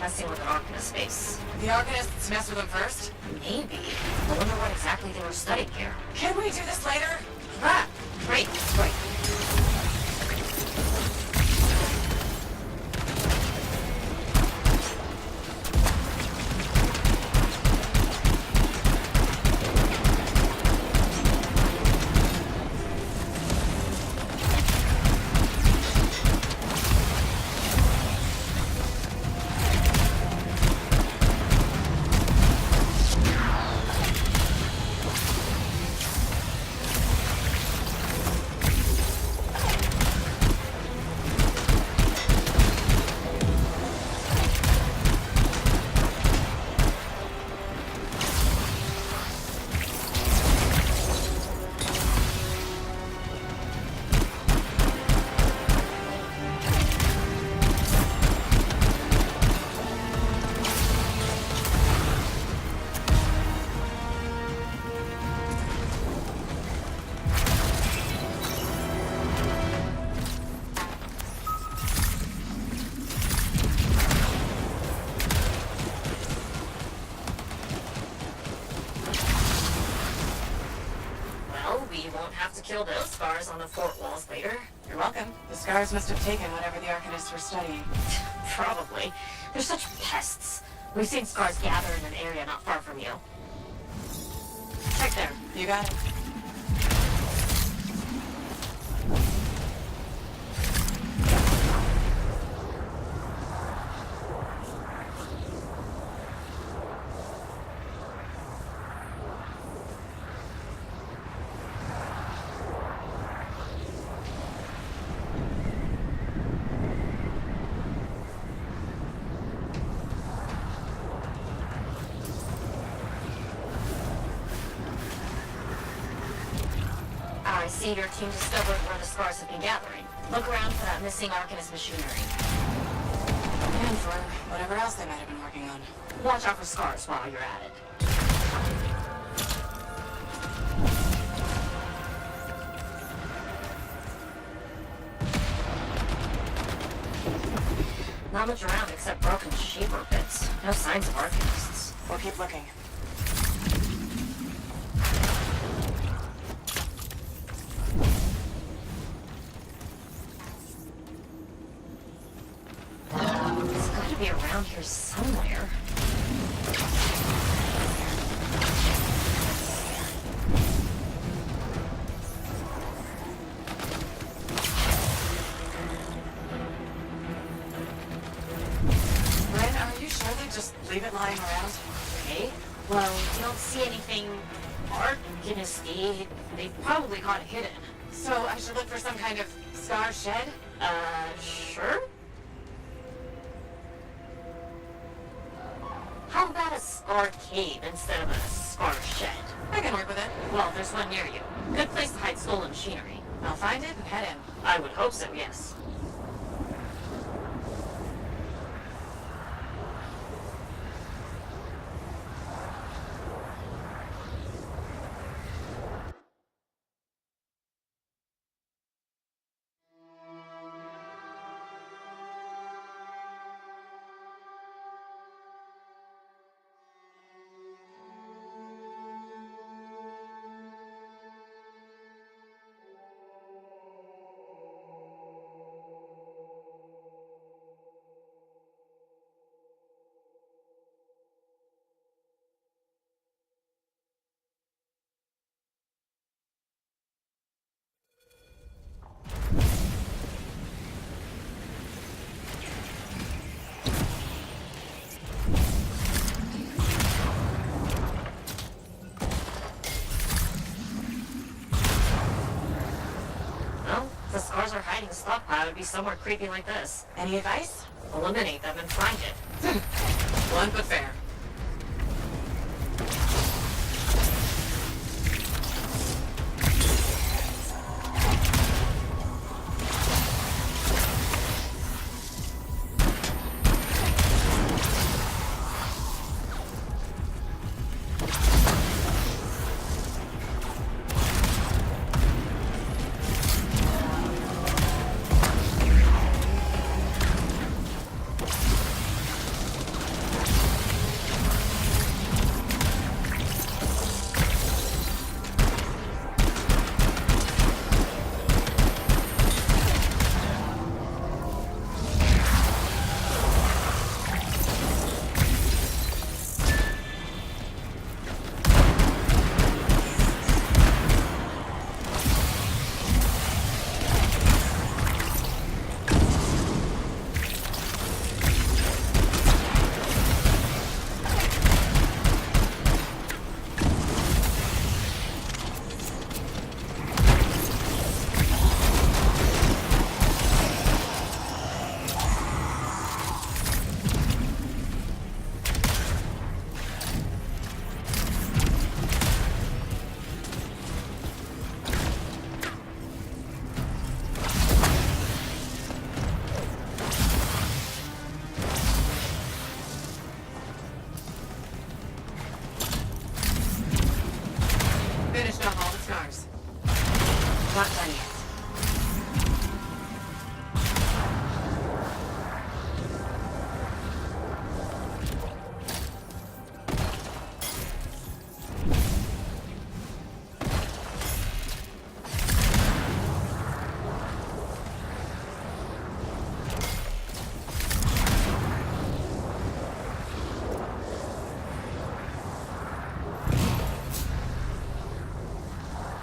Messing with an Arcanist space. The Arcanists messed with them first? Maybe. I wonder what exactly they were studying here. Can we do this later? Ah, great, great. Kill those scars on the fort walls later. You're welcome. The scars must have taken whatever the Arcanists were studying. Probably. They're such pests. We've seen scars gather in an area not far from you. Check there. You got it. I see your team discovered where the scars have been gathering. Look around for that missing Arcanist machinery. And for whatever else they might have been working on. Watch out for scars while you're at it. Not much around except broken shaper bits. No signs of Arcanists. We'll keep looking. It's gotta be around here somewhere. Bryn, are you sure they just leave it lying around? Okay. Well, you don't see anything Arcanist-y. They probably caught it hidden. So I should look for some kind of scar shed? Sure? How about a scar cave instead of a scar shed? I can work with it. Well, there's one near you. Good place to hide stolen machinery. I'll find it and head in. I would hope so, yes. hiding a stockpile would be somewhere creepy like this. Any advice? Eliminate them and find it. Blunt but fair. Finished off all the scars. Not done yet.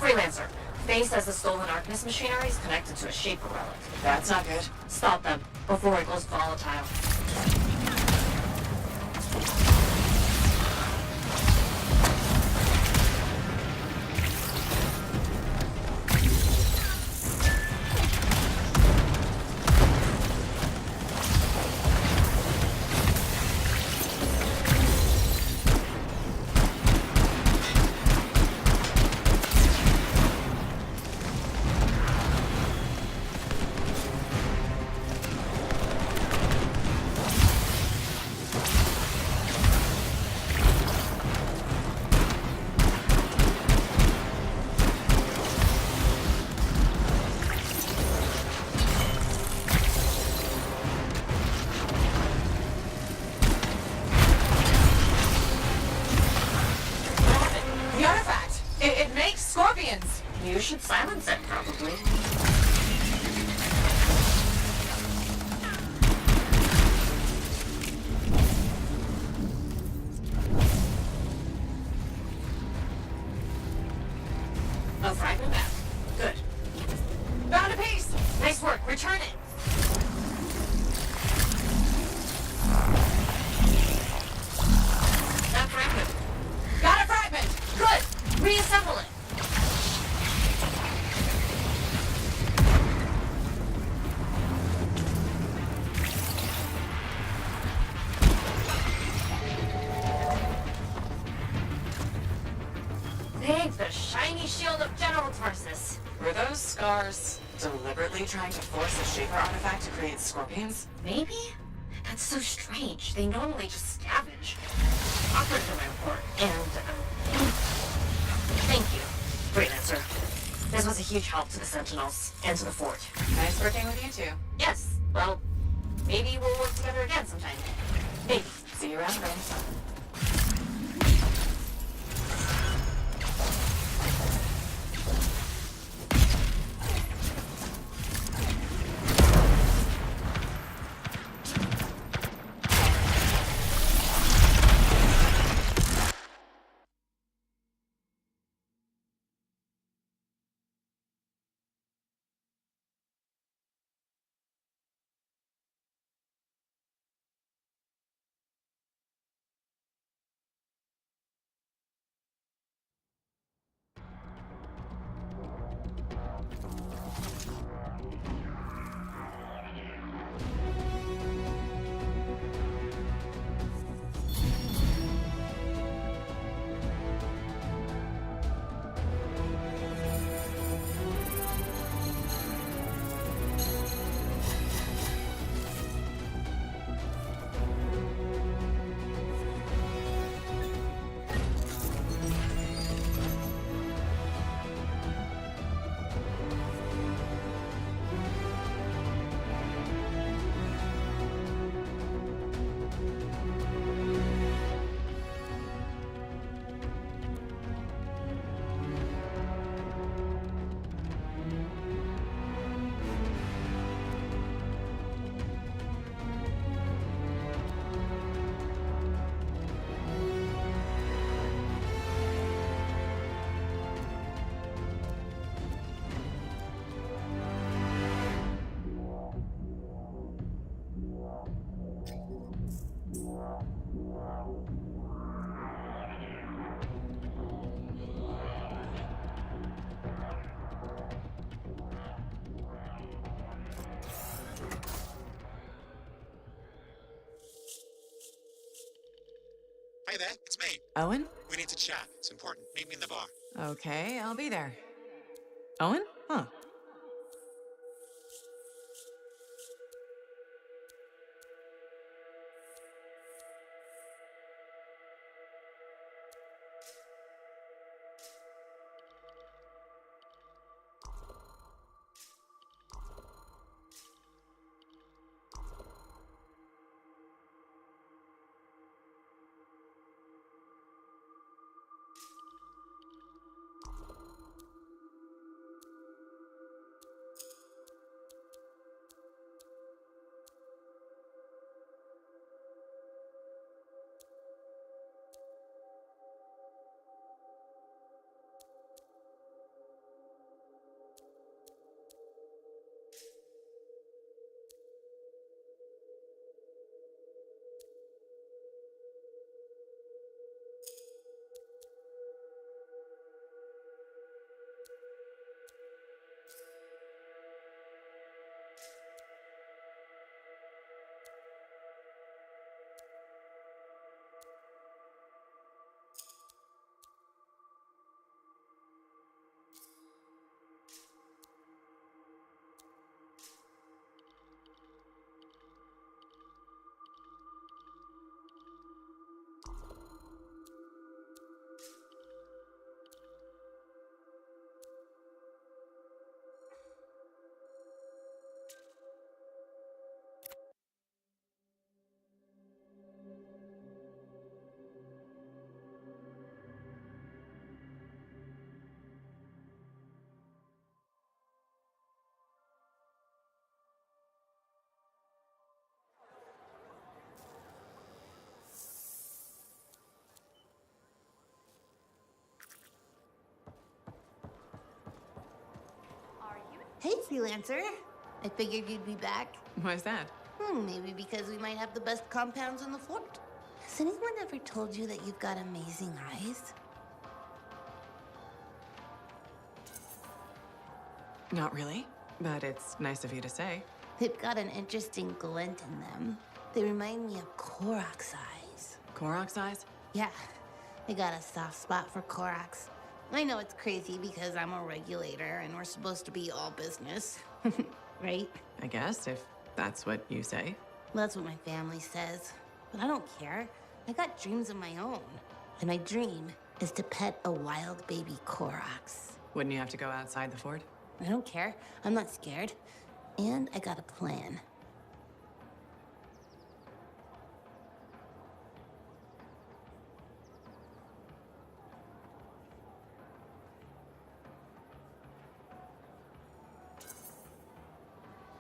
Freelancer. Faye says the stolen Arcanist machinery is connected to a Shaper relic. That's not good. Stop them before it goes volatile. The artifact! It makes scorpions! You should silence it, probably. A fragment back. Good. Found a piece! Nice work. Return it. That fragment. Got a fragment! Good. Reassemble it. Thank the shiny shield of General Tarsus. Were those scars deliberately trying to force a Shaper artifact to create scorpions? Maybe? That's so strange. They normally just scavenge. I'll put it in my report. And, thank you, Freelancer. This was a huge help to the Sentinels and to the fort. Nice working with you two. Yes, well, maybe we'll work together again sometime. Maybe. See you around, Ray. Hi there, it's me. Owen? We need to chat. It's important. Meet me in the bar. Okay, I'll be there. Owen? Huh. Hey, freelancer. I figured you'd be back. Why's that? Maybe because we might have the best compounds in the fort. Has anyone ever told you that you've got amazing eyes? Not really, but it's nice of you to say. They've got an interesting glint in them. They remind me of Korok's eyes. Korok's eyes? Yeah, I got a soft spot for Korok's. I know it's crazy because I'm a regulator and we're supposed to be all business, right? I guess, if that's what you say. That's what my family says. But I don't care. I got dreams of my own. And my dream is to pet a wild baby Korok's. Wouldn't you have to go outside the fort? I don't care. I'm not scared. And I got a plan.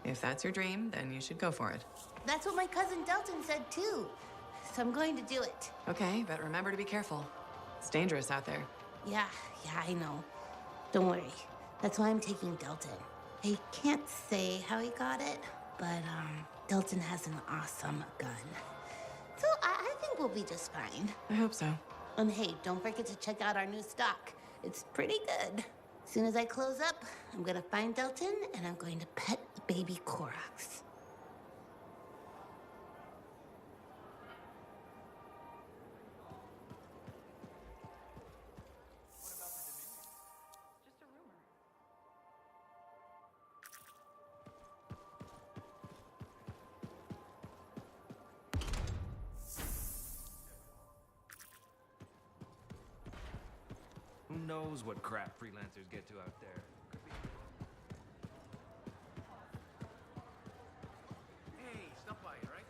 If that's your dream, then you should go for it. That's what my cousin Delton said too. So I'm going to do it. Okay, but remember to be careful. It's dangerous out there. Yeah, I know. Don't worry. That's why I'm taking Delton. I can't say how he got it, but Delton has an awesome gun. So I think we'll be just fine. I hope so. And hey, don't forget to check out our new stock. It's pretty good. As soon as I close up, I'm gonna find Delton and I'm going to pet the baby Korok's. Who knows what crap freelancers get to out there? Hey, stop by, right?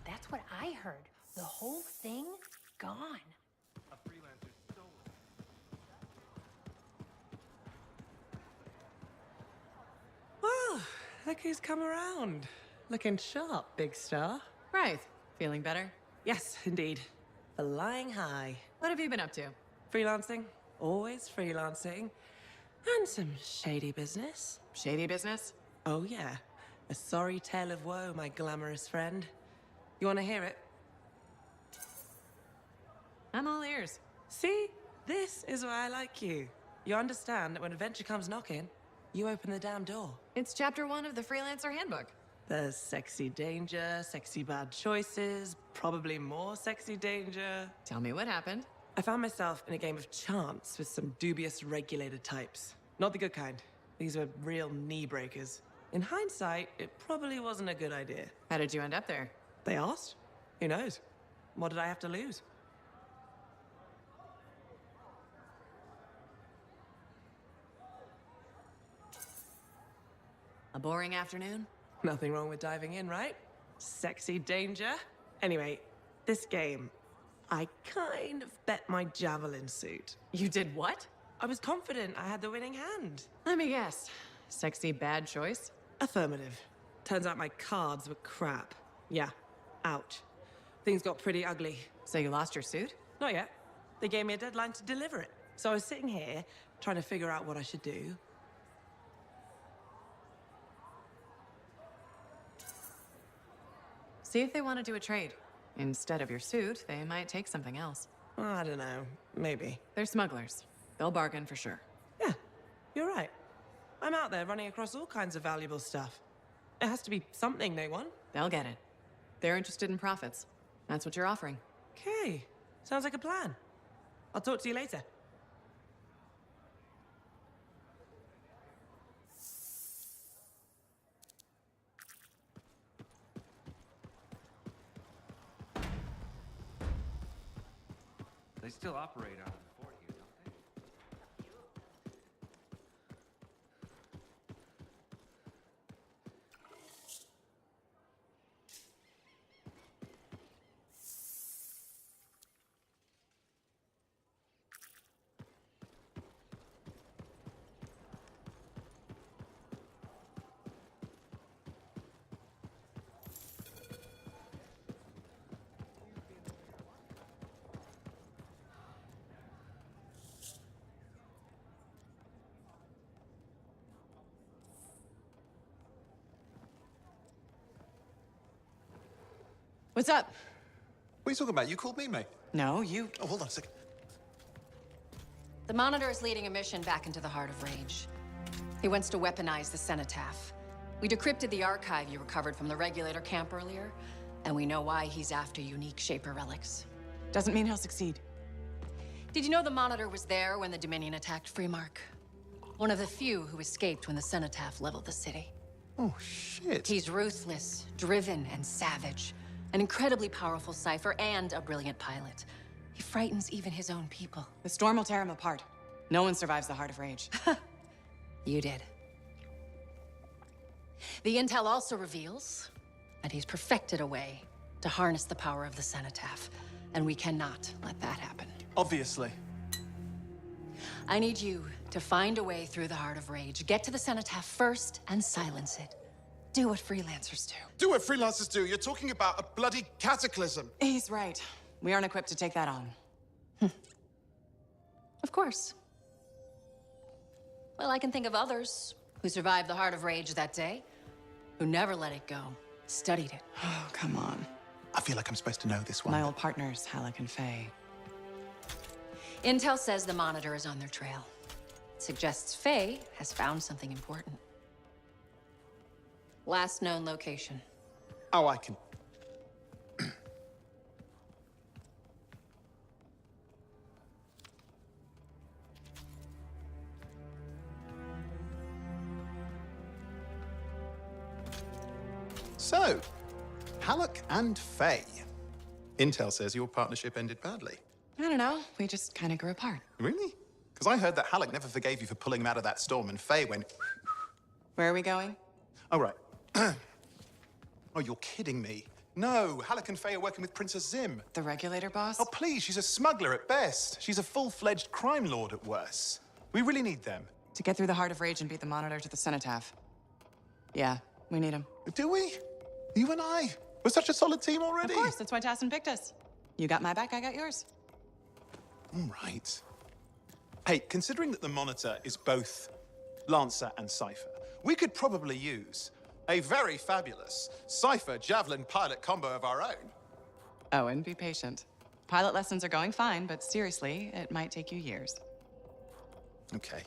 That's what I heard. The whole thing gone. A freelancer stole it. Well, look who's come around. Looking sharp, big star. Right. Feeling better? Yes, indeed. Flying high. What have you been up to? Freelancing. Always freelancing. And some shady business. Shady business? Oh, yeah. A sorry tale of woe, my glamorous friend. You want to hear it? I'm all ears. See? This is why I like you. You understand that when adventure comes knocking, you open the damn door. It's chapter 1 of the Freelancer Handbook. There's sexy danger, sexy bad choices, probably more sexy danger. Tell me what happened. I found myself in a game of chance with some dubious regulated types. Not the good kind. These were real knee breakers. In hindsight, it probably wasn't a good idea. How did you end up there? They asked. Who knows? What did I have to lose? A boring afternoon? Nothing wrong with diving in, right? Sexy danger. Anyway, this game, I kind of bet my javelin suit. You did what? I was confident I had the winning hand. Let me guess. Sexy bad choice? Affirmative. Turns out my cards were crap. Yeah, ouch. Things got pretty ugly. So you lost your suit? Not yet. They gave me a deadline to deliver it. So I was sitting here, trying to figure out what I should do. See if they want to do a trade. Instead of your suit, they might take something else. I don't know. Maybe. They're smugglers. They'll bargain for sure. Yeah, you're right. I'm out there running across all kinds of valuable stuff. It has to be something they want. They'll get it. They're interested in profits. That's what you're offering. Okay. Sounds like a plan. I'll talk to you later. They still operate out of the fort here, don't they? What's up? What are you talking about? You called me, mate. No, you... Oh, hold on a second. The Monitor is leading a mission back into the Heart of Rage. He wants to weaponize the Cenotaph. We decrypted the archive you recovered from the Regulator camp earlier, and we know why he's after unique Shaper relics. Doesn't mean he'll succeed. Did you know the Monitor was there when the Dominion attacked Freemark? One of the few who escaped when the Cenotaph leveled the city. Oh, shit. He's ruthless, driven, and savage. An incredibly powerful cipher and a brilliant pilot. He frightens even his own people. The storm will tear him apart. No one survives the Heart of Rage. You did. The intel also reveals that he's perfected a way to harness the power of the Cenotaph, and we cannot let that happen. Obviously. I need you to find a way through the Heart of Rage, get to the Cenotaph first, and silence it. Do what freelancers do. Do what freelancers do? You're talking about a bloody cataclysm. He's right. We aren't equipped to take that on. Of course. Well, I can think of others who survived the Heart of Rage that day, who never let it go, studied it. Oh, come on. I feel like I'm supposed to know this one. My old partners, Halleck and Faye. Intel says the Monitor is on their trail. Suggests Faye has found something important. Last known location. Oh, I can... So, Halleck and Faye. Intel says your partnership ended badly. I don't know. We just kind of grew apart. Really? Because I heard that Halleck never forgave you for pulling him out of that storm, and Faye went... Where are we going? Oh, right. Oh, you're kidding me. No, Halleck and Faye are working with Princess Zim. The Regulator boss? Oh, please, she's a smuggler at best. She's a full-fledged crime lord at worst. We really need them. To get through the Heart of Rage and beat the Monitor to the Cenotaph. Yeah, we need him. Do we? You and I? We're such a solid team already. Of course, that's why Tassin picked us. You got my back, I got yours. All right. Hey, considering that the Monitor is both Lancer and Cypher, we could probably use a very fabulous Cypher Javelin pilot combo of our own. Oh, and be patient. Pilot lessons are going fine, but seriously, it might take you years. Okay.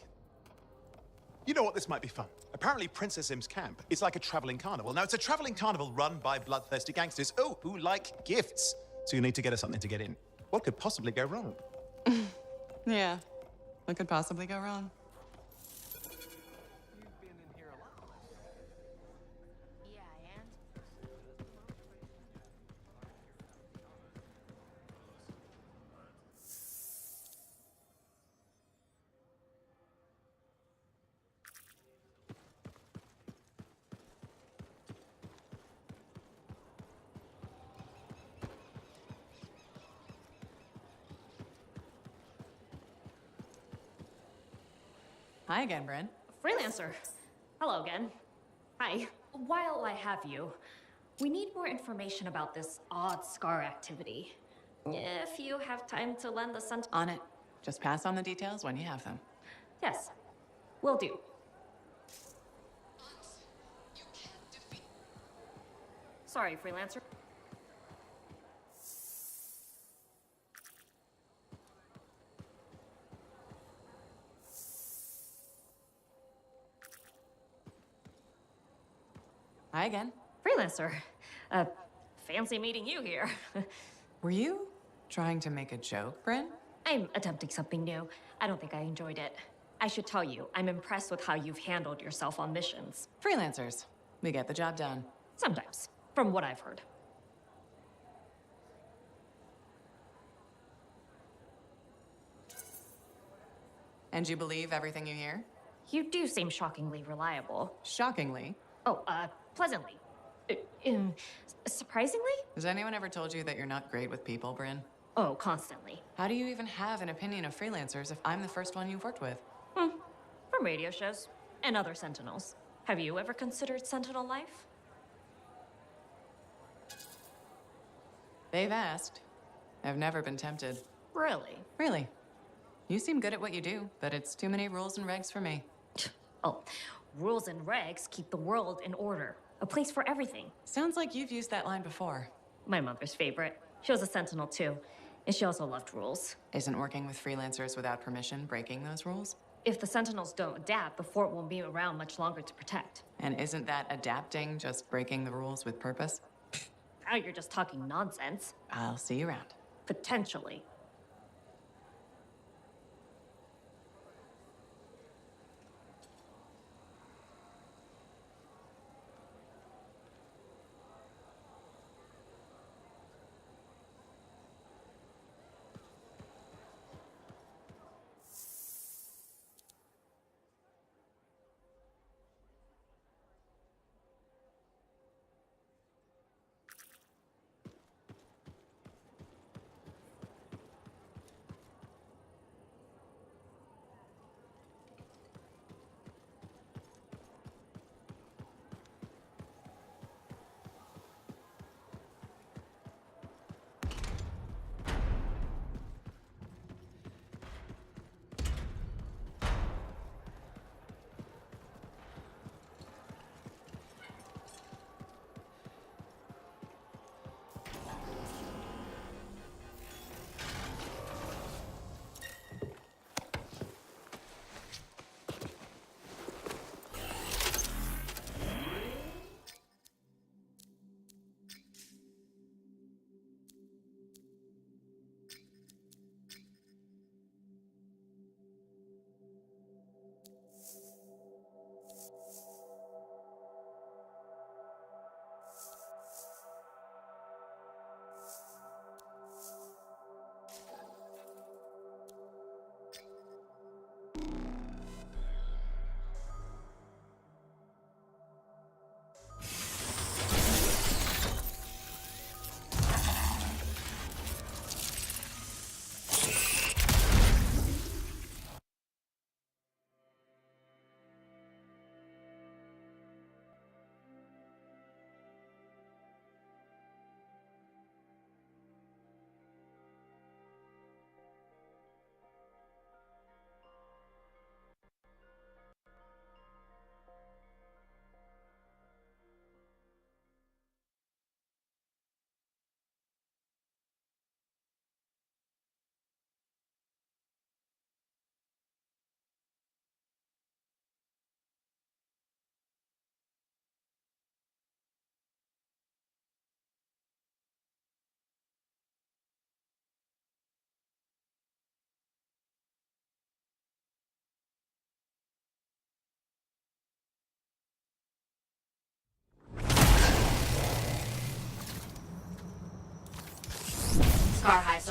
You know what? This might be fun. Apparently, Princess Im's camp is like a traveling carnival. Now, it's a traveling carnival run by bloodthirsty gangsters, who like gifts. So you need to get us something to get in. What could possibly go wrong? Yeah. What could possibly go wrong? Hi again, Bryn. Freelancer. Hello again. Hi. While I have you, we need more information about this odd scar activity. If you have time to lend the Sentinel. On it. Just pass on the details when you have them. Yes, will do. Sorry, Freelancer. Hi again. Freelancer. Fancy meeting you here. Were you trying to make a joke, Bryn? I'm attempting something new. I don't think I enjoyed it. I should tell you, I'm impressed with how you've handled yourself on missions. Freelancers. We get the job done. Sometimes, from what I've heard. And you believe everything you hear? You do seem shockingly reliable. Shockingly? Oh, pleasantly. Surprisingly? Has anyone ever told you that you're not great with people, Bryn? Oh, constantly. How do you even have an opinion of freelancers if I'm the first one you've worked with? From radio shows and other Sentinels. Have you ever considered Sentinel life? They've asked. I've never been tempted. Really? Really. You seem good at what you do, but it's too many rules and regs for me. Oh, rules and regs keep the world in order. A place for everything. Sounds like you've used that line before. My mother's favorite. She was a Sentinel too, and she also loved rules. Isn't working with freelancers without permission breaking those rules? If the Sentinels don't adapt, the fort won't be around much longer to protect. And isn't that adapting just breaking the rules with purpose? Now you're just talking nonsense. I'll see you around. Potentially.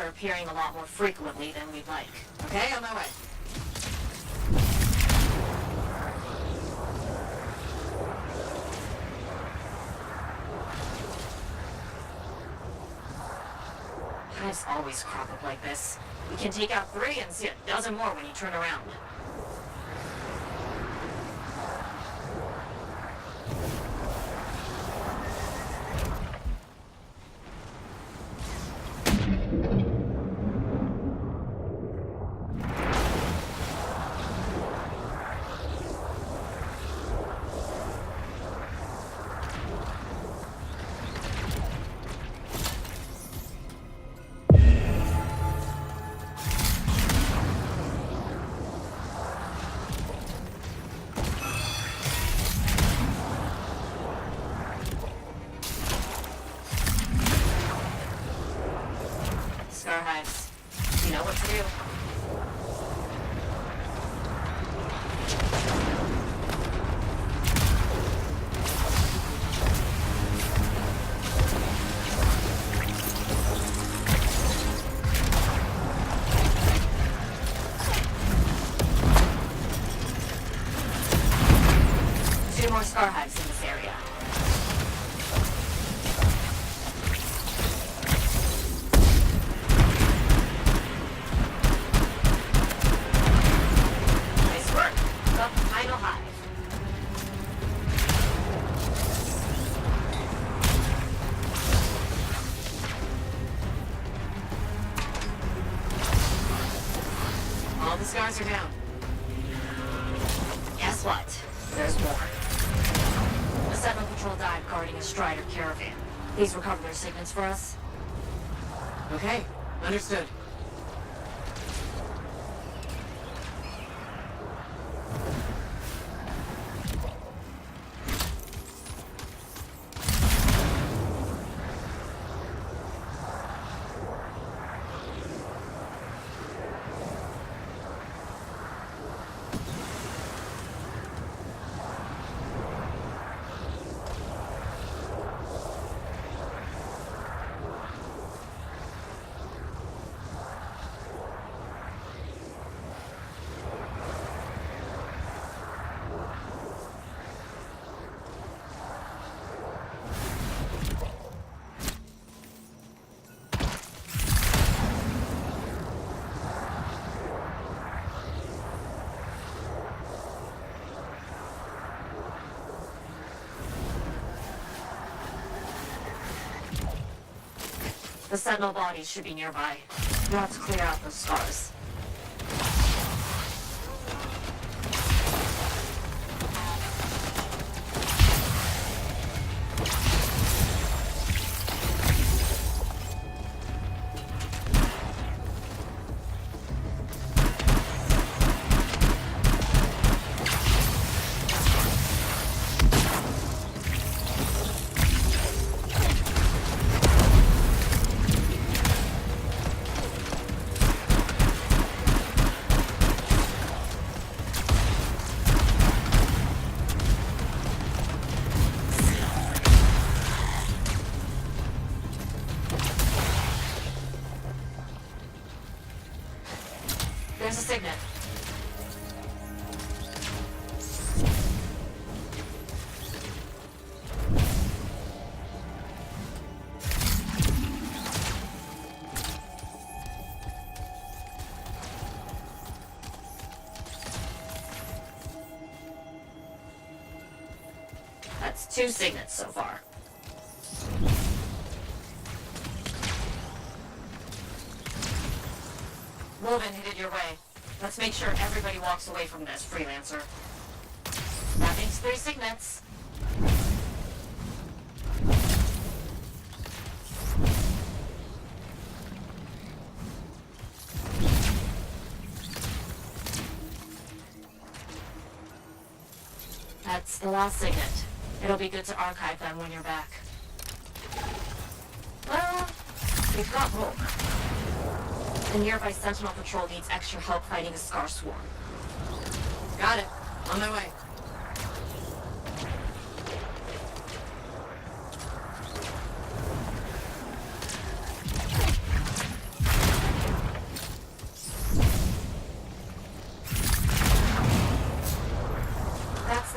are appearing a lot more frequently than we'd like. Okay, on my way. Hives always crop up like this. We can take out 3 and see a dozen more when you turn around. Hives. You know what to do. Two more scar hives in this area. All the scars are down. Guess what? There's more. The Sentinel Patrol died guarding a Strider caravan. Please recover their signets for us. Okay, understood. The Sentinel bodies should be nearby. You'll have to clear out those scars. There's a signet. That's 2 signets so far. Woven headed your way. Let's make sure everybody walks away from this, Freelancer. That makes 3 signets. That's the last signet. It'll be good to archive them when you're back. Well, we've got hope. The nearby Sentinel Patrol needs extra help fighting a Scar Swarm. Got it. On my way.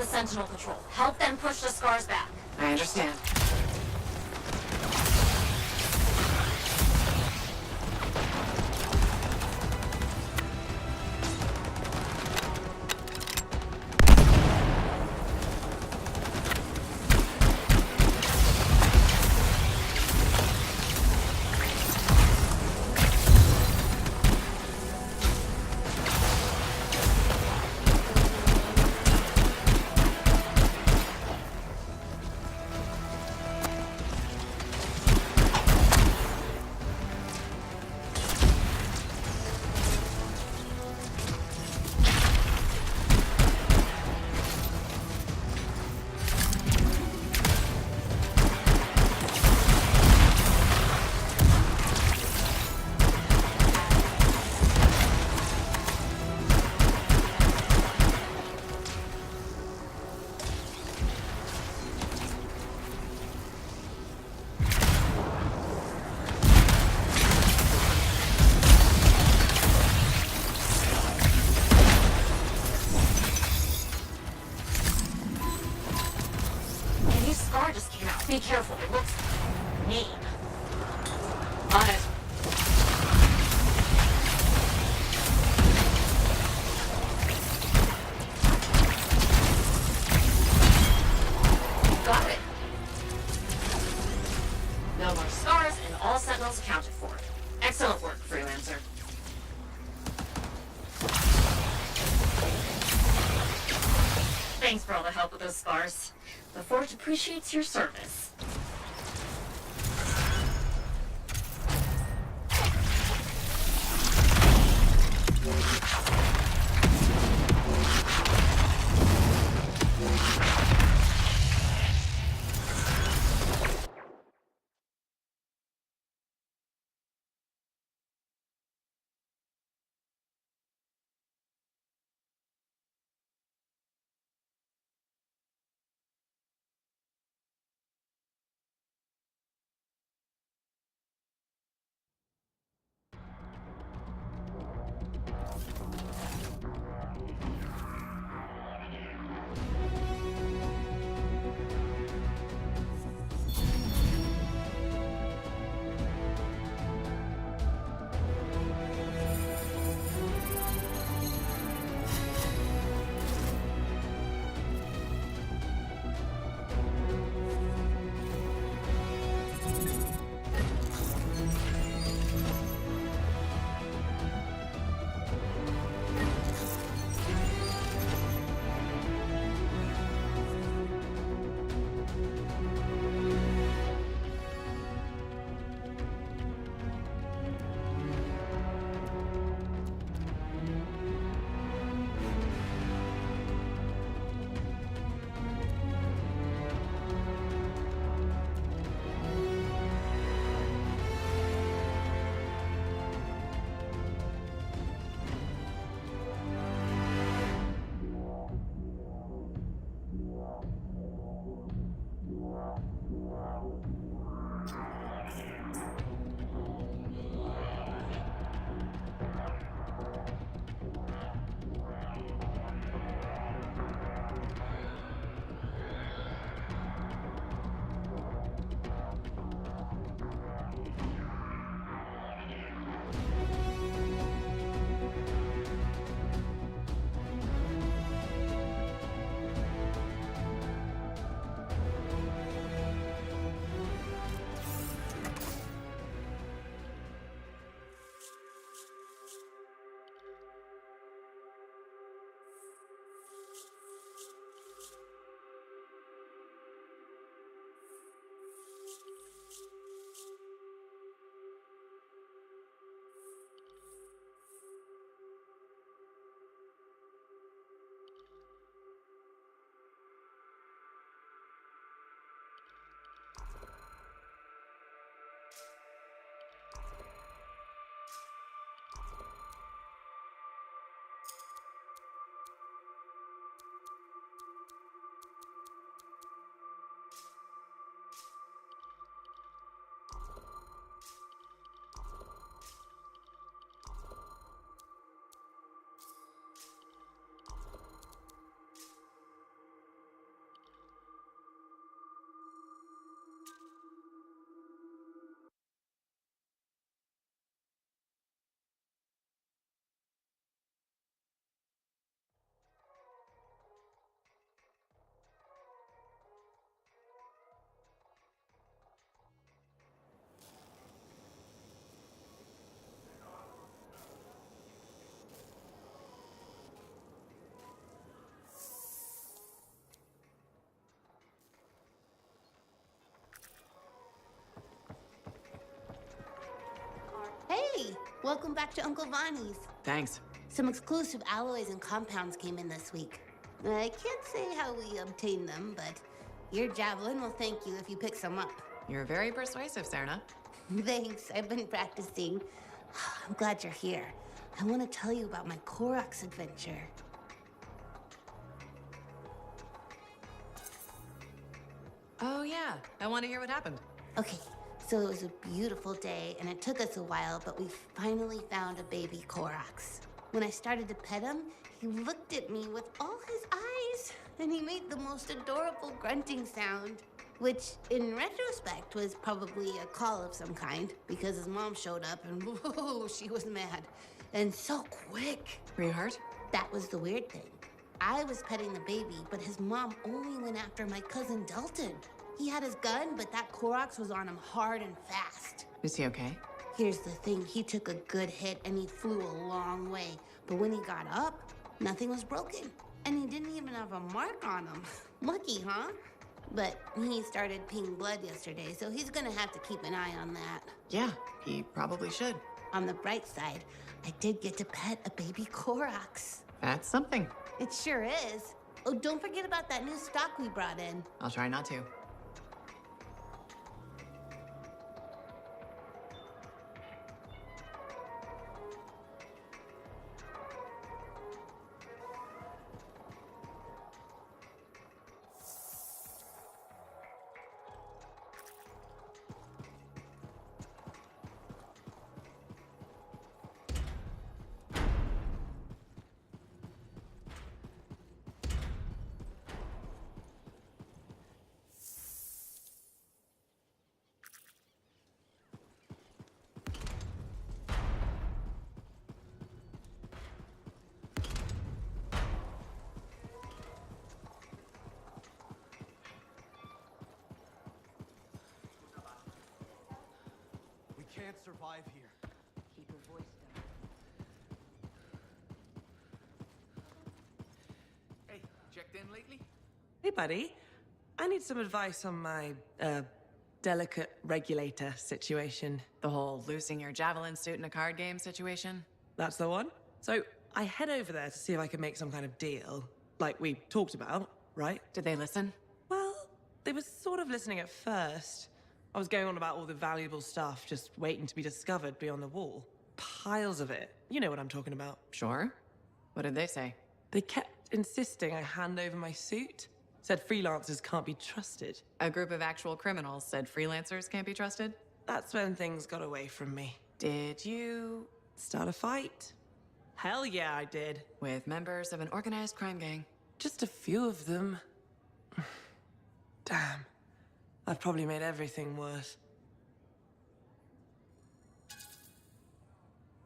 the Sentinel Patrol. Help them push the scars back. I understand. Be careful, it looks mean. On it. Got it. No more scars and all sentinels accounted for. Excellent work, Freelancer. Thanks for all the help with those scars. The Forge appreciates your service. Welcome back to Uncle Vonnie's. Thanks. Some exclusive alloys and compounds came in this week. I can't say how we obtained them, but your javelin will thank you if you pick some up. You're very persuasive, Serna. Thanks, I've been practicing. I'm glad you're here. I want to tell you about my Koroks adventure. Oh, yeah. I want to hear what happened. Okay, so it was a beautiful day, and it took us a while, but we finally found a baby Koroks. When I started to pet him, he looked at me with all his eyes, and he made the most adorable grunting sound, which, in retrospect, was probably a call of some kind, because his mom showed up, and whoa, she was mad. And so quick. Were you hurt? That was the weird thing. I was petting the baby, but his mom only went after my cousin Dalton. He had his gun, but that Koroks was on him hard and fast. Is he okay? Here's the thing, he took a good hit and he flew a long way. But when he got up, nothing was broken. And he didn't even have a mark on him. Lucky, huh? But he started peeing blood yesterday, so he's gonna have to keep an eye on that. Yeah, he probably should. On the bright side, I did get to pet a baby Koroks. That's something. It sure is. Oh, don't forget about that new stock we brought in. I'll try not to. Can't survive here. Keep your voice down. Hey, checked in lately? Hey, buddy. I need some advice on my, delicate regulator situation. The whole losing your javelin suit in a card game situation? That's the one. So I head over there to see if I can make some kind of deal, like we talked about, right? Did they listen? Well, they were sort of listening at first. I was going on about all the valuable stuff just waiting to be discovered beyond the wall. Piles of it. You know what I'm talking about. Sure. What did they say? They kept insisting I hand over my suit. Said freelancers can't be trusted. A group of actual criminals said freelancers can't be trusted? That's when things got away from me. Did you start a fight? Hell yeah, I did. With members of an organized crime gang? Just a few of them. Damn. I've probably made everything worse.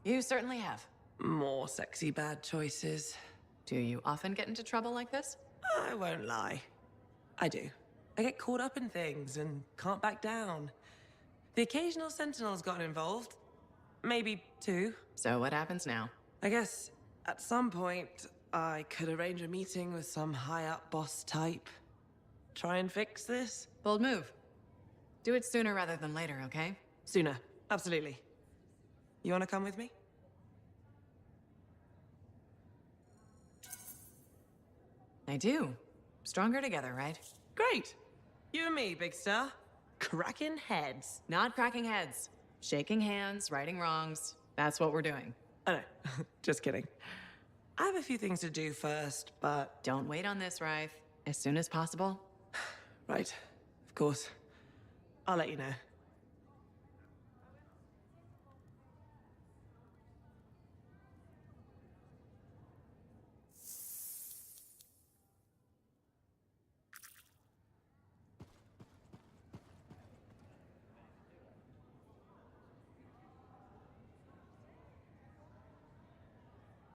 You certainly have. More sexy bad choices. Do you often get into trouble like this? I won't lie. I do. I get caught up in things and can't back down. The occasional Sentinel's gotten involved. Maybe two. So what happens now? I guess at some point, I could arrange a meeting with some high-up boss type. Try and fix this? Bold move. Do it sooner rather than later, okay? Sooner. Absolutely. You want to come with me? I do. Stronger together, right? Great. You and me, Big Star. Cracking heads. Not cracking heads. Shaking hands, righting wrongs. That's what we're doing. Oh, no. Just kidding. I have a few things to do first, but... Don't wait on this, Rife. As soon as possible. Right. Of course. I'll let you know.